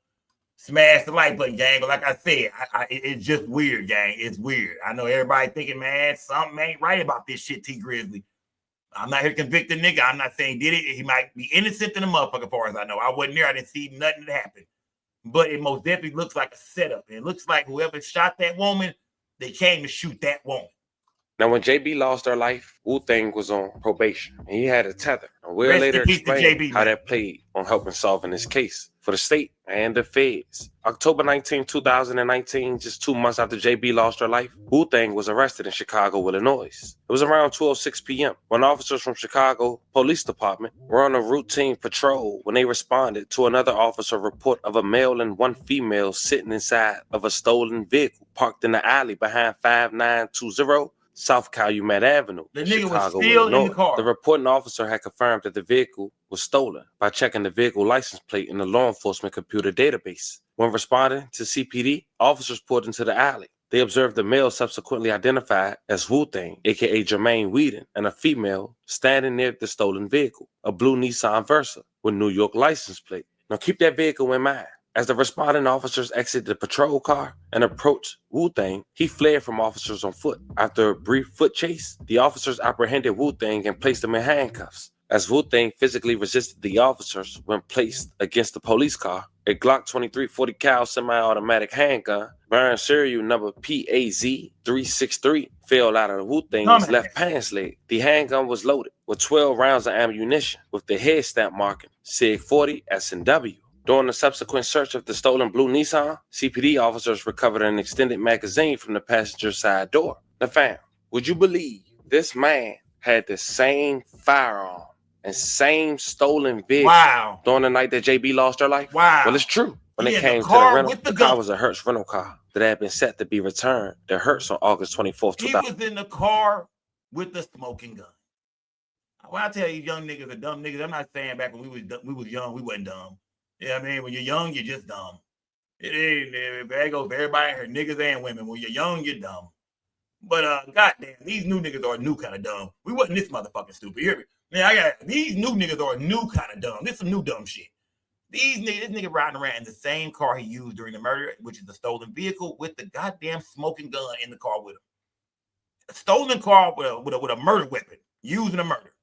Smash the like button, gang. But like I said, it's just weird, gang. It's weird. I know everybody thinking, man, something ain't right about this shit, T Grizzly. I'm not here to convict the nigga. I'm not saying did it. He might be innocent than a motherfucker, as far as I know. I wasn't there. I didn't see nothing that happened. but it most definitely looks like a setup. It looks like whoever shot that woman, they came to shoot that woman. Now, when JB lost her life, Wu-Tang was on probation, and he had a tether. And we'll later explain how that played on helping solving this case for the state and the feds. October 19, 2019, just 2 months after JB lost her life, Wu-Tang was arrested in Chicago, Illinois. It was around 2:06 p.m. when officers from Chicago Police Department were on a routine patrol when they responded to another officer report of a male and one female sitting inside of a stolen vehicle parked in the alley behind 5920 South Calumet Avenue, the nigga Chicago, was still Illinois. in the car. The reporting officer had confirmed that the vehicle was stolen by checking the vehicle license plate in the law enforcement computer database. When responding to CPD, officers pulled into the alley. They observed the male subsequently identified as Wu-Tang, aka Jermaine Whedon, and a female standing near the stolen vehicle, a blue Nissan Versa with New York license plate. Now keep that vehicle in mind. As the responding officers exited the patrol car and approached Wu-Tang, he fled from officers on foot. After a brief foot chase, the officers apprehended Wu-Tang and placed him in handcuffs. As Wu-Tang physically resisted the officers when placed against the police car, a Glock 23 40 cal semi-automatic handgun bearing serial number PAZ-363 fell out of Wu-Tang's left pants leg. The handgun was loaded with 12 rounds of ammunition with the head stamp marking SIG 40 S&W. During the subsequent search of the stolen blue Nissan, CPD officers recovered an extended magazine from the passenger side door. Now, fam, would you believe this man had the same firearm and same stolen vehicle during the night that JB lost her life? Wow. Well, it's true. When it came to the rental, the car was a Hertz rental car that had been set to be returned to Hertz on August 24th, 2000. He was in the car with the smoking gun. When I tell you young niggas are dumb niggas, I'm not saying back when we was young, we wasn't dumb. Yeah, I mean, when you're young, you're just dumb. It ain't, that goes for everybody here, niggas and women. When you're young, you're dumb. But goddamn, these new niggas are a new kind of dumb. We wasn't this motherfucking stupid. You hear me? Man, these new niggas are a new kind of dumb. This is some new dumb shit. This nigga riding around in the same car he used during the murder, which is the stolen vehicle, with the goddamn smoking gun in the car with him. A stolen car with a murder weapon, used in a murder.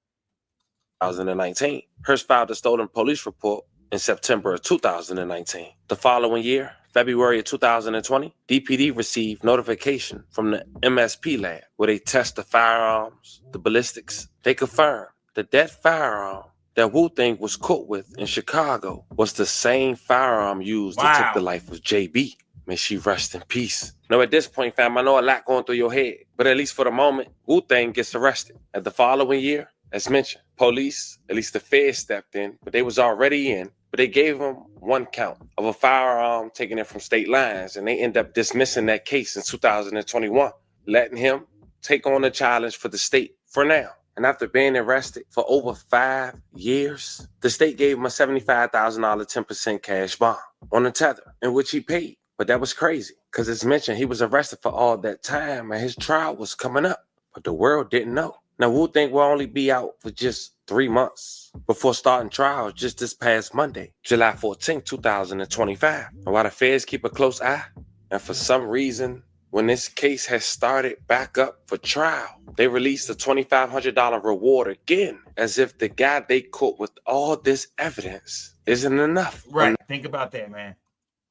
2019. Hearst filed a stolen police report in September of 2019. The following year, February of 2020, DPD received notification from the MSP lab where they test the firearms, the ballistics. They confirmed that that firearm that Wu-Tang was caught with in Chicago was the same firearm used to take the life of JB. May she rest in peace. Now, at this point, fam, I know a lot going through your head, but at least for the moment, Wu-Tang gets arrested. At the following year, as mentioned, police, at least the feds stepped in, but they was already in. But they gave him one count of a firearm taken in from state lines, and they end up dismissing that case in 2021, letting him take on the challenge for the state for now. And after being arrested for over 5 years, the state gave him a $75,000 10% cash bond on the tether, in which he paid. But that was crazy, because as mentioned, he was arrested for all that time, and his trial was coming up. But the world didn't know. Now, Wu-Tang will only be out for just 3 months before starting trials just this past Monday, July 14, 2025. And while the feds keep a close eye, and for some reason, when this case has started back up for trial, they released a $2,500 reward again, as if the guy they caught with all this evidence isn't enough. Right. Think about that, man.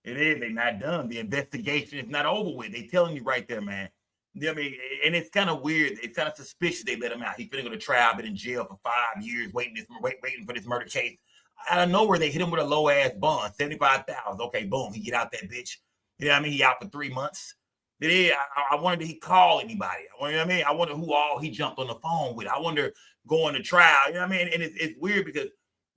It is. They're not done. The investigation is not over with. They telling you right there, man. I mean, and it's kind of weird. It's kind of suspicious they let him out. He's finna go to trial, been in jail for 5 years, waiting for this murder case. Out of nowhere, they hit him with a low ass bond, $75,000. Okay, boom, he get out that bitch. You know what I mean? He out for 3 months. I wonder did he call anybody? I wonder who all he jumped on the phone with. I wonder going to trial. You know what I mean? And it's weird because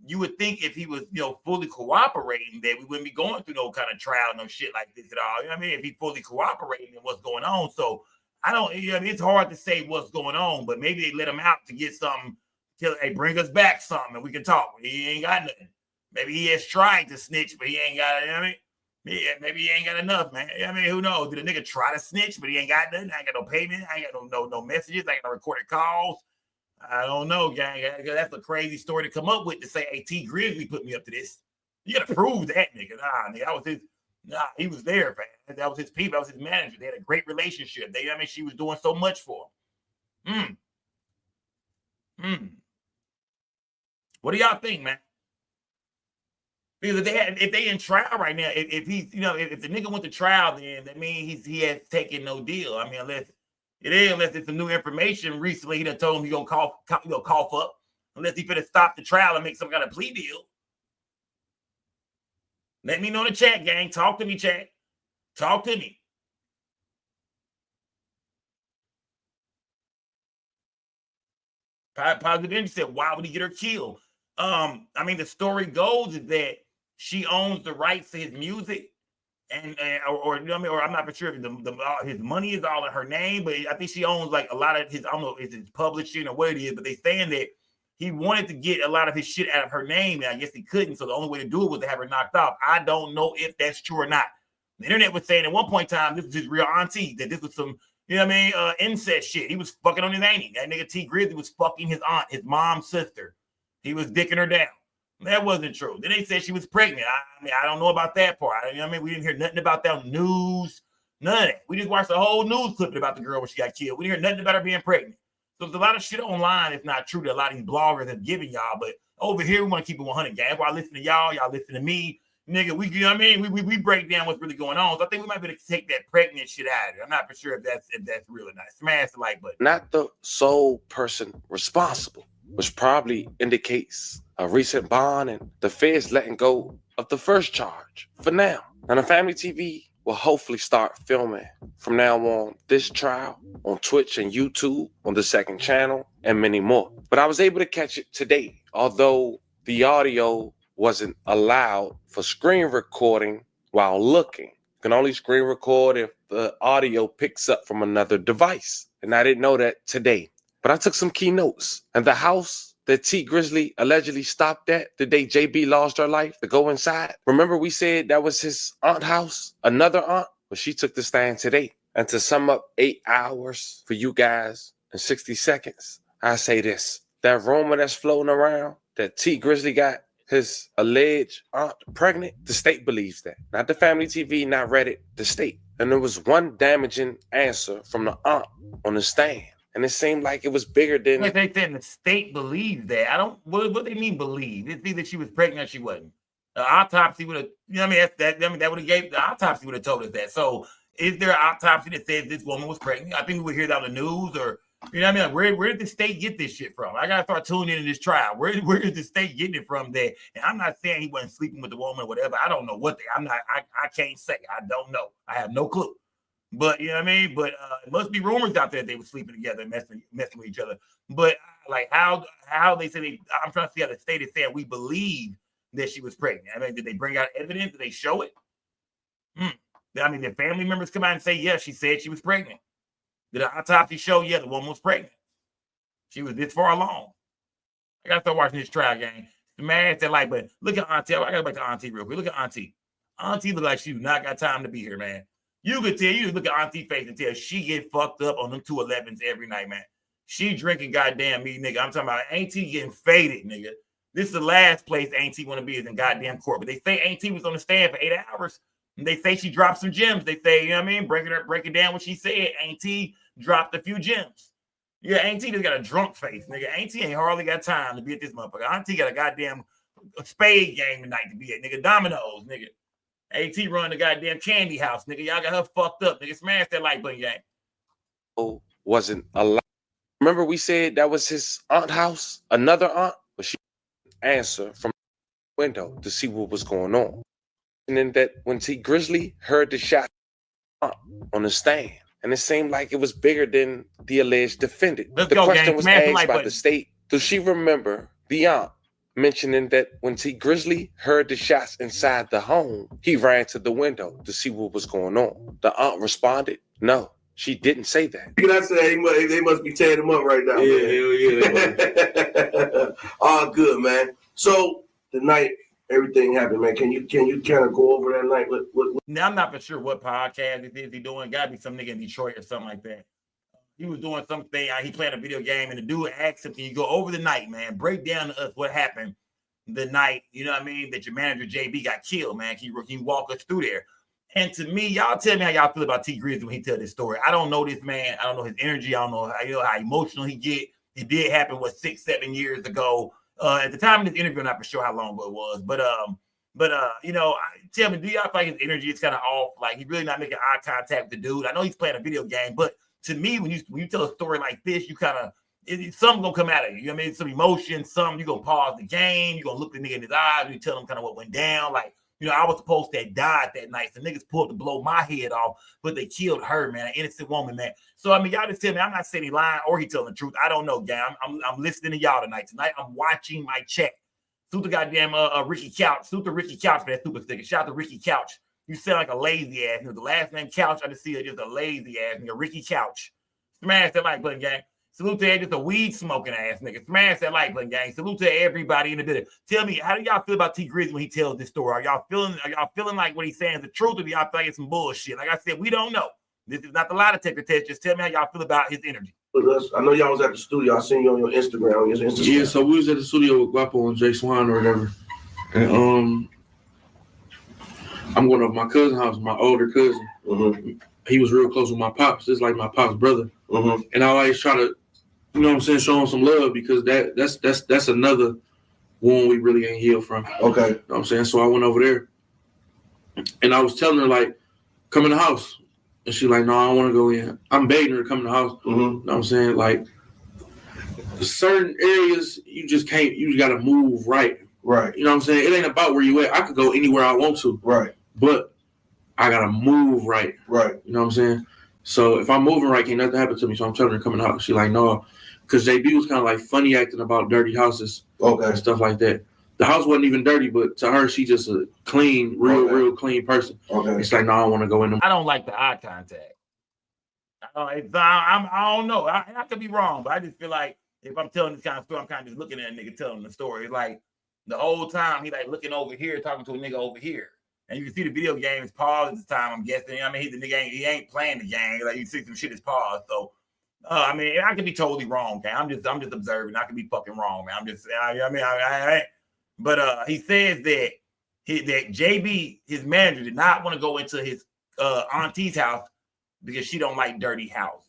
you would think if he was, fully cooperating, that we wouldn't be going through no kind of trial, no shit like this at all. You know what I mean? If he fully cooperating and what's going on, so. It's hard to say what's going on, but maybe they let him out to get something, till they bring us back something and we can talk. He ain't got nothing. Maybe he has tried to snitch, but he ain't got it. You know what I mean? Maybe he ain't got enough, man. I mean, who knows? Did a nigga try to snitch, but he ain't got nothing? I ain't got no payment. I ain't got no messages. I ain't got no recorded calls. I don't know, gang. That's a crazy story to come up with to say, hey, T Grizzly put me up to this. You got to prove that, nigga. Nah, nigga, that was his. Nah, he was there, man. That was his people. That was his manager. They had a great relationship. She was doing so much for him. What do y'all think, man? Because if they in trial right now, if he's, if the nigga went to trial, then that means he has taken no deal. I mean, unless it's some new information recently, he done told him he gonna cough up. Unless he finna stop the trial and make some kind of plea deal. Let me know in the chat, gang. Talk to me, chat. Talk to me. Positive Energy said, why would he get her killed? I mean, the story goes is that she owns the rights to his music, or I'm not for sure if his money is all in her name, but I think she owns like a lot of his, I don't know if it's his publishing or what it is, but they saying that he wanted to get a lot of his shit out of her name, and I guess he couldn't, so the only way to do it was to have her knocked off. I don't know if that's true or not. The internet was saying at one point in time, this was his real auntie, that this was some, incest shit. He was fucking on his auntie. That nigga T Grizzly was fucking his aunt, his mom's sister. He was dicking her down. That wasn't true. Then they said she was pregnant. I don't know about that part. We didn't hear nothing about that on the news, none of that. We just watched the whole news clip about the girl when she got killed. We didn't hear nothing about her being pregnant. So there's a lot of shit online. It's not true that a lot of these bloggers have given y'all, but over here we want to keep it 100, gang. That's why I listen to y'all listen to me. Nigga, we break down what's really going on. So I think we might be able to take that pregnant shit out of it. I'm not for sure if that's real or not. Smash the like button. Not the sole person responsible, which probably indicates a recent bond and the feds letting go of the first charge for now. And the Family TV will hopefully start filming from now on this trial on Twitch and YouTube, on the second channel, and many more. But I was able to catch it today, although the audio wasn't allowed for screen recording while looking. You can only screen record if the audio picks up from another device. And I didn't know that today. But I took some key notes. And the house that T Grizzly allegedly stopped at the day JB lost her life to go inside. Remember we said that was his aunt's house? Another aunt? Well, she took the stand today. And to sum up 8 hours for you guys in 60 seconds, I say this. That rumor that's floating around that T Grizzly got his alleged aunt pregnant, the state believes that. Not the Family TV, not Reddit, the state. And there was one damaging answer from the aunt on the stand. And it seemed like it was bigger than... Like they said the state believes that. What they mean believe? It's either she was pregnant or she wasn't. The autopsy would have, that would have gave, the autopsy would have told us that. So is there an autopsy that says this woman was pregnant? I think we would hear that on the news or... Like, where did the state get this shit from? I gotta start tuning into this trial. Where is the state getting it from? There, and I'm not saying he wasn't sleeping with the woman or whatever. I don't know what I can't say. I don't know. I have no clue. But But it must be rumors out there they were sleeping together, messing with each other. But like how they say I'm trying to see how the state is saying we believe that she was pregnant. I mean, did they bring out evidence? Did they show it? Did family members come out and say, yeah, she said she was pregnant? Did the autopsy show? Yeah, the woman was pregnant. She was this far along. I gotta start watching this trial, gang. Smash that like button. Look at Auntie. I gotta go back to Auntie real quick. Look at Auntie. Auntie look like she do not got time to be here, man. You could tell. You just look at Auntie face and tell she get fucked up on them 211s every night, man. She drinking goddamn me, nigga. I'm talking about Auntie getting faded, nigga. This is the last place Auntie want to be is in goddamn court. But they say Auntie was on the stand for 8 hours. And they say she dropped some gems. They say, break it down what she said. Auntie dropped a few gems. Yeah, Auntie just got a drunk face, nigga. Auntie ain't hardly got time to be at this motherfucker. Auntie got a goddamn spade game tonight to be at, nigga. Dominoes, nigga. Auntie run the goddamn candy house, nigga. Y'all got her fucked up, nigga. Smash that like button, gang. Oh, wasn't allowed. Remember we said that was his aunt's house? Another aunt? But she answered from the window to see what was going on. And then that when T Grizzly heard the shot on the stand, and it seemed like it was bigger than the alleged defendant. The question was asked by the state. Does she remember the aunt mentioning that when T Grizzly heard the shots inside the home, he ran to the window to see what was going on? The aunt responded, no, she didn't say that. I said they must be tearing him up right now. Yeah. All good, man. So tonight, everything happened, man. Can you kind of go over that night? What? Now I'm not for sure what podcast it is he doing. Gotta be some nigga in Detroit or something like that. He was doing something. He played a video game, and the dude asked him, "Can you go over the night, man? Break down to us what happened the night. You know what I mean? That your manager JB got killed, man. Can you walk us through there?" And to me, y'all tell me how y'all feel about T Grizzly when he tell this story. I don't know this man. I don't know his energy. I don't know how emotional he get. It did happen 6-7 years ago. At the time of this interview, I'm not for sure how long ago it was, but But tell me, do y'all think his energy is kind of off? Like he's really not making eye contact with the dude. I know he's playing a video game, but to me, when you tell a story like this, you kind of something gonna come out of you. You know what I mean? Some emotion, you gonna pause the game, you gonna look the nigga in his eyes, and you tell him kind of what went down. Like, I was supposed to have died that night. So niggas pulled to blow my head off, but they killed her, man, an innocent woman, man. So I mean, y'all just tell me I'm not saying he lying or he telling the truth. I don't know, gang. I'm listening to y'all tonight. Tonight I'm watching my check. Suit the goddamn Ricky Couch. Suit the Ricky Couch for that super sticker. Shout out to Ricky Couch. You sound like a lazy ass. The last name Couch, I just see it just a lazy ass nigga. Ricky Couch. Smash that like button, gang. Salute to just a weed smoking ass nigga. Smash that like button, gang. Salute to everybody in the building. Tell me, how do y'all feel about T Grizzly when he tells this story? Are y'all feeling like what he's saying is the truth, or do y'all think it's some bullshit? Like I said, we don't know. This is not the lie detector test. Just tell me how y'all feel about his energy. I know y'all was at the studio. I seen you on your Instagram. Yeah, so we was at the studio with Guapo and Jay Swan or whatever. And I'm going over my cousin's house, my older cousin. Mm-hmm. He was real close with my pops. It's like my pops' brother. Mm-hmm. And I always try to, show him some love because that's another wound we really ain't healed from. Okay. You know what I'm saying? So I went over there and I was telling her, like, come in the house. And she like, no, I don't want to go in. I'm begging her to come in the house. Mm-hmm. You know what I'm saying? Like, certain areas, you just got to move right. Right. You know what I'm saying? It ain't about where you at. I could go anywhere I want to. Right. But I got to move right. Right. You know what I'm saying? So if I'm moving right, can't nothing happen to me. So I'm telling her to come in the house. She like, no. Because JB was kind of like funny acting about dirty houses. Okay. And stuff like that. The house wasn't even dirty, but to her, she just a clean, real clean person. Okay. It's like, no, I don't want to go in them. I don't like the eye contact. I don't know. I could be wrong, but I just feel like if I'm telling this kind of story, I'm kind of just looking at a nigga telling the story. It's like the whole time he like looking over here, talking to a nigga over here. And you can see the video game is paused at the time, I'm guessing. I mean, the nigga ain't playing the game. Like you see some shit is paused. So I mean, I could be totally wrong, okay? I'm just observing. I could be fucking wrong, man. But he says that that JB, his manager, did not want to go into his auntie's house because she don't like dirty houses.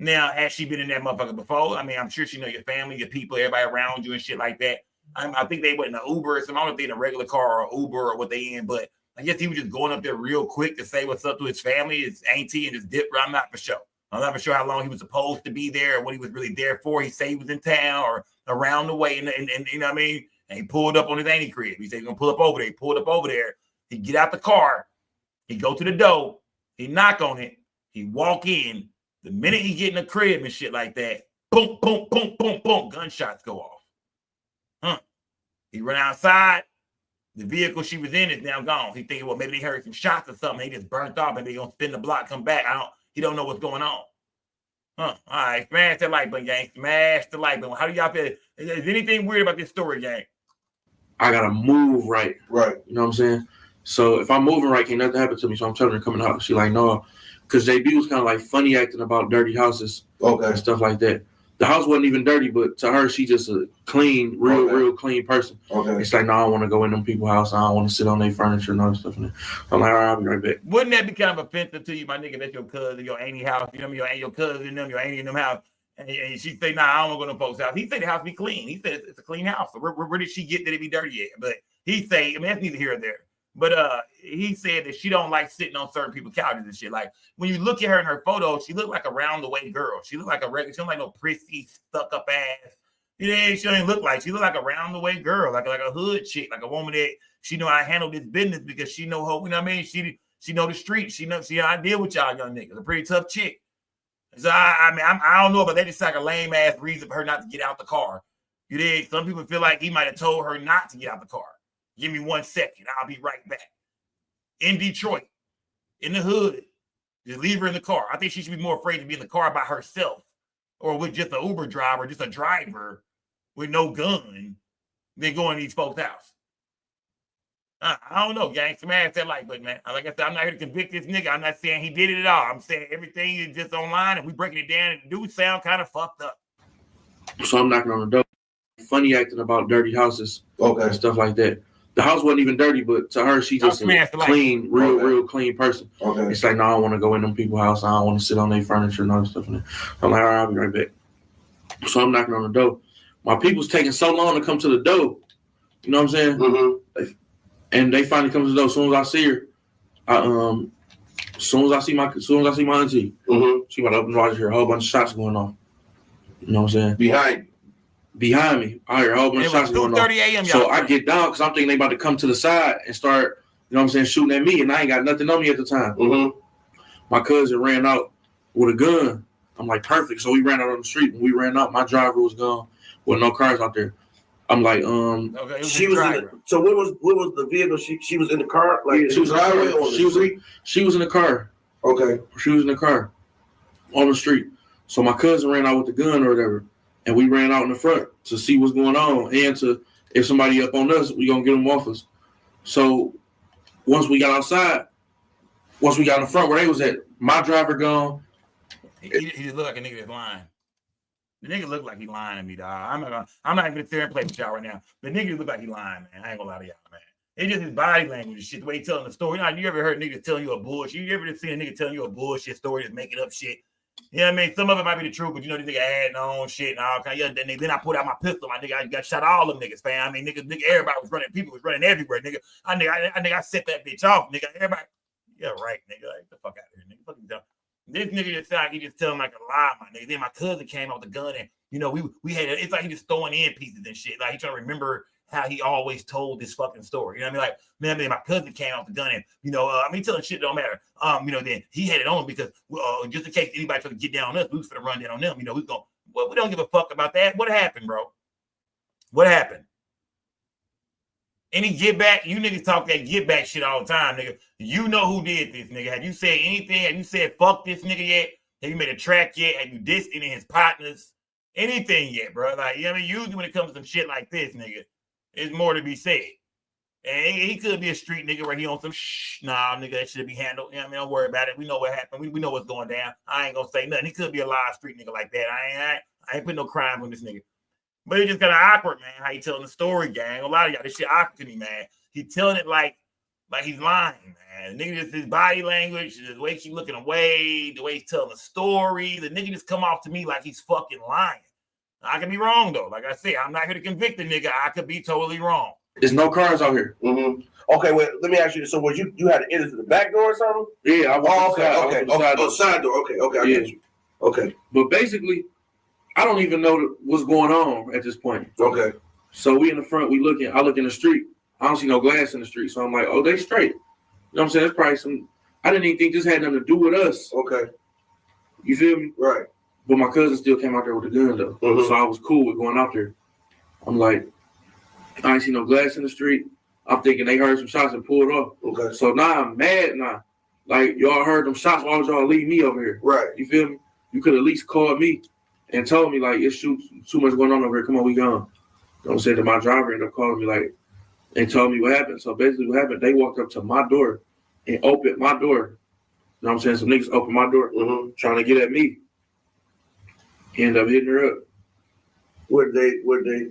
Now, has she been in that motherfucker before? I mean, I'm sure she know your family, your people, everybody around you and shit like that. I think they went in an Uber or something. I don't know if they in a regular car or Uber or what they in, but I guess he was just going up there real quick to say what's up to his family, his auntie, and his dip. I'm not for sure. I'm not for sure how long he was supposed to be there or what he was really there for. He said he was in town or around the way, and you know what I mean? And he pulled up on his auntie crib. He said he's going to pull up over there. He pulled up over there. He get out the car. He go to the door. He knock on it. He walk in. The minute he get in the crib and shit like that, boom, boom, boom, boom, boom, gunshots go off. He run outside. The vehicle she was in is now gone. He thinking, well, maybe they heard some shots or something. They just burnt off and they gonna spin the block, come back. He don't know what's going on. All right, smash the like button, gang. Smash the like button. How do y'all feel? Is anything weird about this story, gang? I gotta move right. Right. You know what I'm saying? So if I'm moving right, can't nothing happen to me. So I'm telling her to come in the house. She like, no. Because JB was kind of like funny acting about dirty houses. Okay. And stuff like that. The house wasn't even dirty, but to her, she just a clean, real clean person. Okay. It's like, no, I don't want to go in them people's house. I don't want to sit on their furniture and all that stuff. I'm like, all right, I'll be right back. Wouldn't that be kind of offensive to you, my nigga? That's your cousin, your auntie house. You know what I mean? Your cousin, your auntie in them house. And she say, nah, I don't want to go to the folks' house. He said the house be clean. He said it's a clean house. So where did she get that it be dirty at? But he say, I mean, that's neither here or there. But he said that she don't like sitting on certain people's couches and shit. Like when you look at her in her photo, she look like a round the way girl. She look like a regular. She don't like no prissy, stuck up ass. You know, she don't look like. She look like a round the way girl, like a hood chick, like a woman that she know how to handle this business because she know her. You know what I mean? She know the street. She know how to deal with y'all young niggas. A pretty tough chick. So I don't know, but that just like a lame ass reason for her not to get out the car. You did. Some people feel like he might have told her not to get out the car. Give me 1 second. I'll be right back. In Detroit, in the hood, just leave her in the car. I think she should be more afraid to be in the car by herself or with just an Uber driver, just a driver with no gun than going to these folks' house. I don't know, gang. Smash that like button, man. Like I said, I'm not here to convict this nigga. I'm not saying he did it at all. I'm saying everything is just online and we breaking it down and the dude sound kind of fucked up. So I'm knocking on the door. Funny acting about dirty houses. Okay. And stuff like that. The house wasn't even dirty, but to her, she just a clean, real clean person. Okay. It's like, no, I don't want to go in them people's house. I don't want to sit on their furniture and all that stuff. I'm like, all right, I'll be right back. So I'm knocking on the door. My people's taking so long to come to the door. You know what I'm saying? Mm-hmm. And they finally come to the door. As soon as I see her, as soon as I see my auntie, she about to open the door. I hear a whole bunch of shots going off. You know what I'm saying? Behind me, I hear a whole bunch of shots going off. 2:30 a.m. So I get down because I'm thinking they about to come to the side and start, you know what I'm saying, shooting at me, and I ain't got nothing on me at the time. My cousin ran out with a gun. I'm like, perfect. So we ran out on the street. When we ran out, my driver was gone with no cars out there. I'm like, okay, she was in the, so what was the vehicle? She was in the car, like she was in the car. She was in the car. Okay, she was in the car on the street. So my cousin ran out with the gun or whatever, and we ran out in the front to see what's going on and to if somebody up on us, we gonna get them off us. So once we got outside, once we got in the front where they was at, my driver gone. He just look like a nigga that's lying. The nigga look like he lying to me, dog. I'm not even gonna sit there and play with y'all right now. The nigga look like he lying, man. I ain't gonna lie to y'all, man. It's just his body language and shit, the way he telling the story. You ever heard niggas telling you a bullshit? You ever seen a nigga telling you a bullshit story that's making up shit? You know what I mean? Some of it might be the truth, but you know, this nigga adding on shit and all kind of. Then I pulled out my pistol, my nigga. I got shot all them niggas, fam. I mean, nigga, everybody was running. People was running everywhere, nigga. I set that bitch off, nigga. Everybody. Yeah, right, nigga. Get the fuck out of here, nigga. Fucking dumb. This nigga just sound like he just telling like a lie, my nigga. Then my cousin came out with the gun and you know we had it's like he just throwing in pieces and shit. Like he trying to remember how he always told this fucking story. You know what I mean? Like, man, my cousin came out with the gun and telling shit don't matter. Then he had it on because just in case anybody try to get down on us, we was gonna run down on them. You know, we don't give a fuck about that. What happened, bro? What happened? Any get back? You niggas talk that get back shit all the time, nigga. You know who did this, nigga. Have you said anything? Have you said fuck this nigga yet? Have you made a track yet? Have you dissed any of his partners? Anything yet, bro? Like, you know what I mean? Usually when it comes to some shit like this, nigga, there's more to be said. And he could be a street nigga where he on some nah, nigga, that should be handled. You know what I mean? Don't worry about it. We know what happened. We know what's going down. I ain't gonna say nothing. He could be a live street nigga like that. I ain't putting no crime on this nigga. But it's just kind of awkward, man, how he telling the story, gang. A lot of y'all, this shit awkward to me, man. He telling it like he's lying, man. The nigga just his body language, the way he looking away, the way he's telling the story. The nigga just come off to me like he's fucking lying. I could be wrong, though. Like I said, I'm not here to convict the nigga. I could be totally wrong. There's no cars out here. Okay, wait, let me ask you this. So was you had to enter to the back door or something? Yeah, I was side door. Okay, I get you. Okay. But basically, I don't even know what's going on at this point. Okay. So we in the front, I look in the street. I don't see no glass in the street. So I'm like, oh, they straight. You know what I'm saying? That's probably some, I didn't even think this had nothing to do with us. Okay. You feel me? Right. But my cousin still came out there with a gun though. So I was cool with going out there. I'm like, I ain't see no glass in the street. I'm thinking they heard some shots and pulled off. Okay. So now I'm mad now. Like, y'all heard them shots. Why would y'all leave me over here? Right. You feel me? You could at least call me and told me, like, it's too much going on over here. Come on, we gone. You know what I'm saying? To my driver ended up calling me, like, and told me what happened. So basically what happened, they walked up to my door and opened my door. You know what I'm saying? Some niggas opened my door trying to get at me. End up hitting her up. Would they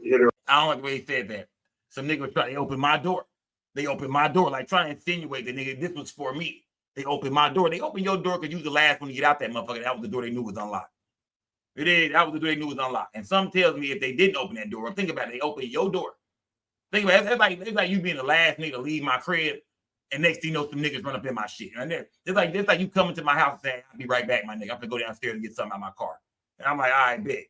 hit her? I don't like the way he said that. Some nigga was trying to open my door. They opened my door, like trying to insinuate that nigga, this was for me. They opened my door. They opened your door because you was the last one to get out that motherfucker. That was the door they knew was unlocked. It is. That was the door they knew was unlocked. And some tells me if they didn't open that door, think about it, they opened your door. Think about it. It's like you being the last nigga to leave my crib, and next thing you know, some niggas run up in my shit. And it's like you coming to my house and saying, I'll be right back, my nigga. I'm gonna go downstairs and get something out of my car. And I'm like, all right, bet.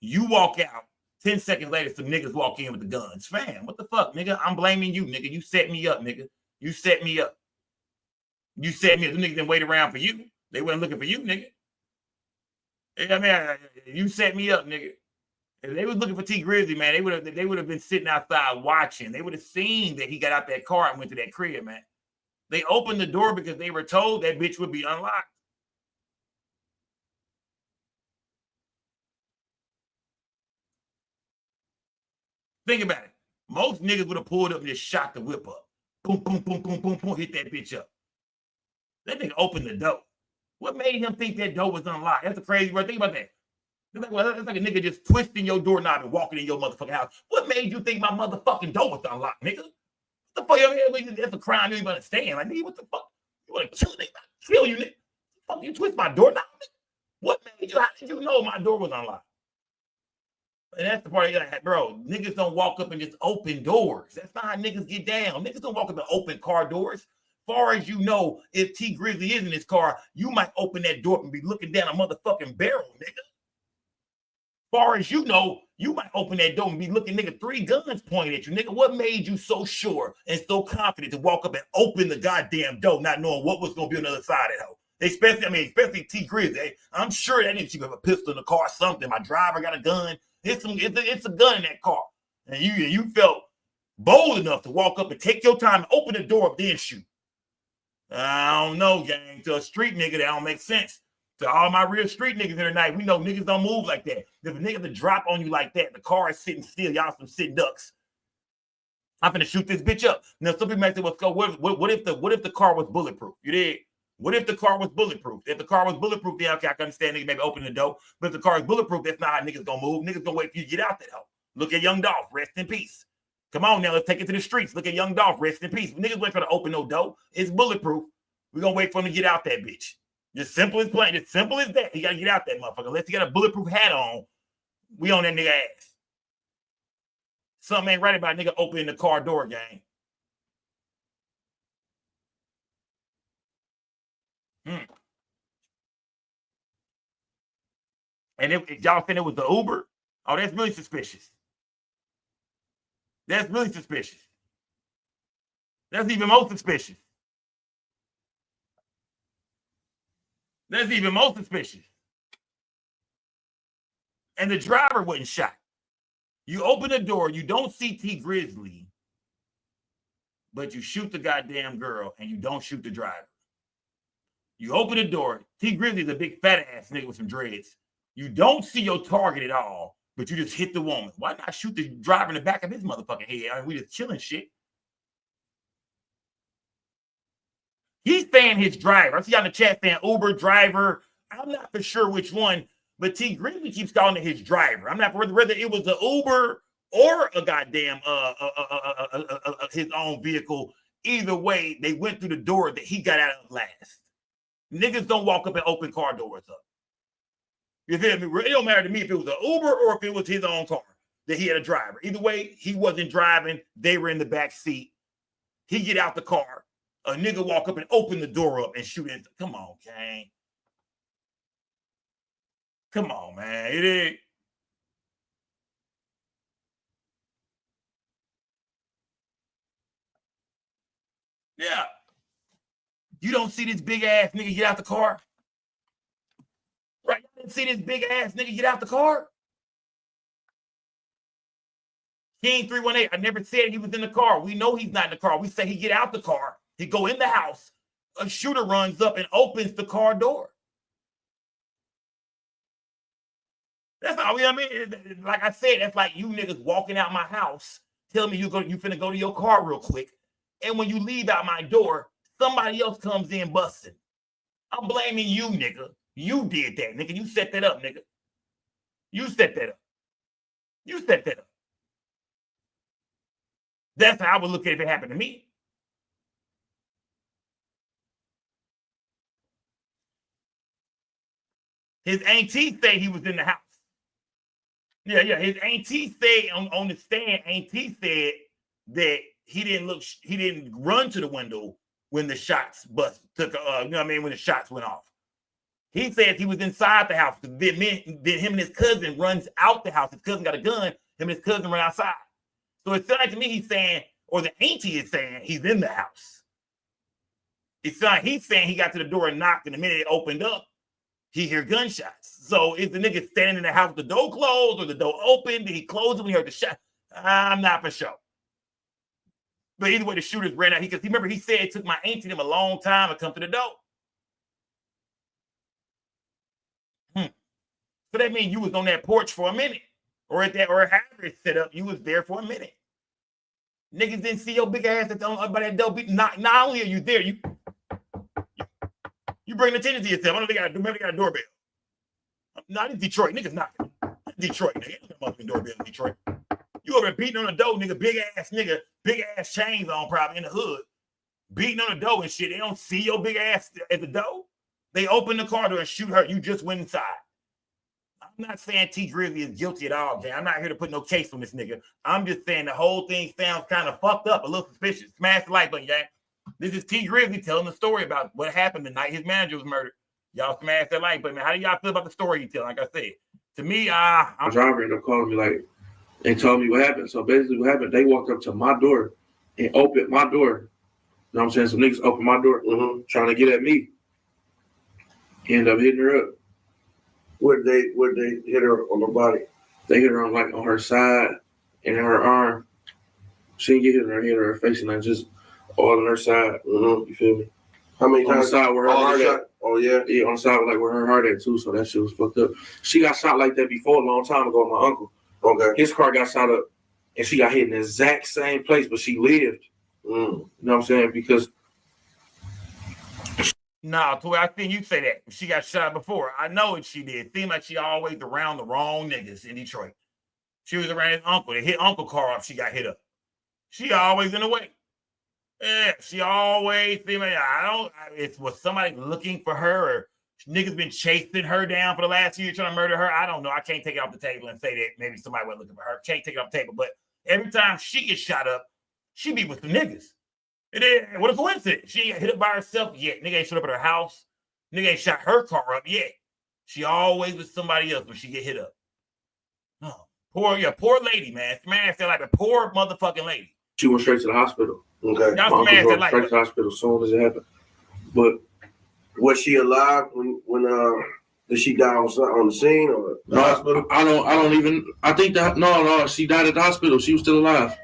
You walk out. 10 seconds later, some niggas walk in with the guns. Fam, what the fuck, nigga? I'm blaming you, nigga. You set me up, nigga. You set me up. You set me up. The niggas didn't wait around for you. They weren't looking for you, nigga. I mean, you set me up, nigga. If they was looking for T Grizzly, man, they would have been sitting outside watching. They would have seen that he got out that car and went to that crib, man. They opened the door because they were told that bitch would be unlocked. Think about it. Most niggas would have pulled up and just shot the whip up. Boom, boom, boom, boom, boom, boom, hit that bitch up. That nigga opened the door. What made him think that door was unlocked? That's a crazy word. Think about that. It's like a nigga just twisting your doorknob and walking in your motherfucking house. What made you think my motherfucking door was unlocked, nigga? What the fuck? That's a crime you don't even understand. Like, nigga, what the fuck? You want to kill nigga? Kill you, nigga? Fuck, you twist my doorknob, nigga? What made you? How did you know my door was unlocked? And that's the part, bro. Niggas don't walk up and just open doors. That's not how niggas get down. Niggas don't walk up and open car doors. Far as you know, if T Grizzly is in his car, you might open that door and be looking down a motherfucking barrel, nigga. Far as you know, you might open that door and be looking, nigga, 3 guns pointed at you. Nigga, what made you so sure and so confident to walk up and open the goddamn door, not knowing what was going to be on the other side of it? Especially T Grizzly. I'm sure that nigga should have a pistol in the car or something. My driver got a gun. It's a gun in that car. And you felt bold enough to walk up and take your time and open the door up, then shoot. I don't know, gang. To a street nigga, that don't make sense. To all my real street niggas here tonight, we know niggas don't move like that. If a nigga to drop on you like that, the car is sitting still, y'all some sitting ducks. I'm finna shoot this bitch up. Now, some people might say, what if the car was bulletproof? You did? What if the car was bulletproof? If the car was bulletproof, then okay, I can understand niggas maybe open the door. But if the car is bulletproof, that's not how niggas gonna move. Niggas gonna wait for you to get out that hoe. Look at Young Dolph, rest in peace. Come on now, let's take it to the streets. Look at Young Dolph, rest in peace. Niggas wait for to open no door. It's bulletproof. We're gonna wait for him to get out that bitch. Just simple as plain, just simple as that. He gotta get out that motherfucker. Unless he got a bulletproof hat on, we on that nigga ass. Something ain't right about nigga opening the car door, gang. And if y'all think it was the Uber, oh, that's really suspicious. That's really suspicious. That's even more suspicious. That's even more suspicious. And the driver wasn't shot. You open the door, you don't see T Grizzly, but you shoot the goddamn girl and you don't shoot the driver. You open the door, T Grizzly's a big fat ass nigga with some dreads. You don't see your target at all, but you just hit the woman. Why not shoot the driver in the back of his motherfucking head? I mean, we just chilling shit. He's saying his driver. I see on the chat saying Uber driver. I'm not for sure which one, but T Grizzly keeps calling it his driver. I'm not for whether it was the Uber or a goddamn his own vehicle. Either way, they went through the door that he got out of last. Niggas don't walk up and open car doors up. You feel me? It don't matter to me if it was an Uber or if it was his own car that he had a driver. Either way, he wasn't driving. They were in the back seat. He get out the car. A nigga walk up and open the door up and shoot in. Come on, Kane. Come on, man. It is. Yeah. You don't see this big ass nigga get out the car? Right? You didn't see this big ass nigga get out the car? King 318, I never said he was in the car. We know he's not in the car. We say he get out the car. He go in the house. A shooter runs up and opens the car door. That's all. I mean, like I said, that's like you niggas walking out my house, tell me you finna go to your car real quick, and when you leave out my door, somebody else comes in busting. I'm blaming you, nigga. You did that, nigga. You set that up, nigga. You set that up. You set that up. That's how I would look at it if it happened to me. His auntie said he was in the house. Yeah. His auntie said on the stand, auntie said that he didn't run to the window when the shots when the shots went off. He said he was inside the house. Then him and his cousin runs out the house. His cousin got a gun. Him and his cousin run outside. So it sounds like to me he's saying, or the auntie is saying, he's in the house. It's like he's saying he got to the door and knocked, and the minute it opened up, he hear gunshots. So is the nigga standing in the house with the door closed or the door open? Did he close it when he heard the shot? I'm not for sure. But either way, the shooters ran out. Because remember, he said it took my auntie them a long time to come to the door. So that means you was on that porch for a minute. Or however it's set up, you was there for a minute. Niggas didn't see your big ass by that door. Not only are you there, you bring attention to yourself. I know they got a doorbell. Not in Detroit. Niggas not. Detroit, nigga. Ain't no motherfucking doorbell in Detroit. You over there beating on the door, nigga, big ass chains on probably in the hood. Beating on the door and shit. They don't see your big ass at the door. They open the car door and shoot her. You just went inside. I'm I'm not saying T Grizzly is guilty at all, gang. I'm not here to put no case on this nigga. I'm just saying the whole thing sounds kind of fucked up, a little suspicious. Smash the like button, gang. This is T Grizzly telling the story about what happened the night his manager was murdered. Y'all smash that like button, man. How do y'all feel about the story he tell? Like I said, to me, my driver ended up calling me like and told me what happened. So basically, what happened? They walked up to my door and opened my door. You know what I'm saying? Some niggas opened my door, trying to get at me. Ended up hitting her up. Where'd they hit her on the body? They hit her on her side and her arm. She didn't get hit in her face, and just all on her side. You feel me? How many on times? The side where her heart at. Oh yeah. Yeah, on the side where her heart at too. So that shit was fucked up. She got shot like that before a long time ago with my uncle. Okay. His car got shot up, and she got hit in the exact same place, but she lived. You know what I'm saying? Because nah, Toy, I think you say that. She got shot before. I know what she did. Seemed like she always around the wrong niggas in Detroit. She was around his uncle. They hit Uncle car up. She got hit up. She always in the way. Yeah, she always seemed like was somebody looking for her or niggas been chasing her down for the last year trying to murder her. I don't know. I can't take it off the table and say that maybe somebody was looking for her. Can't take it off the table. But every time she gets shot up, she be with the niggas. What a coincidence. She ain't got hit up by herself yet. Nigga ain't showed up at her house. Nigga ain't shot her car up yet. She always with somebody else when she get hit up. Oh, poor lady, man. Smash that like a poor motherfucking lady. She went straight to the hospital. Okay. Y'all smash that like straight to the hospital as soon as it happened. But was she alive when did she die on the scene or the hospital? I don't even. I think that no. She died at the hospital. She was still alive.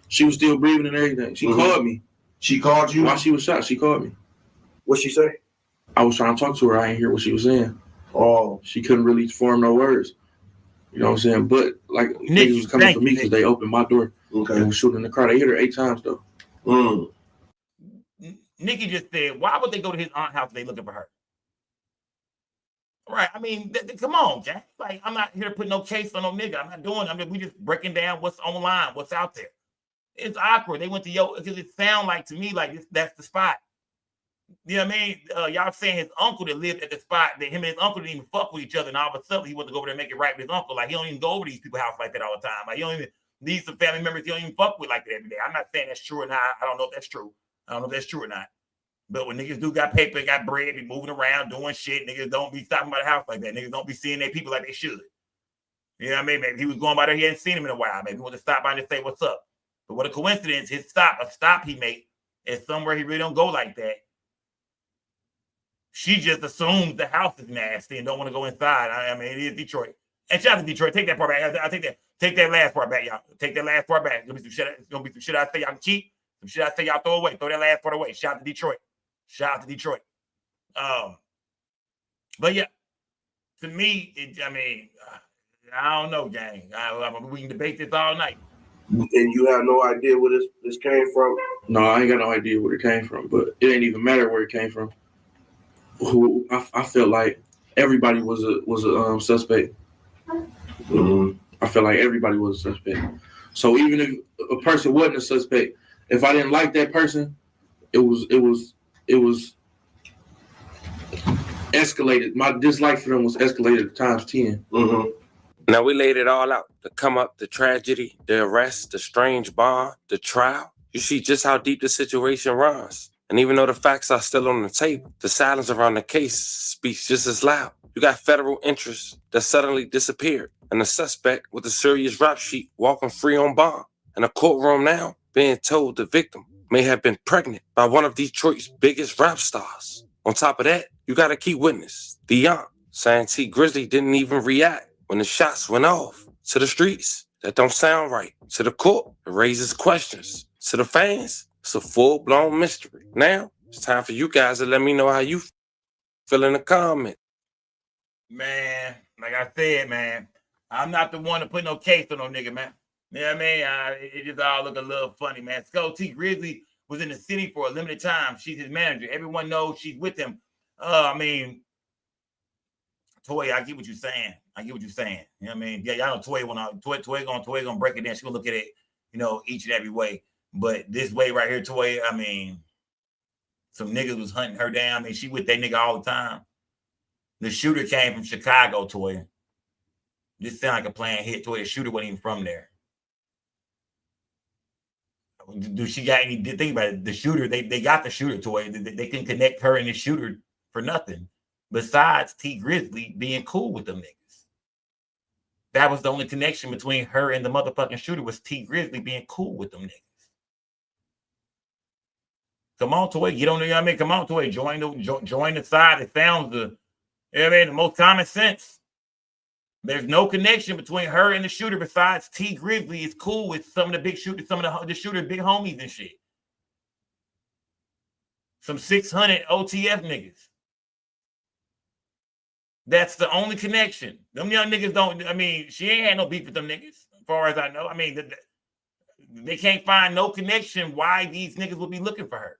She was still breathing and everything. She called me. She called you while she was shot. She called me. What'd she say? I was trying to talk to her. I didn't hear what she was saying. Oh, she couldn't really form no words. You know what I'm saying? But like niggas was coming for me because they opened my door. Okay. And was shooting in the car. They hit her 8 times though. Nikki just said, why would they go to his aunt's house if they looking for her? Right. I mean, come on, Jack. Like, I'm not here to put no case on no nigga. I'm not doing it. We just breaking down what's online, what's out there. It's awkward. They went to because it sound like to me like that's the spot. You know what I mean? Y'all saying his uncle that lived at the spot, that him and his uncle didn't even fuck with each other, and all of a sudden he wanted to go over there and make it right with his uncle. Like, he don't even go over to these people's house like that all the time. Like, he don't even, these some family members he don't even fuck with like that every day. I'm not saying that's true or not. I don't know if that's true. I don't know if that's true or not. But when niggas do got paper, got bread, be moving around, doing shit, niggas don't be stopping by the house like that. Niggas don't be seeing their people like they should. You know what I mean? Maybe he was going by there, he hadn't seen him in a while. Maybe he wanted to stop by and say what's up. But what a coincidence, a stop he made is somewhere he really don't go like that. She just assumes the house is nasty and don't want to go inside. I mean, it is Detroit. And shout out to Detroit. Take that part back. I take that. Take that last part back, y'all. Take that last part back. It's gonna be some shit I say y'all can keep. Some shit I say y'all throw away. Throw that last part away. Shout out to Detroit. Shout out to Detroit. But yeah, to me, I don't know, gang. We can debate this all night. And you have no idea where this came from? No, I ain't got no idea where it came from, but it ain't even matter where it came from. I felt like everybody was a suspect. I felt like everybody was a suspect. So even if a person wasn't a suspect, if I didn't like that person, it was escalated. My dislike for them was escalated times 10. Now we laid it all out. The come up, the tragedy, the arrest, the strange bond, the trial. You see just how deep the situation runs. And even though the facts are still on the table, the silence around the case speaks just as loud. You got federal interests that suddenly disappeared, and a suspect with a serious rap sheet walking free on bond. In a courtroom now, being told the victim may have been pregnant by one of Detroit's biggest rap stars. On top of that, you got a key witness, the aunt, saying T Grizzly didn't even react when the shots went off. To the streets, that don't sound right. To the court, it raises questions. To the fans, it's a full-blown mystery. Now, it's time for you guys to let me know how you feel in the comment. Man, like I said, man, I'm not the one to put no case on no nigga, man. You know what I mean? It just all look a little funny, man. Skull T Grizzly was in the city for a limited time. She's his manager. Everyone knows she's with him. Toy, I get what you're saying. You know what I mean? Yeah, y'all know Toy gonna break it down. She's gonna look at it, each and every way. But this way right here, Toy, some niggas was hunting her down. She with that nigga all the time. The shooter came from Chicago, Toy. This sound like a planned hit to where the shooter wasn't even from there. Do she got any? Think about it. The shooter, they got the shooter toy. They can connect her and the shooter for nothing. Besides T Grizzly being cool with them niggas. That was the only connection between her and the motherfucking shooter was T Grizzly being cool with them niggas. Come on, Toy. You don't know what I mean? Come on, Toy. Join the side. It sounds the, you know what I mean, the most common sense. There's no connection between her and the shooter besides T Grizzly is cool with some of the big shooters, some of the shooter's big homies and shit. Some 600 OTF niggas. That's the only connection. Them young niggas don't, I mean, she ain't had no beef with them niggas, as far as I know. I mean, they can't find no connection why these niggas would be looking for her.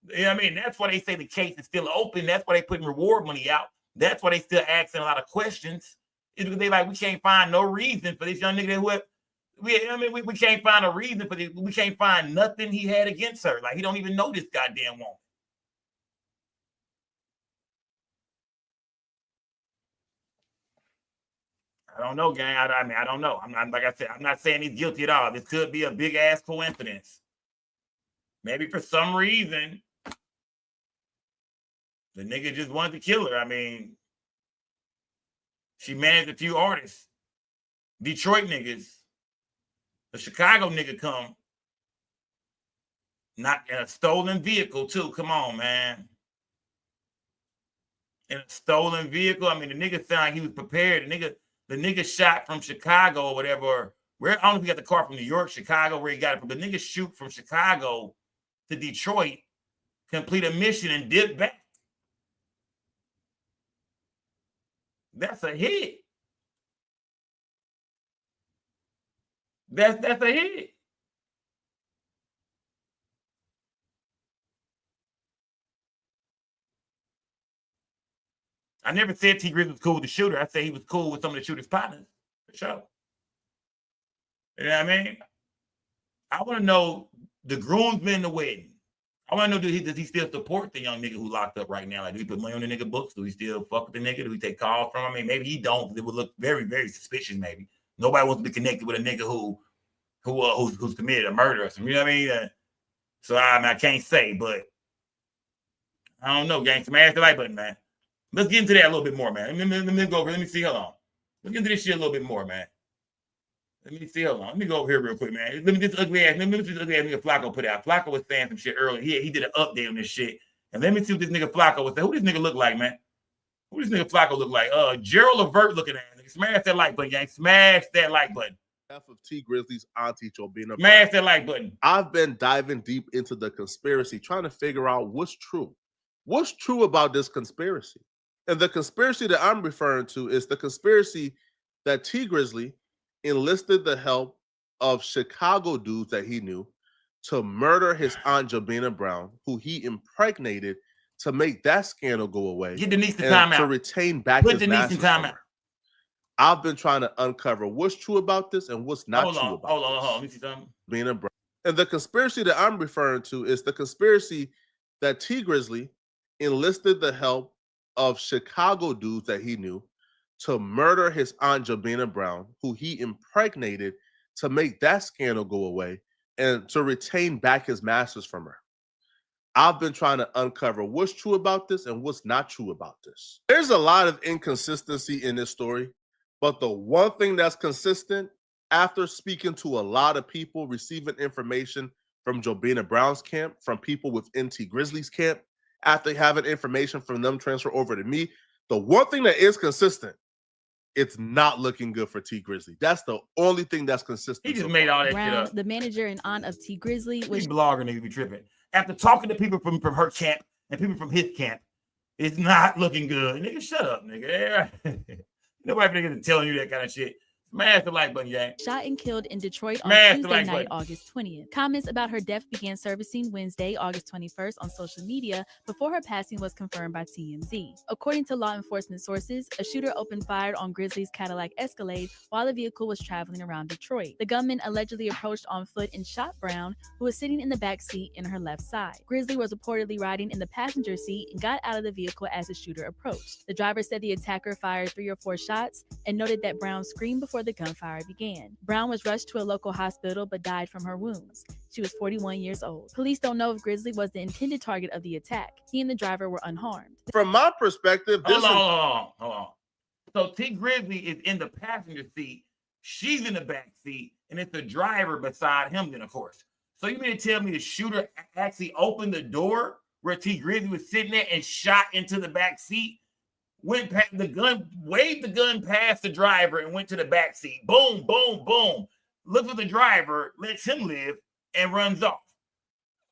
You know what I mean? That's why they say the case is still open. That's why they putting reward money out. That's why they still asking a lot of questions. It's because they like, we can't find no reason for this young nigga we can't find a reason for this. We can't find nothing he had against her. Like, he don't even know this goddamn woman. I don't know, gang. I mean, I don't know. I'm not, like I said, I'm not saying he's guilty at all. This could be a big ass coincidence. Maybe for some reason, the nigga just wanted to kill her. I mean, she managed a few artists. Detroit niggas. The Chicago nigga come. Not in a stolen vehicle, too. Come on, man. In a stolen vehicle. I mean, the nigga sound like he was prepared. The nigga shot from Chicago or whatever. I don't know if he got the car from New York, Chicago, where he got it from. The nigga shoot from Chicago to Detroit, complete a mission, and dip back. That's a hit. That's a hit. I never said T Grizzly was cool with the shooter. I said he was cool with some of the shooter's partners. For sure. You know what I mean? I want to know the groomsmen in the wedding. I want to know, does he still support the young nigga who locked up right now? Like, do he put money on the nigga books? Do he still fuck with the nigga? Do he take calls from him? I mean, maybe he don't. It would look very, very suspicious, maybe. Nobody wants to be connected with a nigga who's committed a murder or something. You know what I mean? So, I can't say, but I don't know, gang. Smash the like button, man. Let's get into that a little bit more, man. Let me go over. Let me see. Hold on. Let's get into this shit a little bit more, man. Let me see. Hold on. Let me go over here real quick, man. Let me just ugly ass nigga Flacco put out. Flacco was saying some shit earlier. He did an update on this shit. And let me see what this nigga Flacco was saying. Who this nigga look like, man? Who this nigga Flacco look like? Gerald Levert looking at him. Smash that like button, gang. Smash that like button. Of T Grizzly's auntie Jobina. Smash that like button. I've been diving deep into the conspiracy, trying to figure out what's true. What's true about this conspiracy? And the conspiracy that I'm referring to is the conspiracy that T Grizzly enlisted the help of Chicago dudes that he knew to murder his aunt Jobina Brown, who he impregnated to make that scandal go away. Get Denise the time out. To retain back his master's from her. I've been trying to uncover what's true about this and what's not true about this. Hold on. Let me see something. Jobina Brown. And the conspiracy that I'm referring to is the conspiracy that T Grizzly enlisted the help of Chicago dudes that he knew to murder his aunt Jobina Brown, who he impregnated to make that scandal go away and to retain back his masters from her. I've been trying to uncover what's true about this and what's not true about this. There's a lot of inconsistency in this story, but the one thing that's consistent, after speaking to a lot of people, receiving information from Jobina Brown's camp, from people within T Grizzly's camp, after having information from them transfer over to me, the one thing that is consistent, it's not looking good for T Grizzly. That's the only thing that's consistent. He just made all that Brown, shit up. The manager and aunt of T Grizzly was blogger niggas be tripping. After talking to people from her camp and people from his camp, it's not looking good. Nigga, shut up, nigga. Nobody niggas telling you that kind of shit. Smash the like button, gang. Shot and killed in Detroit on Smash the Tuesday like night, button. August 20th. Comments about her death began surfacing Wednesday, August 21st on social media before her passing was confirmed by TMZ. According to law enforcement sources, a shooter opened fire on Grizzly's Cadillac Escalade while the vehicle was traveling around Detroit. The gunman allegedly approached on foot and shot Brown, who was sitting in the back seat in her left side. Grizzly was reportedly riding in the passenger seat and got out of the vehicle as the shooter approached. The driver said the attacker fired 3 or 4 shots and noted that Brown screamed before the gunfire began. Brown was rushed to a local hospital but died from her wounds. She was 41 years old. Police don't know if Grizzly was the intended target of the attack. He and the driver were unharmed. From my perspective, hold on. So T Grizzly is in the passenger seat, she's in the back seat, and it's the driver beside him then, of course. So you mean to tell me the shooter actually opened the door where T Grizzly was sitting there and shot into the back seat? Went past the gun, waved the gun past the driver and went to the back seat. Boom, boom, boom. Looks at the driver, lets him live, and runs off.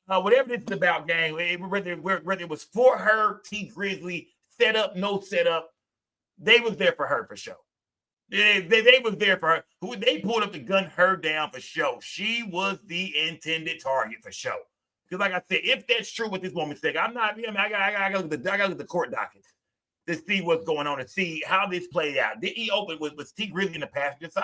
Whatever this is about, gang, whether it was for her, T Grizzly, set up, no setup, they was there for her for sure. They was there for her. They pulled up the gun, her down for show. She was the intended target for show. Because like I said, if that's true what this woman said, I'm not, I gotta look at the court dockets to see what's going on and see how this played out. Did he open was T Grizzly in the passenger side?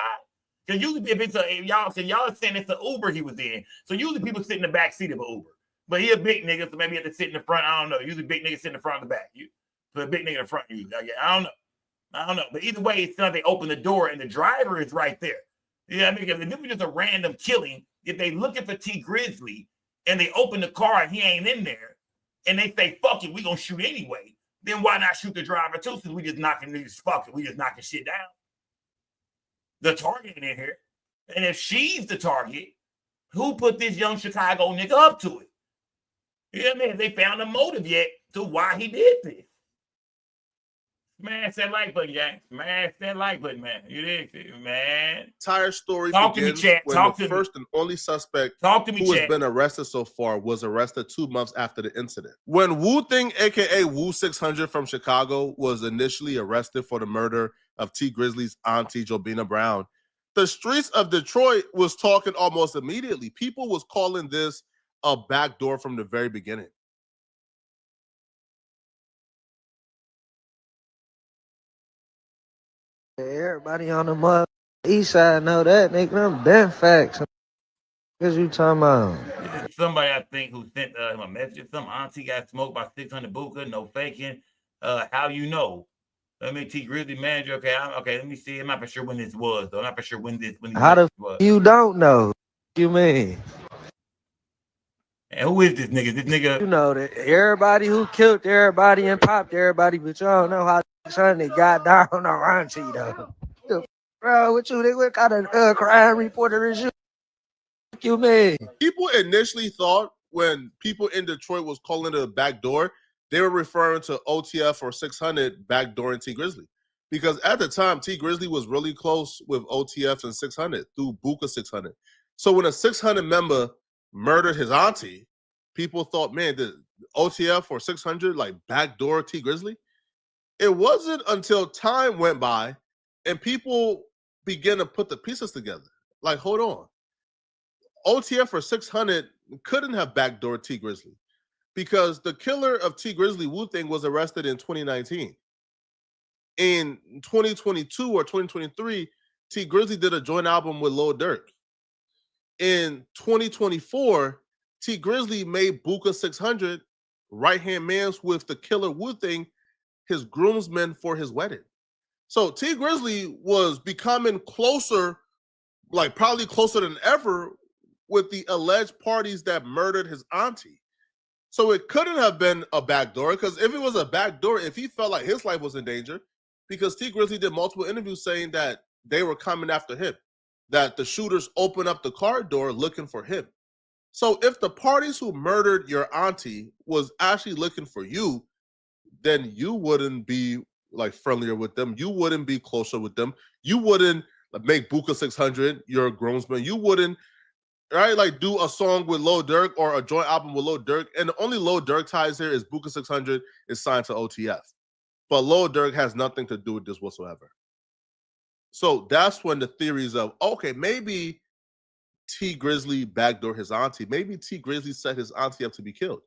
Because usually if y'all saying it's an Uber he was in. So usually people sit in the back seat of an Uber. But he a big nigga, so maybe he had to sit in the front. I don't know. Usually big niggas sit in the front of the back. So a big nigga in the front. I don't know. But either way, it's not they open the door and the driver is right there. Yeah, I mean, if it was just a random killing, if they looking for T Grizzly and they open the car and he ain't in there, and they say, fuck it, we gonna shoot anyway, then why not shoot the driver too? Since we just knocking shit down. The target ain't in here. And if she's the target, who put this young Chicago nigga up to it? You know what I mean? They found a motive yet to why he did this. Smash that like button, gang. Smash that like button, man. You did, man. Entire story Talk to me, chat. Talk to the first and only suspect who has been arrested so far was arrested 2 months after the incident. When Wu Thing, aka Wu 600 from Chicago, was initially arrested for the murder of T Grizzly's auntie, Jobina Brown, the streets of Detroit was talking almost immediately. People was calling this a backdoor from the very beginning. Everybody on the east side know that, nigga. Them been facts. What you talking about? Somebody I think who sent him a message. Some auntie got smoked by 600 buka, no faking. How you know? Let me T Grizzly manager. Okay, let me see. I'm not for sure when this was, though. I'm not for sure when this How the was. You don't know? What you mean? And who is this nigga? This nigga. You know that everybody who killed everybody and popped everybody, but you don't know how Sunday got down on auntie though. Bro, what kind of crime reporter is you? What you mean? People initially thought when people in Detroit was calling it a backdoor, they were referring to OTF or 600 backdooring T Grizzly. Because at the time, T Grizzly was really close with OTF and 600 through Buka 600. So when a 600 member murdered his auntie, people thought, man, the OTF or 600 like backdoor T Grizzly? It wasn't until time went by and people began to put the pieces together. Like, hold on. OTF or 600 couldn't have backdoored T Grizzly because the killer of T Grizzly, Wu Thing, was arrested in 2019. In 2022 or 2023, T Grizzly did a joint album with Lil Durk. In 2024, T Grizzly made Buka 600 right-hand mans with the killer Wu Thing his groomsmen for his wedding. So T Grizzly was becoming closer, like probably closer than ever with the alleged parties that murdered his auntie. So it couldn't have been a backdoor, because if it was a backdoor, if he felt like his life was in danger, because T Grizzly did multiple interviews saying that they were coming after him, that the shooters opened up the car door looking for him. So if the parties who murdered your auntie was actually looking for you, then you wouldn't be like friendlier with them. You wouldn't be closer with them. You wouldn't make Buka 600 your groomsman. You wouldn't, right, like do a song with Lil Durk or a joint album with Lil Durk. And the only Lil Durk ties here is Buka 600 is signed to OTF. But Lil Durk has nothing to do with this whatsoever. So that's when the theories of, okay, maybe T Grizzly backdoor his auntie. Maybe T Grizzly set his auntie up to be killed.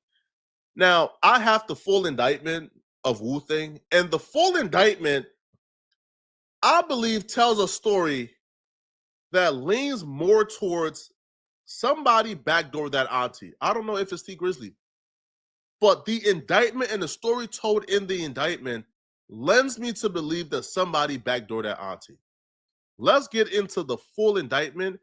Now, I have the full indictment of Wu-Tang, and the full indictment, I believe, tells a story that leans more towards somebody backdoor that auntie. I don't know if it's T Grizzly, but the indictment and the story told in the indictment lends me to believe that somebody backdoor that auntie. Let's get into the full indictment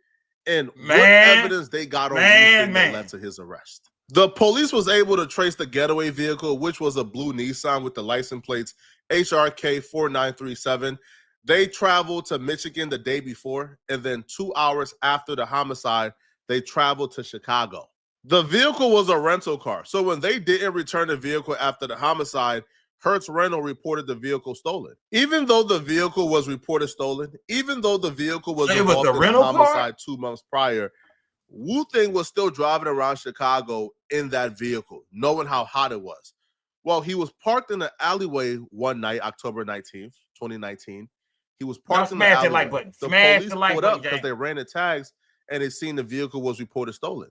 and what evidence they got on Wu-Tang that led to his arrest. The police was able to trace the getaway vehicle, which was a blue Nissan with the license plates HRK 4937. They traveled to Michigan the day before, and then 2 hours after the homicide, they traveled to Chicago. The vehicle was a rental car, so when they didn't return the vehicle after the homicide, Hertz Rental reported the vehicle stolen. Even though the vehicle was reported stolen, even though the vehicle was involved in the homicide 2 months prior, Wu-Tang was still driving around Chicago in that vehicle, knowing how hot it was. Well, he was parked in the alleyway one night, October 19th, 2019. He was parked in the alleyway. The police pulled up because they ran the tags and they seen the vehicle was reported stolen.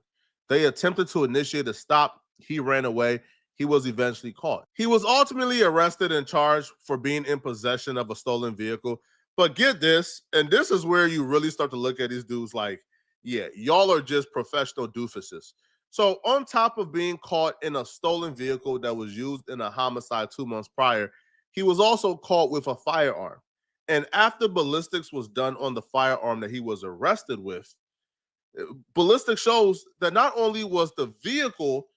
They attempted to initiate a stop. He ran away. He was eventually caught. He was ultimately arrested and charged for being in possession of a stolen vehicle. But get this, and this is where you really start to look at these dudes like, yeah, y'all are just professional doofuses. So on top of being caught in a stolen vehicle that was used in a homicide 2 months prior, he was also caught with a firearm. And after ballistics was done on the firearm that he was arrested with, ballistics shows that not only was the vehicle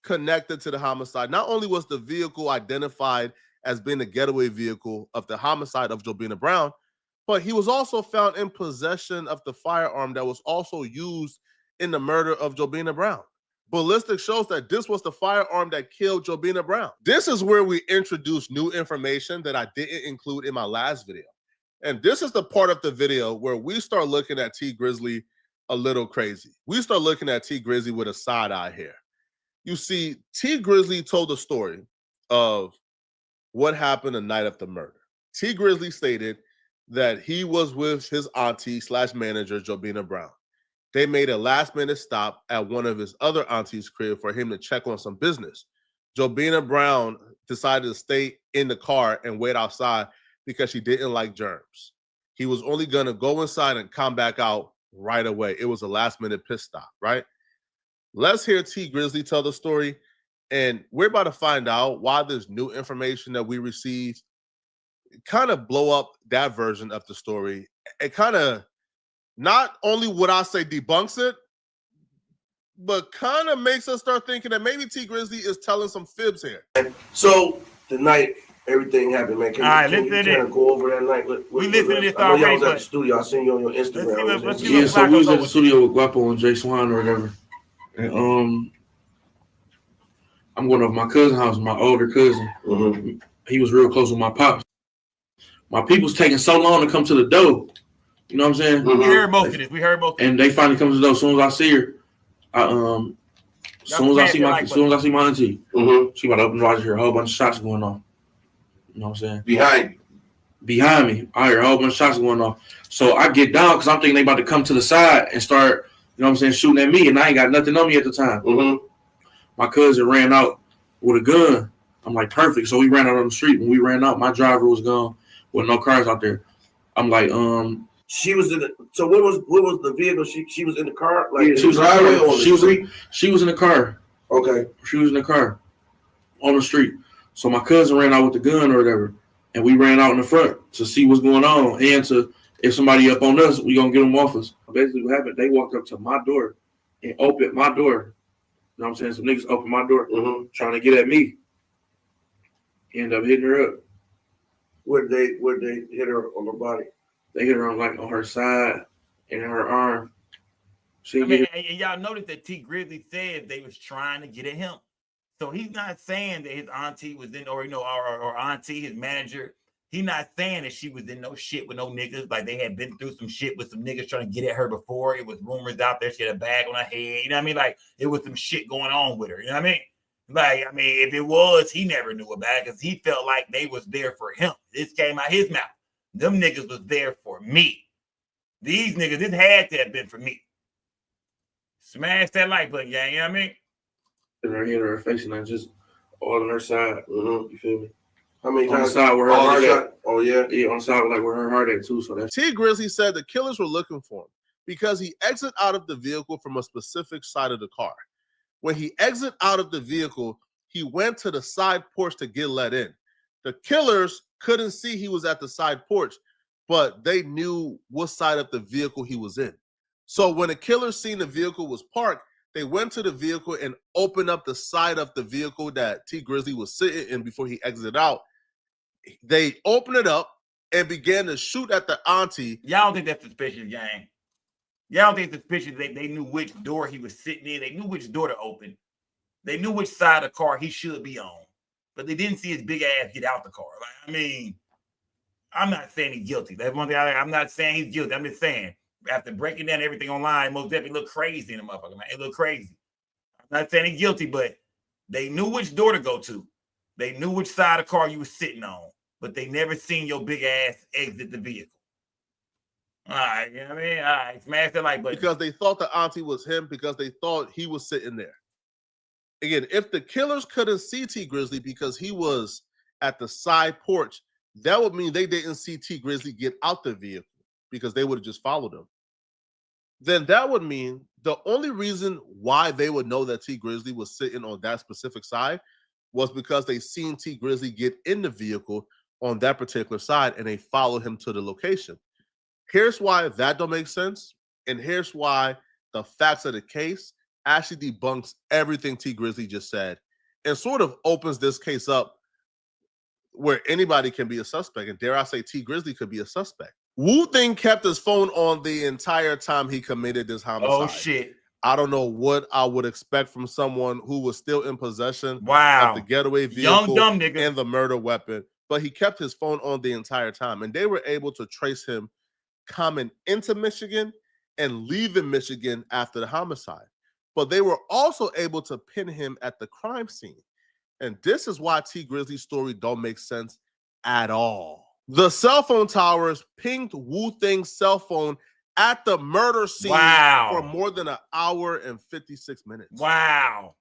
connected to the homicide, not only was the vehicle identified as being the getaway vehicle of the homicide of Jobina Brown, but he was also found in possession of the firearm that was also used in the murder of Jobina Brown. Ballistics shows that this was the firearm that killed Jobina Brown. This is where we introduce new information that I didn't include in my last video. And this is the part of the video where we start looking at T Grizzly a little crazy. We start looking at T Grizzly with a side eye here. You see, T Grizzly told the story of what happened the night of the murder. T Grizzly stated that he was with his auntie / manager, Jobina Brown. They made a last-minute stop at one of his other auntie's crib for him to check on some business. Jobina Brown decided to stay in the car and wait outside because she didn't like germs. He was only going to go inside and come back out right away. It was a last-minute pit stop, right? Let's hear T Grizzly tell the story, and we're about to find out why this new information that we received kind of blow up that version of the story. It kind of, not only would I say debunks it, but kind of makes us start thinking that maybe T Grizzly is telling some fibs here. So the night everything happened, man. Can you kind of go over that night? We listened to this I know y'all already. was at the studio. I seen you on your Instagram. Yeah, so we was at the studio with Guapo and Jay Swan or whatever. And I'm going over my cousin's house, my older cousin. Mm-hmm. He was real close with my pops. My people's taking so long to come to the door. You know what I'm saying? We heard most of this. We heard most of this. And they finally come to the door. As soon as I see her, as soon as I see my auntie, she about to open the door. I just hear a whole bunch of shots going on. You know what I'm saying? Behind me. I hear a whole bunch of shots going on. So I get down because I'm thinking they about to come to the side and start, you know what I'm saying, shooting at me, and I ain't got nothing on me at the time. My cousin ran out with a gun. I'm like, perfect. So we ran out on the street. When we ran out, my driver was gone with no cars out there. I'm like, she was in the. So what was the vehicle? She was in the car. Like she was in the car. She was in the car. Okay. She was in the car on the street. So my cousin ran out with the gun or whatever, and we ran out in the front to see what's going on and to, if somebody up on us, we gonna get them off us. Basically, what happened? They walked up to my door and opened my door. You know what I'm saying? Some niggas opened my door trying to get at me. End up hitting her up. Where they hit her on her body? They hit her on her side and her arm. And y'all noticed that T Grizzly said they was trying to get at him. So he's not saying that his auntie was in, or or auntie, his manager. He's not saying that she was in no shit with no niggas. Like they had been through some shit with some niggas trying to get at her before. It was rumors out there she had a bag on her head. You know what I mean? Like it was some shit going on with her. You know what I mean? Like, I mean, if it was, he never knew about it because he felt like they was there for him. This came out his mouth. Them niggas was there for me. These niggas, this had to have been for me. Smash that like button, gang. You know what I mean? And her head or her face, and I just all on her side. You feel me? How many on times? the side where her heart at? Oh yeah, yeah, on the side like where her heart at too. So that's T Grizzly said the killers were looking for him because he exited out of the vehicle from a specific side of the car. When he exited out of the vehicle, he went to the side porch to get let in. The killers couldn't see he was at the side porch, but they knew what side of the vehicle he was in. So when the killers seen the vehicle was parked, they went to the vehicle and opened up the side of the vehicle that T Grizzly was sitting in before he exited out. They opened it up and began to shoot at the auntie. Y'all don't think that's suspicious, gang? Y'all don't think it's suspicious? They knew which door he was sitting in. They knew which door to open. They knew which side of the car he should be on. But they didn't see his big ass get out the car. Like, I mean, I'm not saying he's guilty. That's one thing. I'm not saying he's guilty. I'm just saying, after breaking down everything online, most definitely looked crazy in the motherfucker, man. It looked crazy. I'm not saying he's guilty, but they knew which door to go to. They knew which side of the car you were sitting on, but they never seen your big ass exit the vehicle. All right, you know what I mean? All right, smash the like button. Because they thought the auntie was him, because they thought he was sitting there. Again, if the killers couldn't see T Grizzly because he was at the side porch, that would mean they didn't see T Grizzly get out the vehicle because they would have just followed him. Then that would mean the only reason why they would know that T Grizzly was sitting on that specific side was because they seen T Grizzly get in the vehicle on that particular side and they followed him to the location. Here's why that don't make sense. And here's why the facts of the case actually debunks everything T Grizzly just said and sort of opens this case up where anybody can be a suspect. And dare I say T Grizzly could be a suspect. Wu-Thing kept his phone on the entire time he committed this homicide. Oh, shit. I don't know what I would expect from someone who was still in possession of the getaway vehicle Young, dumb nigga. and the murder weapon, but he kept his phone on the entire time. And they were able to trace him coming into Michigan and leaving Michigan after the homicide. But they were also able to pin him at the crime scene. And this is why T Grizzly's story don't make sense at all. The cell phone towers pinged Wu-Thing's cell phone at the murder scene for more than an hour and 56 minutes. Wow.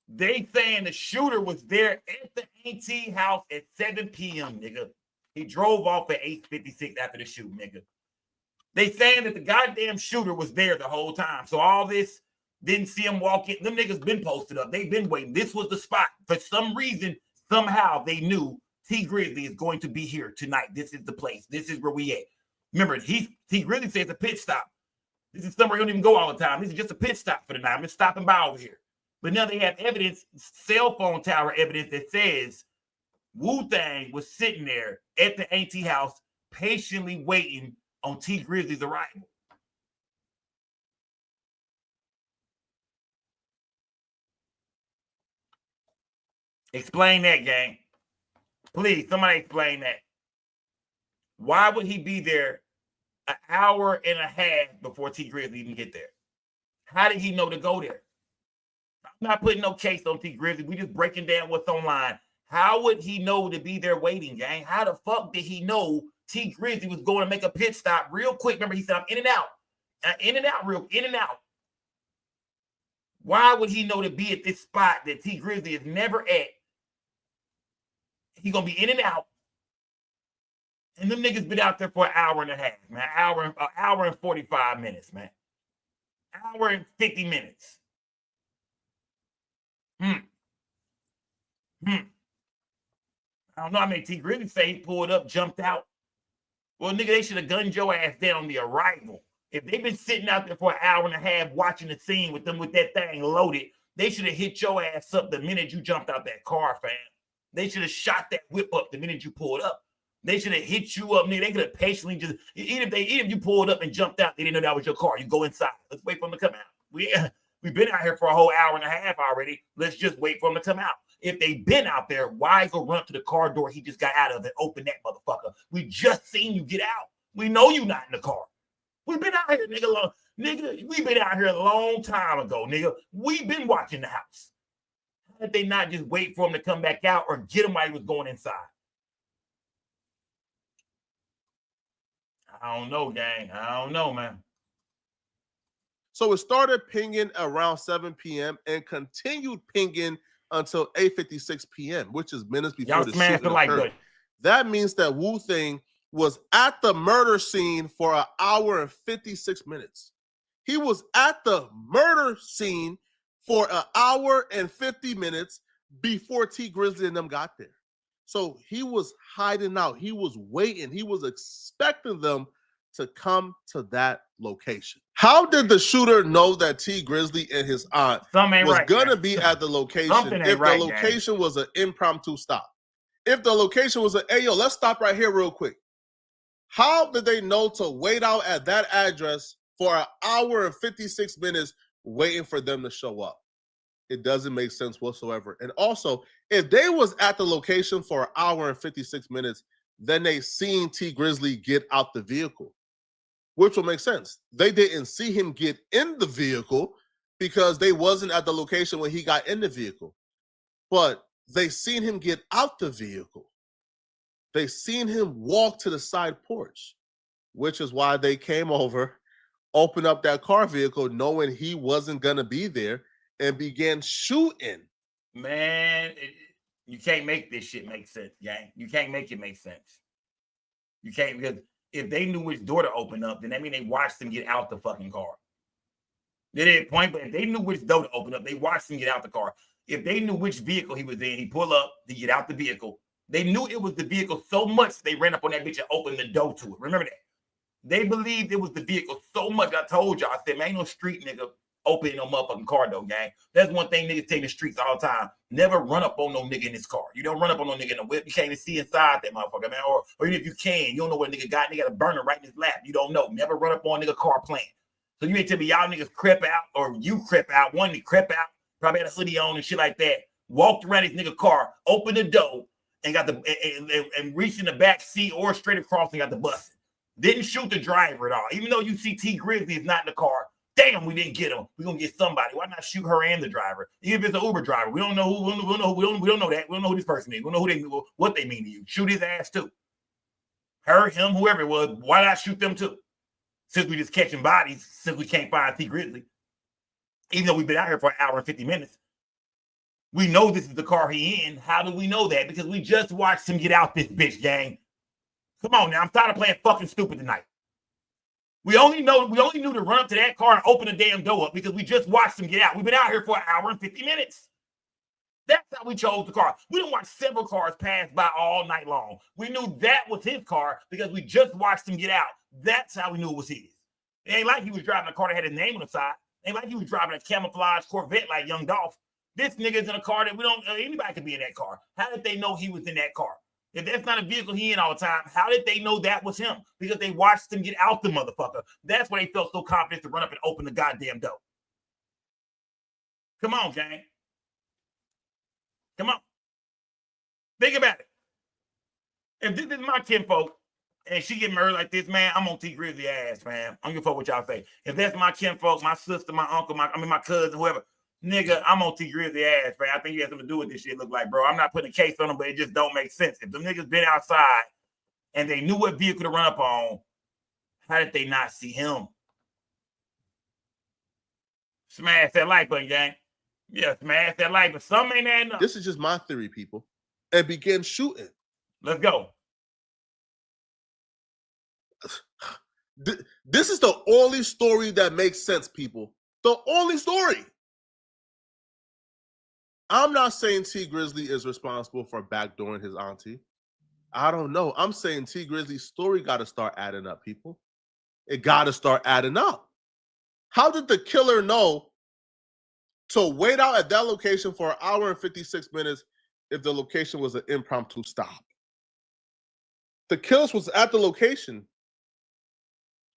They saying the shooter was there at the AT house at 7 p.m., nigga. He drove off at 8:56 after the shoot, nigga. They saying that the goddamn shooter was there the whole time. So all this, didn't see him walk in. Them niggas been posted up. They've been waiting. This was the spot. For some reason, somehow they knew T Grizzly is going to be here tonight. This is the place. This is where we at. Remember, T Grizzly says it's a pit stop. This is somewhere you don't even go all the time. This is just a pit stop for the night. I'm just stopping by over here. But now they have evidence, cell phone tower evidence that says Wu-Thing was sitting there at the AT house patiently waiting on T Grizzly's arrival. Explain that, gang. Please, somebody explain that. Why would he be there an hour and a half before T Grizzly even get there? How did he know to go there? I'm not putting no case on T Grizzly. We just breaking down what's online. How would he know to be there waiting, gang? How the fuck did he know T Grizzly was going to make a pit stop real quick? Remember, he said, I'm in and out. In and out. Why would he know to be at this spot that T Grizzly is never at? He's going to be in and out. And them niggas been out there for an hour and a half, man. An hour and 45 minutes, man. Hour and 50 minutes. I don't know. I mean, T Grizzly say he pulled up, jumped out. Well, nigga, they should have gunned your ass down on the arrival. If they've been sitting out there for an hour and a half watching the scene with them with that thing loaded, they should have hit your ass up the minute you jumped out that car, fam. They should have shot that whip up the minute you pulled up. They should have hit you up, nigga. They could have patiently just, even if you pulled up and jumped out, they didn't know that was your car. You go inside. Let's wait for them to come out. We've been out here for a whole hour and a half already. Let's just wait for them to come out. If they've been out there, why go run to the car door he just got out of and open that motherfucker? We just seen you get out. We know you not in the car. We've been out here, nigga. We've been out here a long time ago, nigga. We've been watching the house. How did they not just wait for him to come back out or get him while he was going inside? I don't know, gang. I don't know, man. So it started pinging around 7 p.m. and continued pinging until 8:56 p.m., which is minutes before the shooting occurred. That means that Wu-Thing was at the murder scene for an hour and 56 minutes. He was at the murder scene for an hour and 50 minutes before T Grizzly and them got there. So he was hiding out. He was waiting. He was expecting them to come to that location. How did the shooter know that T Grizzly and his aunt was gonna be at the location if the location was an impromptu stop? If the location was hey, yo, let's stop right here real quick. How did they know to wait out at that address for an hour and 56 minutes waiting for them to show up? It doesn't make sense whatsoever. And also, if they was at the location for an hour and 56 minutes, then they seen T Grizzly get out the vehicle, which will make sense. They didn't see him get in the vehicle because they wasn't at the location when he got in the vehicle. But they seen him get out the vehicle. They seen him walk to the side porch, which is why they came over, opened up that car vehicle knowing he wasn't going to be there, and began shooting. Man, you can't make this shit make sense, gang. You can't make it make sense. You can't, because if they knew which door to open up, then that means they watched him get out the fucking car. They didn't point, but if they knew which door to open up, they watched him get out the car. If they knew which vehicle he was in, he pull up to get out the vehicle. They knew it was the vehicle so much they ran up on that bitch and opened the door to it. Remember that? They believed it was the vehicle so much. I told y'all, I said, man, ain't no street nigga opening no motherfucking car though, gang. That's one thing niggas take the streets all the time. Never run up on no nigga in his car. You don't run up on no nigga in the whip. You can't even see inside that motherfucker, man. Or even if you can, you don't know what nigga got. Nigga got a burner right in his lap. You don't know. Never run up on a nigga car playing. So you ain't tell me y'all niggas creep out or you creep out. One nigga creep out, probably had a hoodie on and shit like that. Walked around his nigga car, opened the door, and got the and reached in the back seat or straight across and got the bus. Didn't shoot the driver at all. Even though you see T Grizzly is not in the car. Damn, we didn't get him. We're gonna get somebody. Why not shoot her and the driver? Even if it's an Uber driver, we don't know who. We don't know that. We don't know who this person is. We don't know who they what they mean to you. Shoot his ass too. Her, him, whoever it was. Why not shoot them too? Since we just catching bodies, since we can't find T Grizzly, even though we've been out here for an hour and 50 minutes, we know this is the car he in. How do we know that? Because we just watched him get out this bitch, gang. Come on now, I'm tired of playing fucking stupid tonight. We only knew to run up to that car and open the damn door up because we just watched him get out. We've been out here for an hour and 50 minutes. That's how we chose the car. We didn't watch several cars pass by all night long. We knew that was his car because we just watched him get out. That's how we knew it was his. It ain't like he was driving a car that had his name on the side. It ain't like he was driving a camouflage Corvette like Young Dolph. This nigga's in a car that we don't, anybody could be in that car. How did they know he was in that car? If that's not a vehicle he in all the time, how did they know that was him? Because they watched him get out the motherfucker. That's why they felt so confident to run up and open the goddamn door. Come on, gang. Come on. Think about it. If this is my kinfolk and she get murdered like this, man, I'm on T Grizzly ass, man. I don't give a fuck what y'all say. If that's my kinfolk, my sister, my uncle, my cousin, whoever, nigga, I'm on T Grizzly ass, man. I think you have something to do with this shit, look like, bro. I'm not putting a case on them, but it just don't make sense. If them niggas been outside and they knew what vehicle to run up on, how did they not see him? Smash that like button, gang. Yeah, smash that like, but some ain't adding up. This is just my theory, people. And begin shooting. Let's go. This is the only story that makes sense, people. The only story. I'm not saying T Grizzly is responsible for backdooring his auntie. I don't know. I'm saying T Grizzly's story got to start adding up, people. It got to start adding up. How did the killer know to wait out at that location for an hour and 56 minutes if the location was an impromptu stop? The killers was at the location.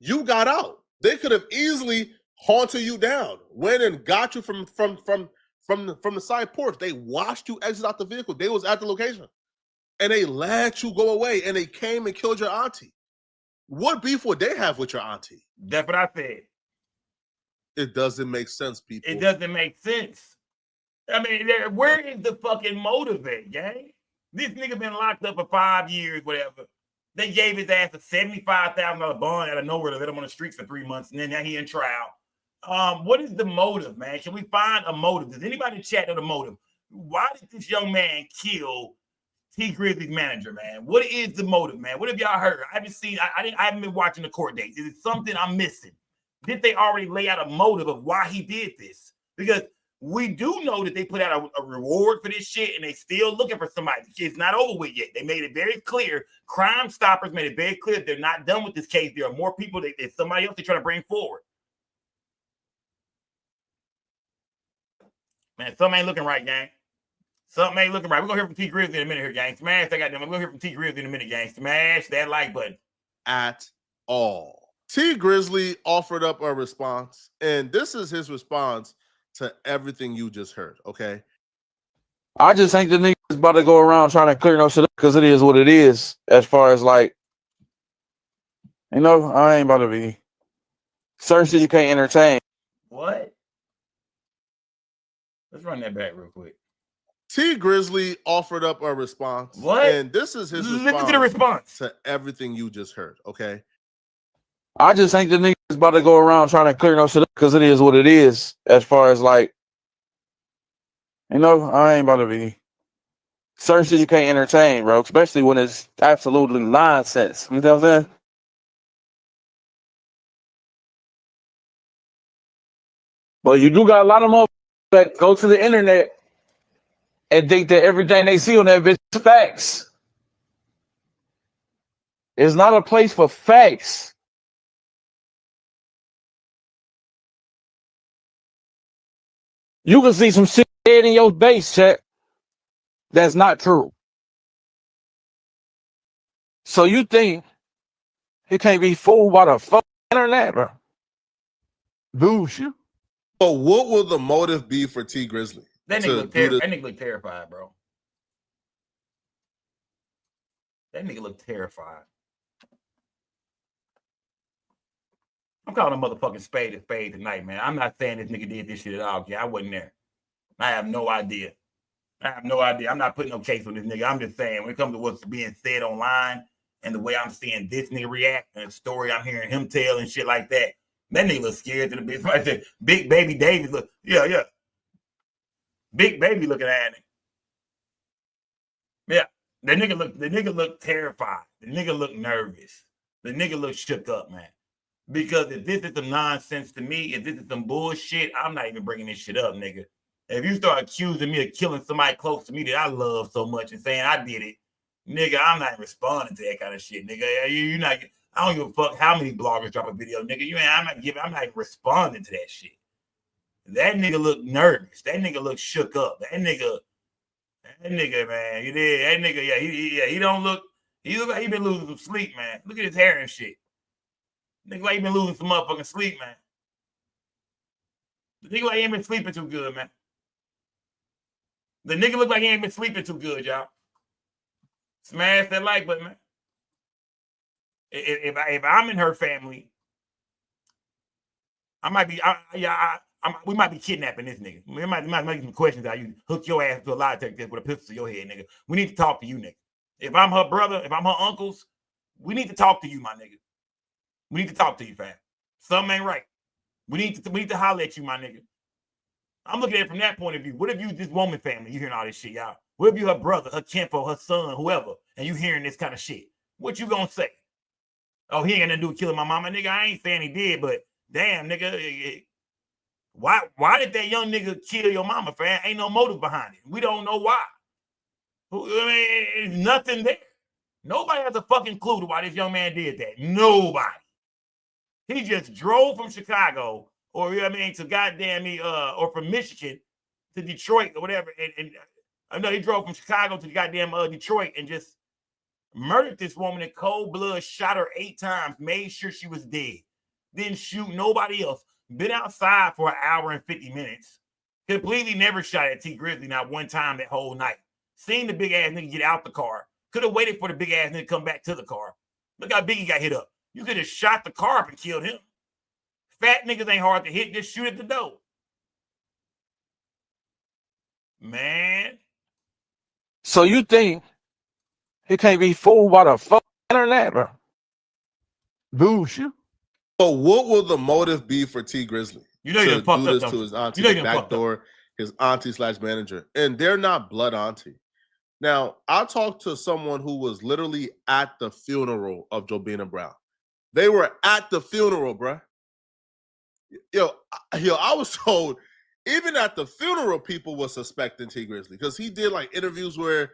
You got out. They could have easily haunted you down, went and got you from the side porch. They watched you exit out the vehicle. They was at the location. And they let you go away. And they came and killed your auntie. What beef would they have with your auntie? That's what I said. It doesn't make sense, people. It doesn't make sense. I mean, where is the fucking motive at, gang? This nigga been locked up for 5 years, whatever. They gave his ass a $75,000 bond out of nowhere to let him on the streets for 3 months, and then now he in trial. What is the motive, man? Can we find a motive? Does anybody chat to the motive? Why did this young man kill T Grizzly's manager, man? What is the motive, man? What have y'all heard? I haven't seen. I haven't been watching the court dates. Is it something I'm missing? Did they already lay out a motive of why he did this? Because we do know that they put out a reward for this shit, and they still looking for somebody. It's not over with yet. They made it very clear. Crime Stoppers made it very clear they're not done with this case. There are more people that somebody else they're trying to bring forward. Man, something ain't looking right, gang. Something ain't looking right. We're going to hear from T Grizzly in a minute here, gang. Smash that goddamn. We're going to hear from T Grizzly in a minute, gang. Smash that like button. At all. T Grizzly offered up a response, and this is his response to everything you just heard, okay? I just think the niggas about to go around trying to clear no shit up because it is what it is. As far as like, you know, I ain't about to be certain shit you can't entertain. What? Let's run that back real quick. T Grizzly offered up a response. What? And this is his response. Listen to the response to everything you just heard, okay? I just think the niggas about to go around trying to clear no shit up because it is what it is. As far as like, you know, I ain't about to be certain shit you can't entertain, bro. Especially when it's absolutely nonsense. You know what I'm saying? But you do got a lot of motherfuckers that go to the internet and think that everything they see on that bitch is facts. It's not a place for facts. You can see some shit dead in your base chat that's not true. So you think you can't be fooled by the fucking internet, bro? Bullshit. So what will the motive be for T Grizzly? That nigga look terrified, bro. That nigga look terrified. I'm calling a motherfucking spade a spade tonight, man. I'm not saying this nigga did this shit at all. Yeah, I wasn't there. I have no idea. I'm not putting no case on this nigga. I'm just saying when it comes to what's being said online and the way I'm seeing this nigga react and the story I'm hearing him tell and shit like that, that nigga look scared to the bitch. Right there. Big baby Davis look, yeah. Big baby looking at him. Yeah, the nigga look terrified. The nigga look nervous. The nigga look shook up, man. Because if this is some nonsense to me, if this is some bullshit, I'm not even bringing this shit up, nigga. If you start accusing me of killing somebody close to me that I love so much and saying I did it, nigga, I'm not responding to that kind of shit, nigga. You're not. I don't give a fuck how many bloggers drop a video, nigga. I'm not even responding to that shit. That nigga look nervous. That nigga look shook up. That nigga, man. You did. That nigga, he don't look. He look like he been losing some sleep, man. Look at his hair and shit. Nigga like he been losing some motherfucking sleep, man. The nigga like he ain't been sleeping too good, man. The nigga look like he ain't been sleeping too good, y'all. Smash that like button, man. If I'm in her family, I might be, we might be kidnapping this nigga. We might make some questions out. You hook your ass to a lie detector with a pistol to your head, nigga. We need to talk to you, nigga. If I'm her brother, if I'm her uncles, we need to talk to you, my nigga. We need to talk to you, fam. Something ain't right. We need to holler at you, my nigga. I'm looking at it from that point of view. What if you this woman family? You hearing all this shit, y'all? What if you her brother, her kinfolk, her son, whoever, and you hearing this kind of shit? What you gonna say? Oh, he ain't got nothing to do with killing my mama, nigga. I ain't saying he did, but damn, nigga, why did that young nigga kill your mama, fam? Ain't no motive behind it. We don't know why. There's nothing there. Nobody has a fucking clue to why this young man did that. Nobody. He just drove from Chicago, or to goddamn me, or from Michigan to Detroit or whatever. And I know he drove from Chicago to goddamn Detroit and just murdered this woman in cold blood, shot her 8 times, made sure she was dead. Didn't shoot nobody else. Been outside for an hour and 50 minutes. Completely never shot at T Grizzly not one time that whole night. Seen the big ass nigga get out the car. Could have waited for the big ass nigga to come back to the car. Look how big he got hit up. You could have shot the car up and killed him. Fat niggas ain't hard to hit. Just shoot at the door. Man. So you think he can't be fooled by the fucking internet, bro. Bullshit. So what will the motive be for T Grizzly? You know, to do this to his auntie, the backdoor, his auntie / manager, and they're not blood auntie. Now, I talked to someone who was literally at the funeral of Jobina Brown. They were at the funeral, bro. Yo, I was told even at the funeral, people were suspecting T Grizzly because he did like interviews where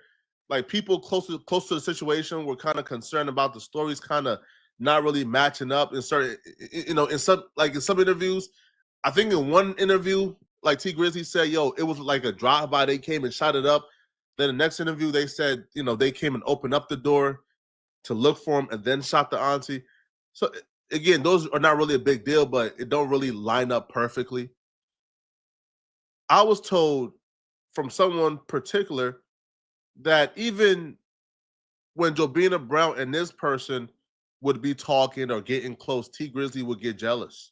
like people close to the situation were kind of concerned about the stories kind of not really matching up in certain, in some interviews. I think in one interview, like T Grizzly said, yo, it was like a drive-by. They came and shot it up. Then the next interview, they said, they came and opened up the door to look for him and then shot the auntie. So again, those are not really a big deal, but it don't really line up perfectly. I was told from someone particular that even when Jobina Brown and this person would be talking or getting close, T Grizzly would get jealous.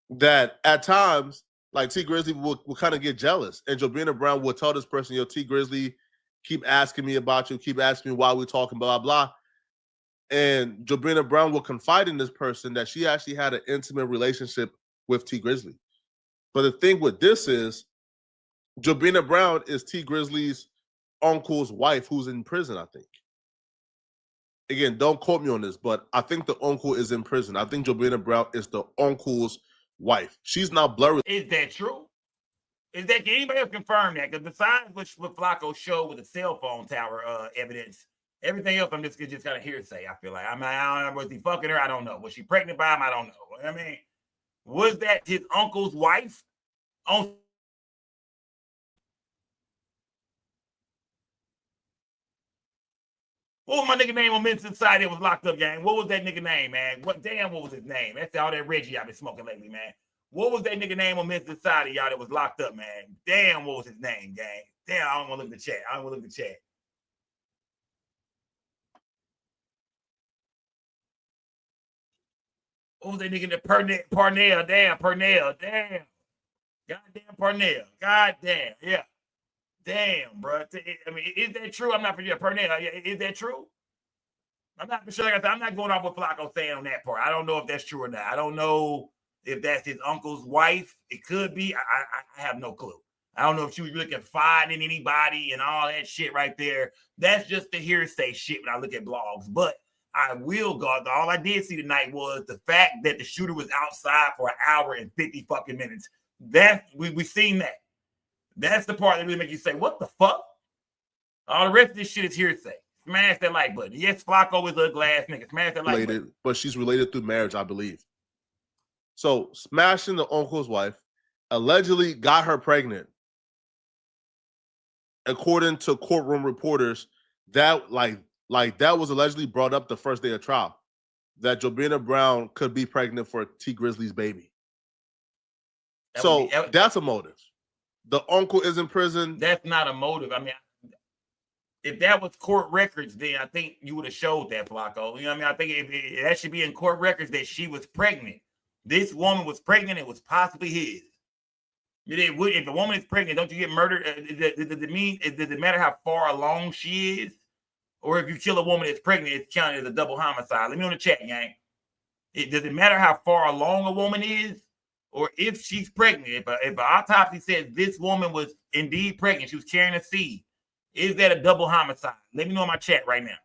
That at times, like T Grizzly would kind of get jealous. And Jobina Brown would tell this person, yo, T Grizzly, keep asking me about you, keep asking me why we're talking, blah, blah. And Jobina Brown will confide in this person that she actually had an intimate relationship with T Grizzly. But the thing with this is, Jobina Brown is T Grizzly's uncle's wife who's in prison, I think. Again, don't quote me on this, but I think the uncle is in prison. I think Jobina Brown is the uncle's wife. She's not blurry. Is that true? Is that, can anybody else confirm that? Because besides what Flacco showed with the cell phone tower evidence, everything else I'm just kind of hearsay, I feel like. I don't know, was he fucking her? I don't know. Was she pregnant by him? I don't know. I mean, was that his uncle's wife? What was my nigga name on Men's Society that was locked up, gang? What was that nigga name, man? What was his name? That's all that Reggie I've been smoking lately, man. What was that nigga name on Men's Society, y'all, that was locked up, man? Damn, what was his name, gang? Damn, I don't want to look at the chat. What was that nigga that Parnell? Damn, Parnell. Damn. Goddamn Parnell. Goddamn. Yeah. Damn, bro. I mean, is that true? I'm not for sure. Parnell, is that true? I'm not for sure. Like I said, I'm not going off what Flacco's saying on that part. I don't know if that's true or not. I don't know if that's his uncle's wife. It could be. I have no clue. I don't know if she was really confiding in anybody and all that shit right there. That's just the hearsay shit when I look at blogs. But I will go. All I did see tonight was the fact that the shooter was outside for an hour and 50 fucking minutes. That we seen that. That's the part that really makes you say, what the fuck? All the rest of this shit is hearsay. Smash that like button. Yes, Flacco is a ugly ass nigga. Smash that like button. But she's related through marriage, I believe. So smashing the uncle's wife allegedly got her pregnant. According to courtroom reporters, that that was allegedly brought up the first day of trial. That Jobina Brown could be pregnant for T Grizzly's baby. That's a motive. The uncle is in prison. That's not a motive. I mean, if that was court records, then I think you would have showed that, Flacco. You know what I mean? I think that should be in court records that she was pregnant. This woman was pregnant. It was possibly his. If a woman is pregnant, don't you get murdered? Does it matter how far along she is? Or if you kill a woman that's pregnant, it's counted as a double homicide? Let me know in the chat, gang. Does it matter how far along a woman is? Or if she's pregnant, if an autopsy says this woman was indeed pregnant, she was carrying a seed, is that a double homicide? Let me know in my chat right now.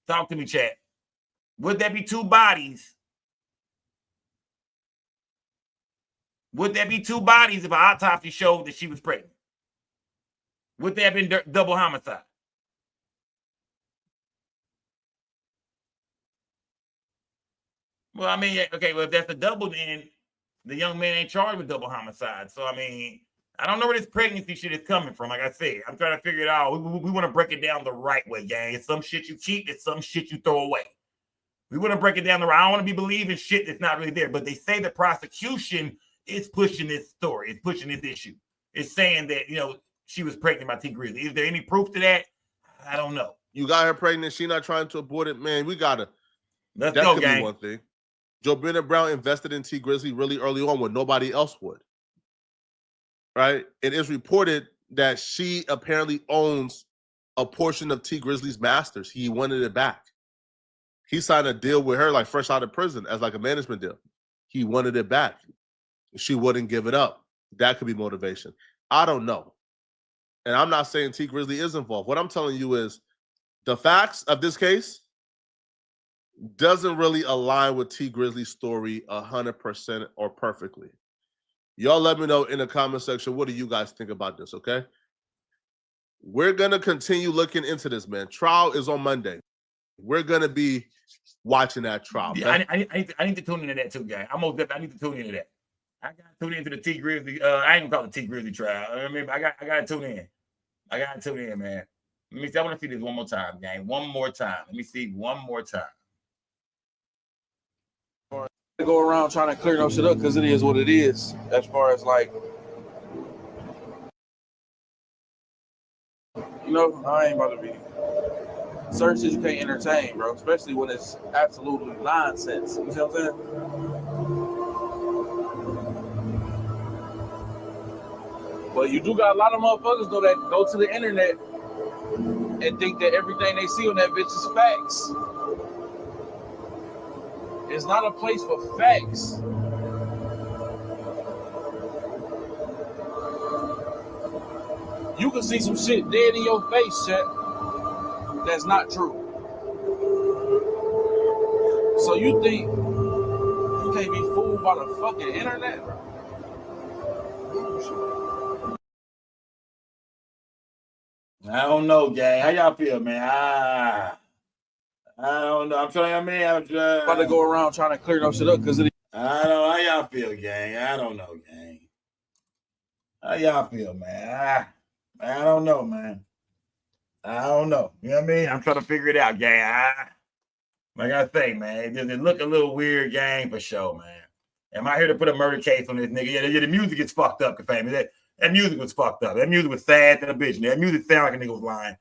Talk to me, chat. Would that be two bodies? Would that be two bodies if an autopsy showed that she was pregnant? Would that have been double homicide? Well, I mean, okay, well, if that's a double, then the young man ain't charged with double homicide. So, I mean, I don't know where this pregnancy shit is coming from. Like I said, I'm trying to figure it out. We want to break it down the right way, gang. It's some shit you keep. It's some shit you throw away. We want to break it down the right. I don't want to be believing shit that's not really there. But they say the prosecution is pushing this story. It's pushing this issue. It's saying that, she was pregnant by T Grizzly. Is there any proof to that? I don't know. You got her pregnant. She not trying to abort it. Man, we got to. Let's go, gang. Be one thing. Jobina Brown invested in T Grizzly really early on when nobody else would. Right? It is reported that she apparently owns a portion of T Grizzly's masters. He wanted it back. He signed a deal with her like fresh out of prison as like a management deal. He wanted it back. She wouldn't give it up. That could be motivation. I don't know. And I'm not saying T Grizzly is involved. What I'm telling you is the facts of this case doesn't really align with T Grizzly's story 100% or perfectly. Y'all let me know in the comment section, what do you guys think about this, okay? We're going to continue looking into this, man. Trial is on Monday. We're going to be watching that trial. Yeah, I need to tune into that too, guy. I need to tune into that. I got to tune into the T Grizzly. I ain't gonna call it T Grizzly trial. I mean, I got to tune in. I got to tune in, man. Let me see. I want to see this one more time, gang. One more time. Let me see one more time. Go around trying to clear no shit up because it is what it is. As far as like, you know, I ain't about to be certain shit you can't entertain, bro. Especially when it's absolutely nonsense. You see what I'm saying? But you do got a lot of motherfuckers though that go to the internet and think that everything they see on that bitch is facts. It's not a place for facts. You can see some shit dead in your face, chat. That's not true. So you think you can't be fooled by the fucking internet? I don't know, gang. How y'all feel, man? I don't know. I'm trying, man. I'm trying. About to go around trying to clear no shit up because I don't know how y'all feel, gang. I don't know, gang. How y'all feel, man? I don't know, man. I don't know. You know what I mean? I'm trying to figure it out, gang. Like I say, man, it look a little weird, gang, for sure, man. Am I here to put a murder case on this nigga? Yeah, the music is fucked up, family. That music was fucked up. That music was sad to the bitch. That music sounded like a nigga was lying.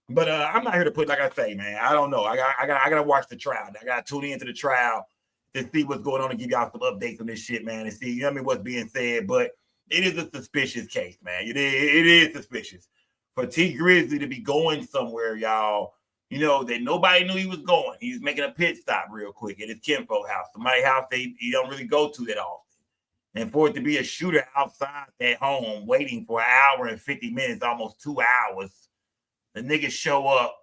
But I'm not here to put, like I say, man. I don't know. I gotta watch the trial. I gotta tune into the trial to see what's going on and give y'all some updates on this shit, man, and see, you know what I mean, what's being said. But it is a suspicious case, man. It is suspicious. For T Grizzly to be going somewhere, y'all, you know, that nobody knew he was going. He was making a pit stop real quick at his kinfolk house, somebody's house he don't really go to that often. And for it to be a shooter outside that home waiting for an hour and 50 minutes, almost 2 hours, the niggas show up.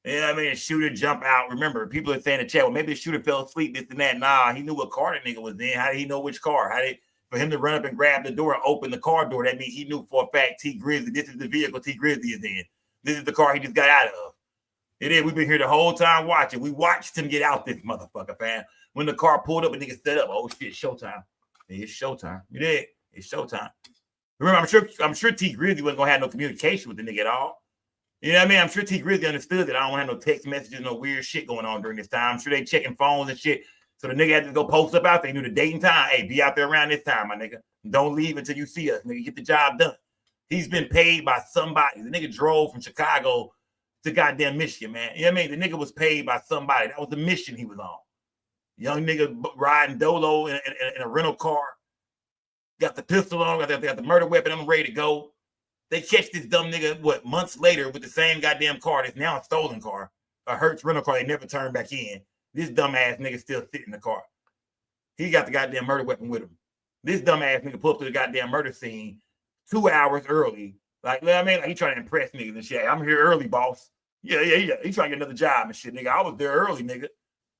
You know what I mean? The shooter jump out. Remember, people are saying in the chat, well, maybe the shooter fell asleep, this and that. Nah, he knew what car the nigga was in. How did he know which car? For him to run up and grab the door and open the car door, that means he knew for a fact T Grizzly, this is the vehicle T Grizzly is in. This is the car he just got out of. It is. We've been here the whole time watching. We watched him get out this motherfucker, fam. When the car pulled up, a nigga stood up. Oh shit, showtime. It's showtime. You did. It's showtime. Remember, I'm sure T Grizzly wasn't gonna have no communication with the nigga at all. You know what I mean? I'm sure T Grizzly understood that I don't have no text messages, no weird shit going on during this time. I'm sure they checking phones and shit. So the nigga had to go post up out there. He knew the date and time. Hey, be out there around this time, my nigga. Don't leave until you see us, nigga. Get the job done. He's been paid by somebody. The nigga drove from Chicago to goddamn Michigan, man. You know what I mean? The nigga was paid by somebody. That was the mission he was on. Young nigga riding dolo in a rental car. Got the pistol on. Got the murder weapon. I'm ready to go. They catch this dumb nigga, months later with the same goddamn car that's now a stolen car. A Hertz rental car they never turned back in. This dumbass nigga still sitting in the car. He got the goddamn murder weapon with him. This dumbass nigga pulled up to the goddamn murder scene 2 hours early. Like, you know what I mean? Like, he trying to impress niggas and shit. I'm here early, boss. Yeah. He trying to get another job and shit, nigga. I was there early, nigga.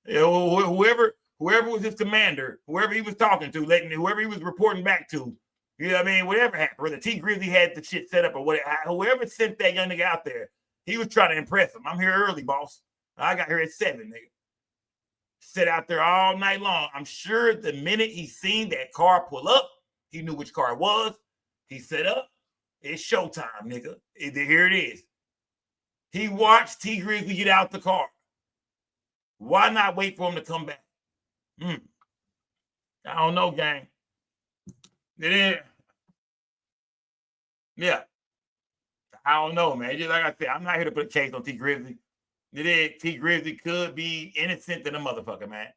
You know, whoever was his commander, whoever he was talking to, whoever he was reporting back to, you know what I mean? Whatever happened, whether T Grizzly had the shit set up or whatever, whoever sent that young nigga out there, he was trying to impress him. I'm here early, boss. I got here at 7, nigga. Sit out there all night long. I'm sure the minute he seen that car pull up, he knew which car it was. He set up. It's showtime, nigga. Here it is. He watched T Grizzly get out the car. Why not wait for him to come back? I don't know, gang. It is. Yeah. I don't know, man. Just like I said, I'm not here to put a case on T Grizzly. T Grizzly could be innocent than a motherfucker, man.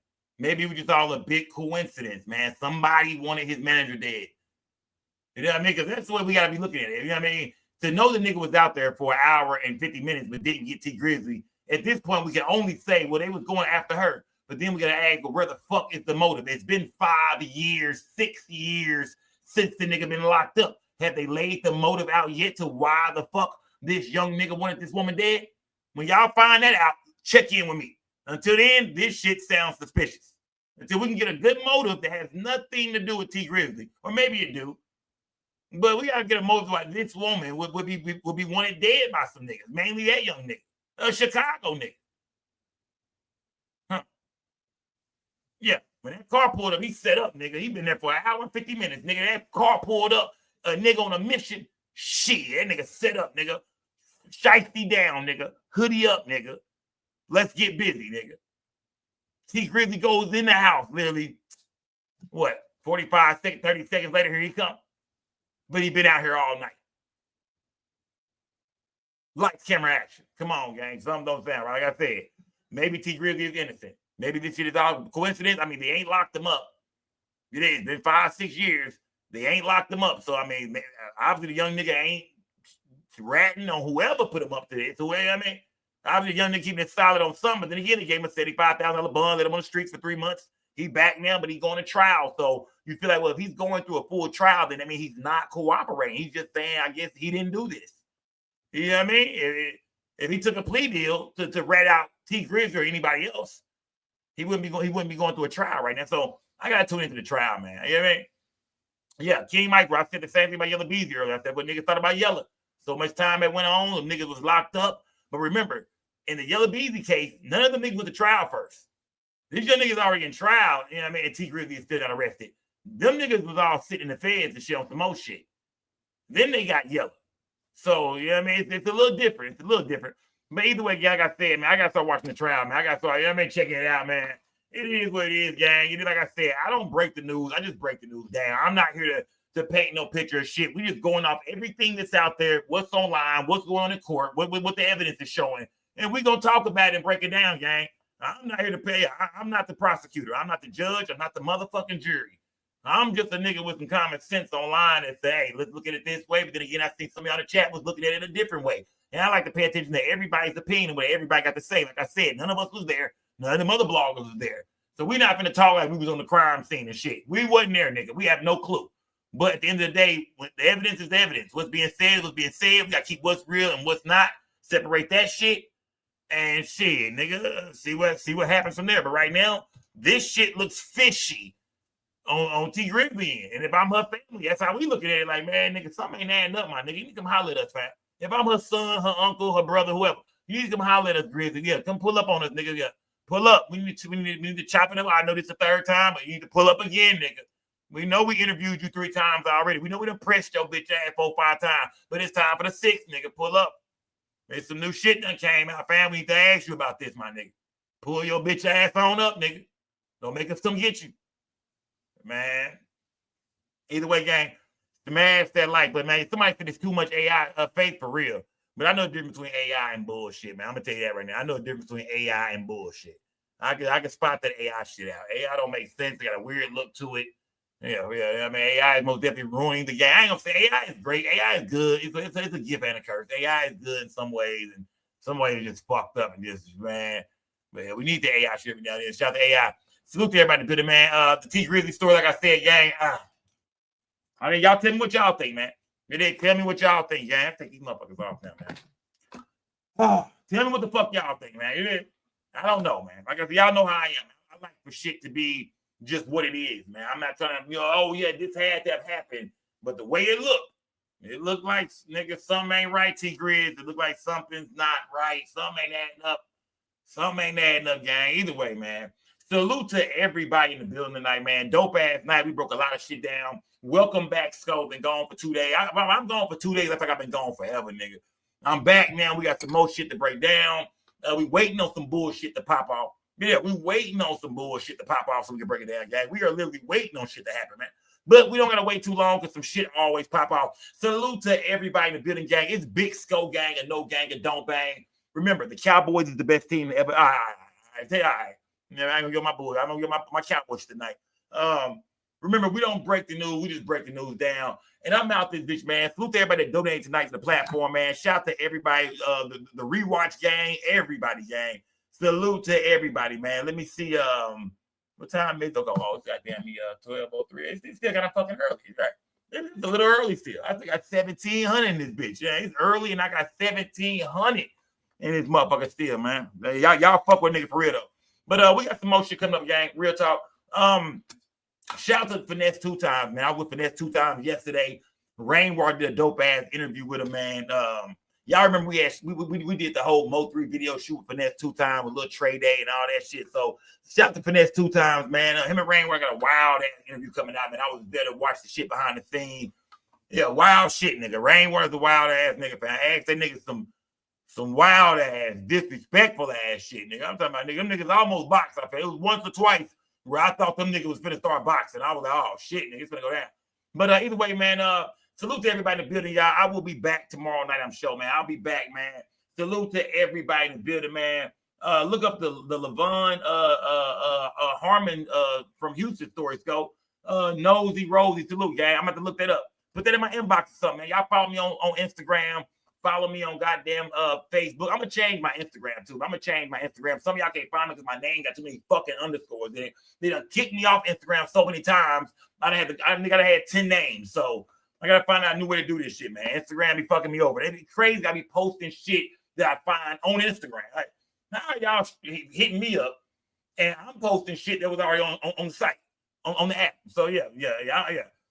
Maybe it was just all a big coincidence, man. Somebody wanted his manager dead. You know what I mean? Because that's the way we got to be looking at it. You know what I mean? To know the nigga was out there for an hour and 50 minutes but didn't get T Grizzly, At this point, we can only say, well, they was going after her. But then we got to ask, well, where the fuck is the motive? It's been 5 years, 6 years since the nigga been locked up. Have they laid the motive out yet to why the fuck this young nigga wanted this woman dead? When y'all find that out, check in with me. Until then, this shit sounds suspicious. Until we can get a good motive that has nothing to do with T Grizzly, or maybe it do. But we gotta get a motive like this woman would be wanted dead by some niggas, mainly that young nigga, a Chicago nigga. Huh? Yeah, when that car pulled up, he set up, nigga. He been there for 1 hour and 50 minutes, nigga. That car pulled up, a nigga on a mission. Shit, that nigga set up, nigga. Shiesty down, nigga. Hoodie up, nigga. Let's get busy, nigga. T Grizzly goes in the house, literally, what, 45 seconds, 30 seconds later, here he comes. But he been out here all night. Lights, camera, action. Come on, gang. Something don't sound right. Like I said, maybe T Grizzly is innocent. Maybe this shit is all coincidence. I mean, they ain't locked him up. It is. Been 5, 6 years. They ain't locked him up. So, I mean, obviously the young nigga ain't ratting on whoever put him up to this. So, I mean, obviously the young nigga keeping it solid on some, but then again, he gave him a $75,000 bond, let him on the streets for 3 months. He back now, but he's going to trial. So you feel like, well, if he's going through a full trial, then I mean he's not cooperating. He's just saying, I guess he didn't do this. You know what I mean? If he took a plea deal to rat out T Grizzly or anybody else, he wouldn't be going through a trial right now. So I gotta tune into the trial, man. You know what I mean? Yeah, King Micro, I said the same thing about Yella Beezy earlier. I said what niggas thought about Yella. So much time that went on, the niggas was locked up. But remember, in the Yella Beezy case, none of them niggas went to trial first. These young niggas already in trial, you know what I mean? And T Grizzly is still got arrested. Them niggas was all sitting in the feds and shit on some more shit. Then they got Yella. So, you know what I mean? It's a little different. It's a little different. But either way, gang, like I said, man, I got to start watching the trial, man. I got to start, you know what I mean, checking it out, man. It is what it is, gang. You know, like I said, I don't break the news. I just break the news down. I'm not here to paint no picture of shit. We just going off everything that's out there, what's online, what's going on in court, what the evidence is showing. And we're going to talk about it and break it down, gang. I'm not here to pay. I'm not the prosecutor. I'm not the judge. I'm not the motherfucking jury. I'm just a nigga with some common sense online and say, hey, let's look at it this way. But then again, I think some of y'all in the chat was looking at it a different way. And I like to pay attention to everybody's opinion and what everybody got to say. Like I said, none of us was there. None of them other bloggers was there. So we're not going to talk like we was on the crime scene and shit. We wasn't there, nigga. We have no clue. But at the end of the day, the evidence is the evidence. What's being said is what's being said. We got to keep what's real and what's not. Separate that shit. And shit, nigga, see what happens from there. But right now, this shit looks fishy on T Grizzly. And if I'm her family, that's how we looking at it. Like, man, nigga, something ain't adding up, my nigga. You need to come holler at us, fam. If I'm her son, her uncle, her brother, whoever, you need to come holler at us, Grizzly. Yeah, come pull up on us, nigga. Yeah, pull up. We need to chop it up. I know this is the 3rd time, but you need to pull up again, nigga. We know we interviewed you 3 times already. We know we done pressed your bitch ass 4 or 5 times, but it's time for the 6th, nigga. Pull up. There's some new shit done came out, fam. We need to ask you about this, my nigga. Pull your bitch ass on up, nigga. Don't make us come get you. Man. Either way, gang, the man that like, but man, somebody said it's too much AI faith for real. But I know the difference between AI and bullshit, man. I'm gonna tell you that right now. I know the difference between AI and bullshit. I can spot that AI shit out. AI don't make sense. They got a weird look to it. Yeah. I mean, AI is most definitely ruining the game. I ain't gonna say AI is great. AI is good. It's a gift and a curse. AI is good in some ways, and some ways it's just fucked up and just, man. But yeah, we need the AI shit every now and then. Shout out to AI. Salute to everybody good, man. The T Grizzly story, like I said, gang. I mean, y'all tell me what y'all think, man. Tell me what y'all think, gang. Take these motherfuckers off now, man. Tell me what the fuck y'all think, man. I don't know, man. Like I said, y'all know how I am. I like for shit to be just what it is, man. I'm not trying to, oh yeah, this had to have happened. But the way it looked like, nigga, something ain't right, T Grizz. It looked like something's not right. Something ain't adding up. Something ain't adding up, gang. Either way, man. Salute to everybody in the building tonight, man. Dope ass night. We broke a lot of shit down. Welcome back, Skull. Been gone for 2 days. I'm gone for 2 days. I think I've been gone forever, nigga. I'm back now. We got some more shit to break down. We waiting on some bullshit to pop off. Yeah, we waiting on some bullshit to pop off so we can break it down, gang. We are literally waiting on shit to happen, man. But we don't got to wait too long because some shit always pop off. Salute to everybody in the building, gang. It's Big Skull Gang and No Gang and Don't Bang. Remember, the Cowboys is the best team ever. All right. I ain't going to get my boy. I'm going to get my Cowboys tonight. Remember, we don't break the news. We just break the news down. And I'm out this bitch, man. Salute to everybody that donated tonight to the platform, man. Shout out to everybody, the rewatch gang, everybody gang. Salute to everybody, man. Let me see. What time is it? Oh, it's goddamn me 12:03. It's still kind of fucking early, right? It's a little early still. I think I got 1,700 in this bitch. Yeah, it's early, and I got 1,700 in this motherfucker still, man. Y'all fuck with niggas for real though. But we got some more shit coming up, gang. Real talk. Shout out to Finesse 2 times, man. I was with Finesse 2 times yesterday. Rainwater did a dope ass interview with him, man. Y'all remember we did the whole Mo3 video shoot with Finesse 2 times with little Trey Day and all that shit. So shout out to Finesse 2 times, man. Him and Rainwater got a wild ass interview coming out, man. I was there to watch the shit behind the scenes. Yeah, wild shit, nigga. Rainwater's a wild ass nigga, man. I asked that nigga some wild ass, disrespectful ass shit, nigga. I'm talking about nigga. Them niggas almost boxed up. It was once or twice where I thought them niggas was finna start boxing. I was like, oh shit, nigga, it's finna go down. But either way, man, salute to everybody in the building, y'all. I will be back tomorrow night, I'm sure, man. I'll be back, man. Salute to everybody in the building, man. Look up the Levon Harmon from Houston stories, go. Nosy Rosie, salute, gang. I'm gonna have to look that up. Put that in my inbox or something, man. Y'all follow me on Instagram. Follow me on goddamn Facebook. I'm gonna change my Instagram too. I'm gonna change my Instagram. Some of y'all can't find me because my name got too many fucking underscores in it. They done kicked me off Instagram so many times. I think I had 10 names. So I gotta find out a new way to do this shit, man. Instagram be fucking me over. It be crazy. I be posting shit that I find on Instagram. Like, now y'all hitting me up, and I'm posting shit that was already on the site, on the app. So yeah.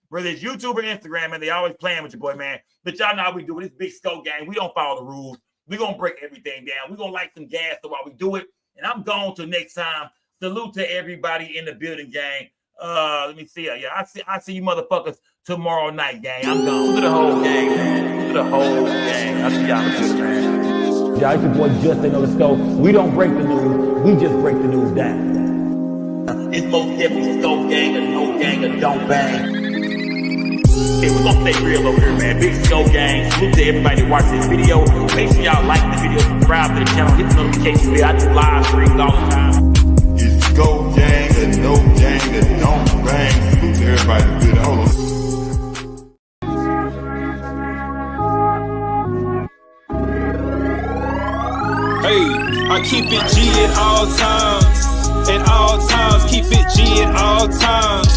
Whether it's YouTube or Instagram, man, they always playing with your boy, man. But y'all know how we do it. It's Big Scope gang. We don't follow the rules. We gonna break everything down. We gonna light some gas while we do it. And I'm gone till next time. Salute to everybody in the building, gang. Let me see. Yeah, I see you motherfuckers tomorrow night, gang. I'm gone. To the whole gang, man. To the whole gang. I see y'all in the building, man. Y'all, it's your boy Justin on the scope. We don't break the news. We just break the news down. It's most definitely Scope gang or no gang or don't bang. Hey, we're gonna stay real over here, man. Big Scope gang. Salute to everybody that watch this video. Make sure y'all like the video, subscribe to the channel, hit the notification bell. I do live streams all the time. It's Scope gang or no gang or don't bang. Salute to everybody that did it. Hold on. Hey, I keep it G at all times. At all times, keep it G at all times.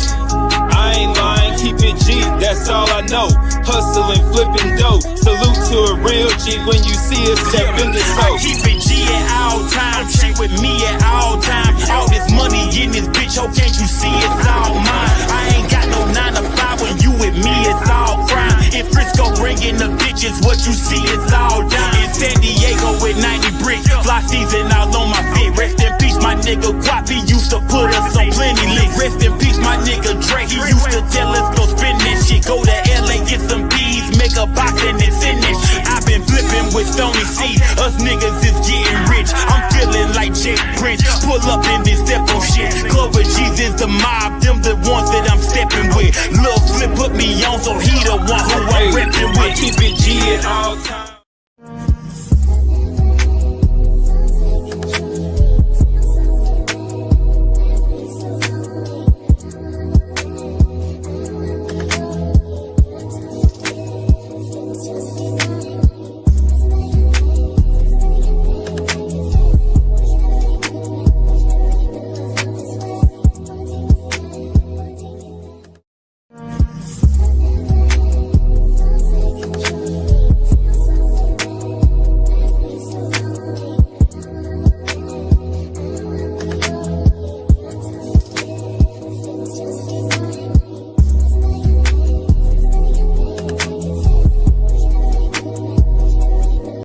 I ain't lying, keep it G, that's all I know. Hustling, flipping dope. Salute to a real G when you see us step in the soap. I keep it G at all times. She with me at all times. All this money in this bitch, oh can't you see it's all mine? I ain't got no 9 to 5 when you with me, it's all crime. In Frisco bringing the bitches, what you see it's all dime. In San Diego with 90 bricks, fly season all on my feet. Rest in peace, my nigga Guap, he used to put us on plenty links. Rest in peace, my nigga Dre, he used to tell us go spin that shit. Go to LA, get some bees, make a box and then send that shit. I've been flipping with Stony C, us niggas is getting rich. I'm feeling like Jake Prince, pull up in this step on shit. Clover G's is the mob, them the ones that I'm stepping with. Lil Flip put me on, so he the one who I'm repping with.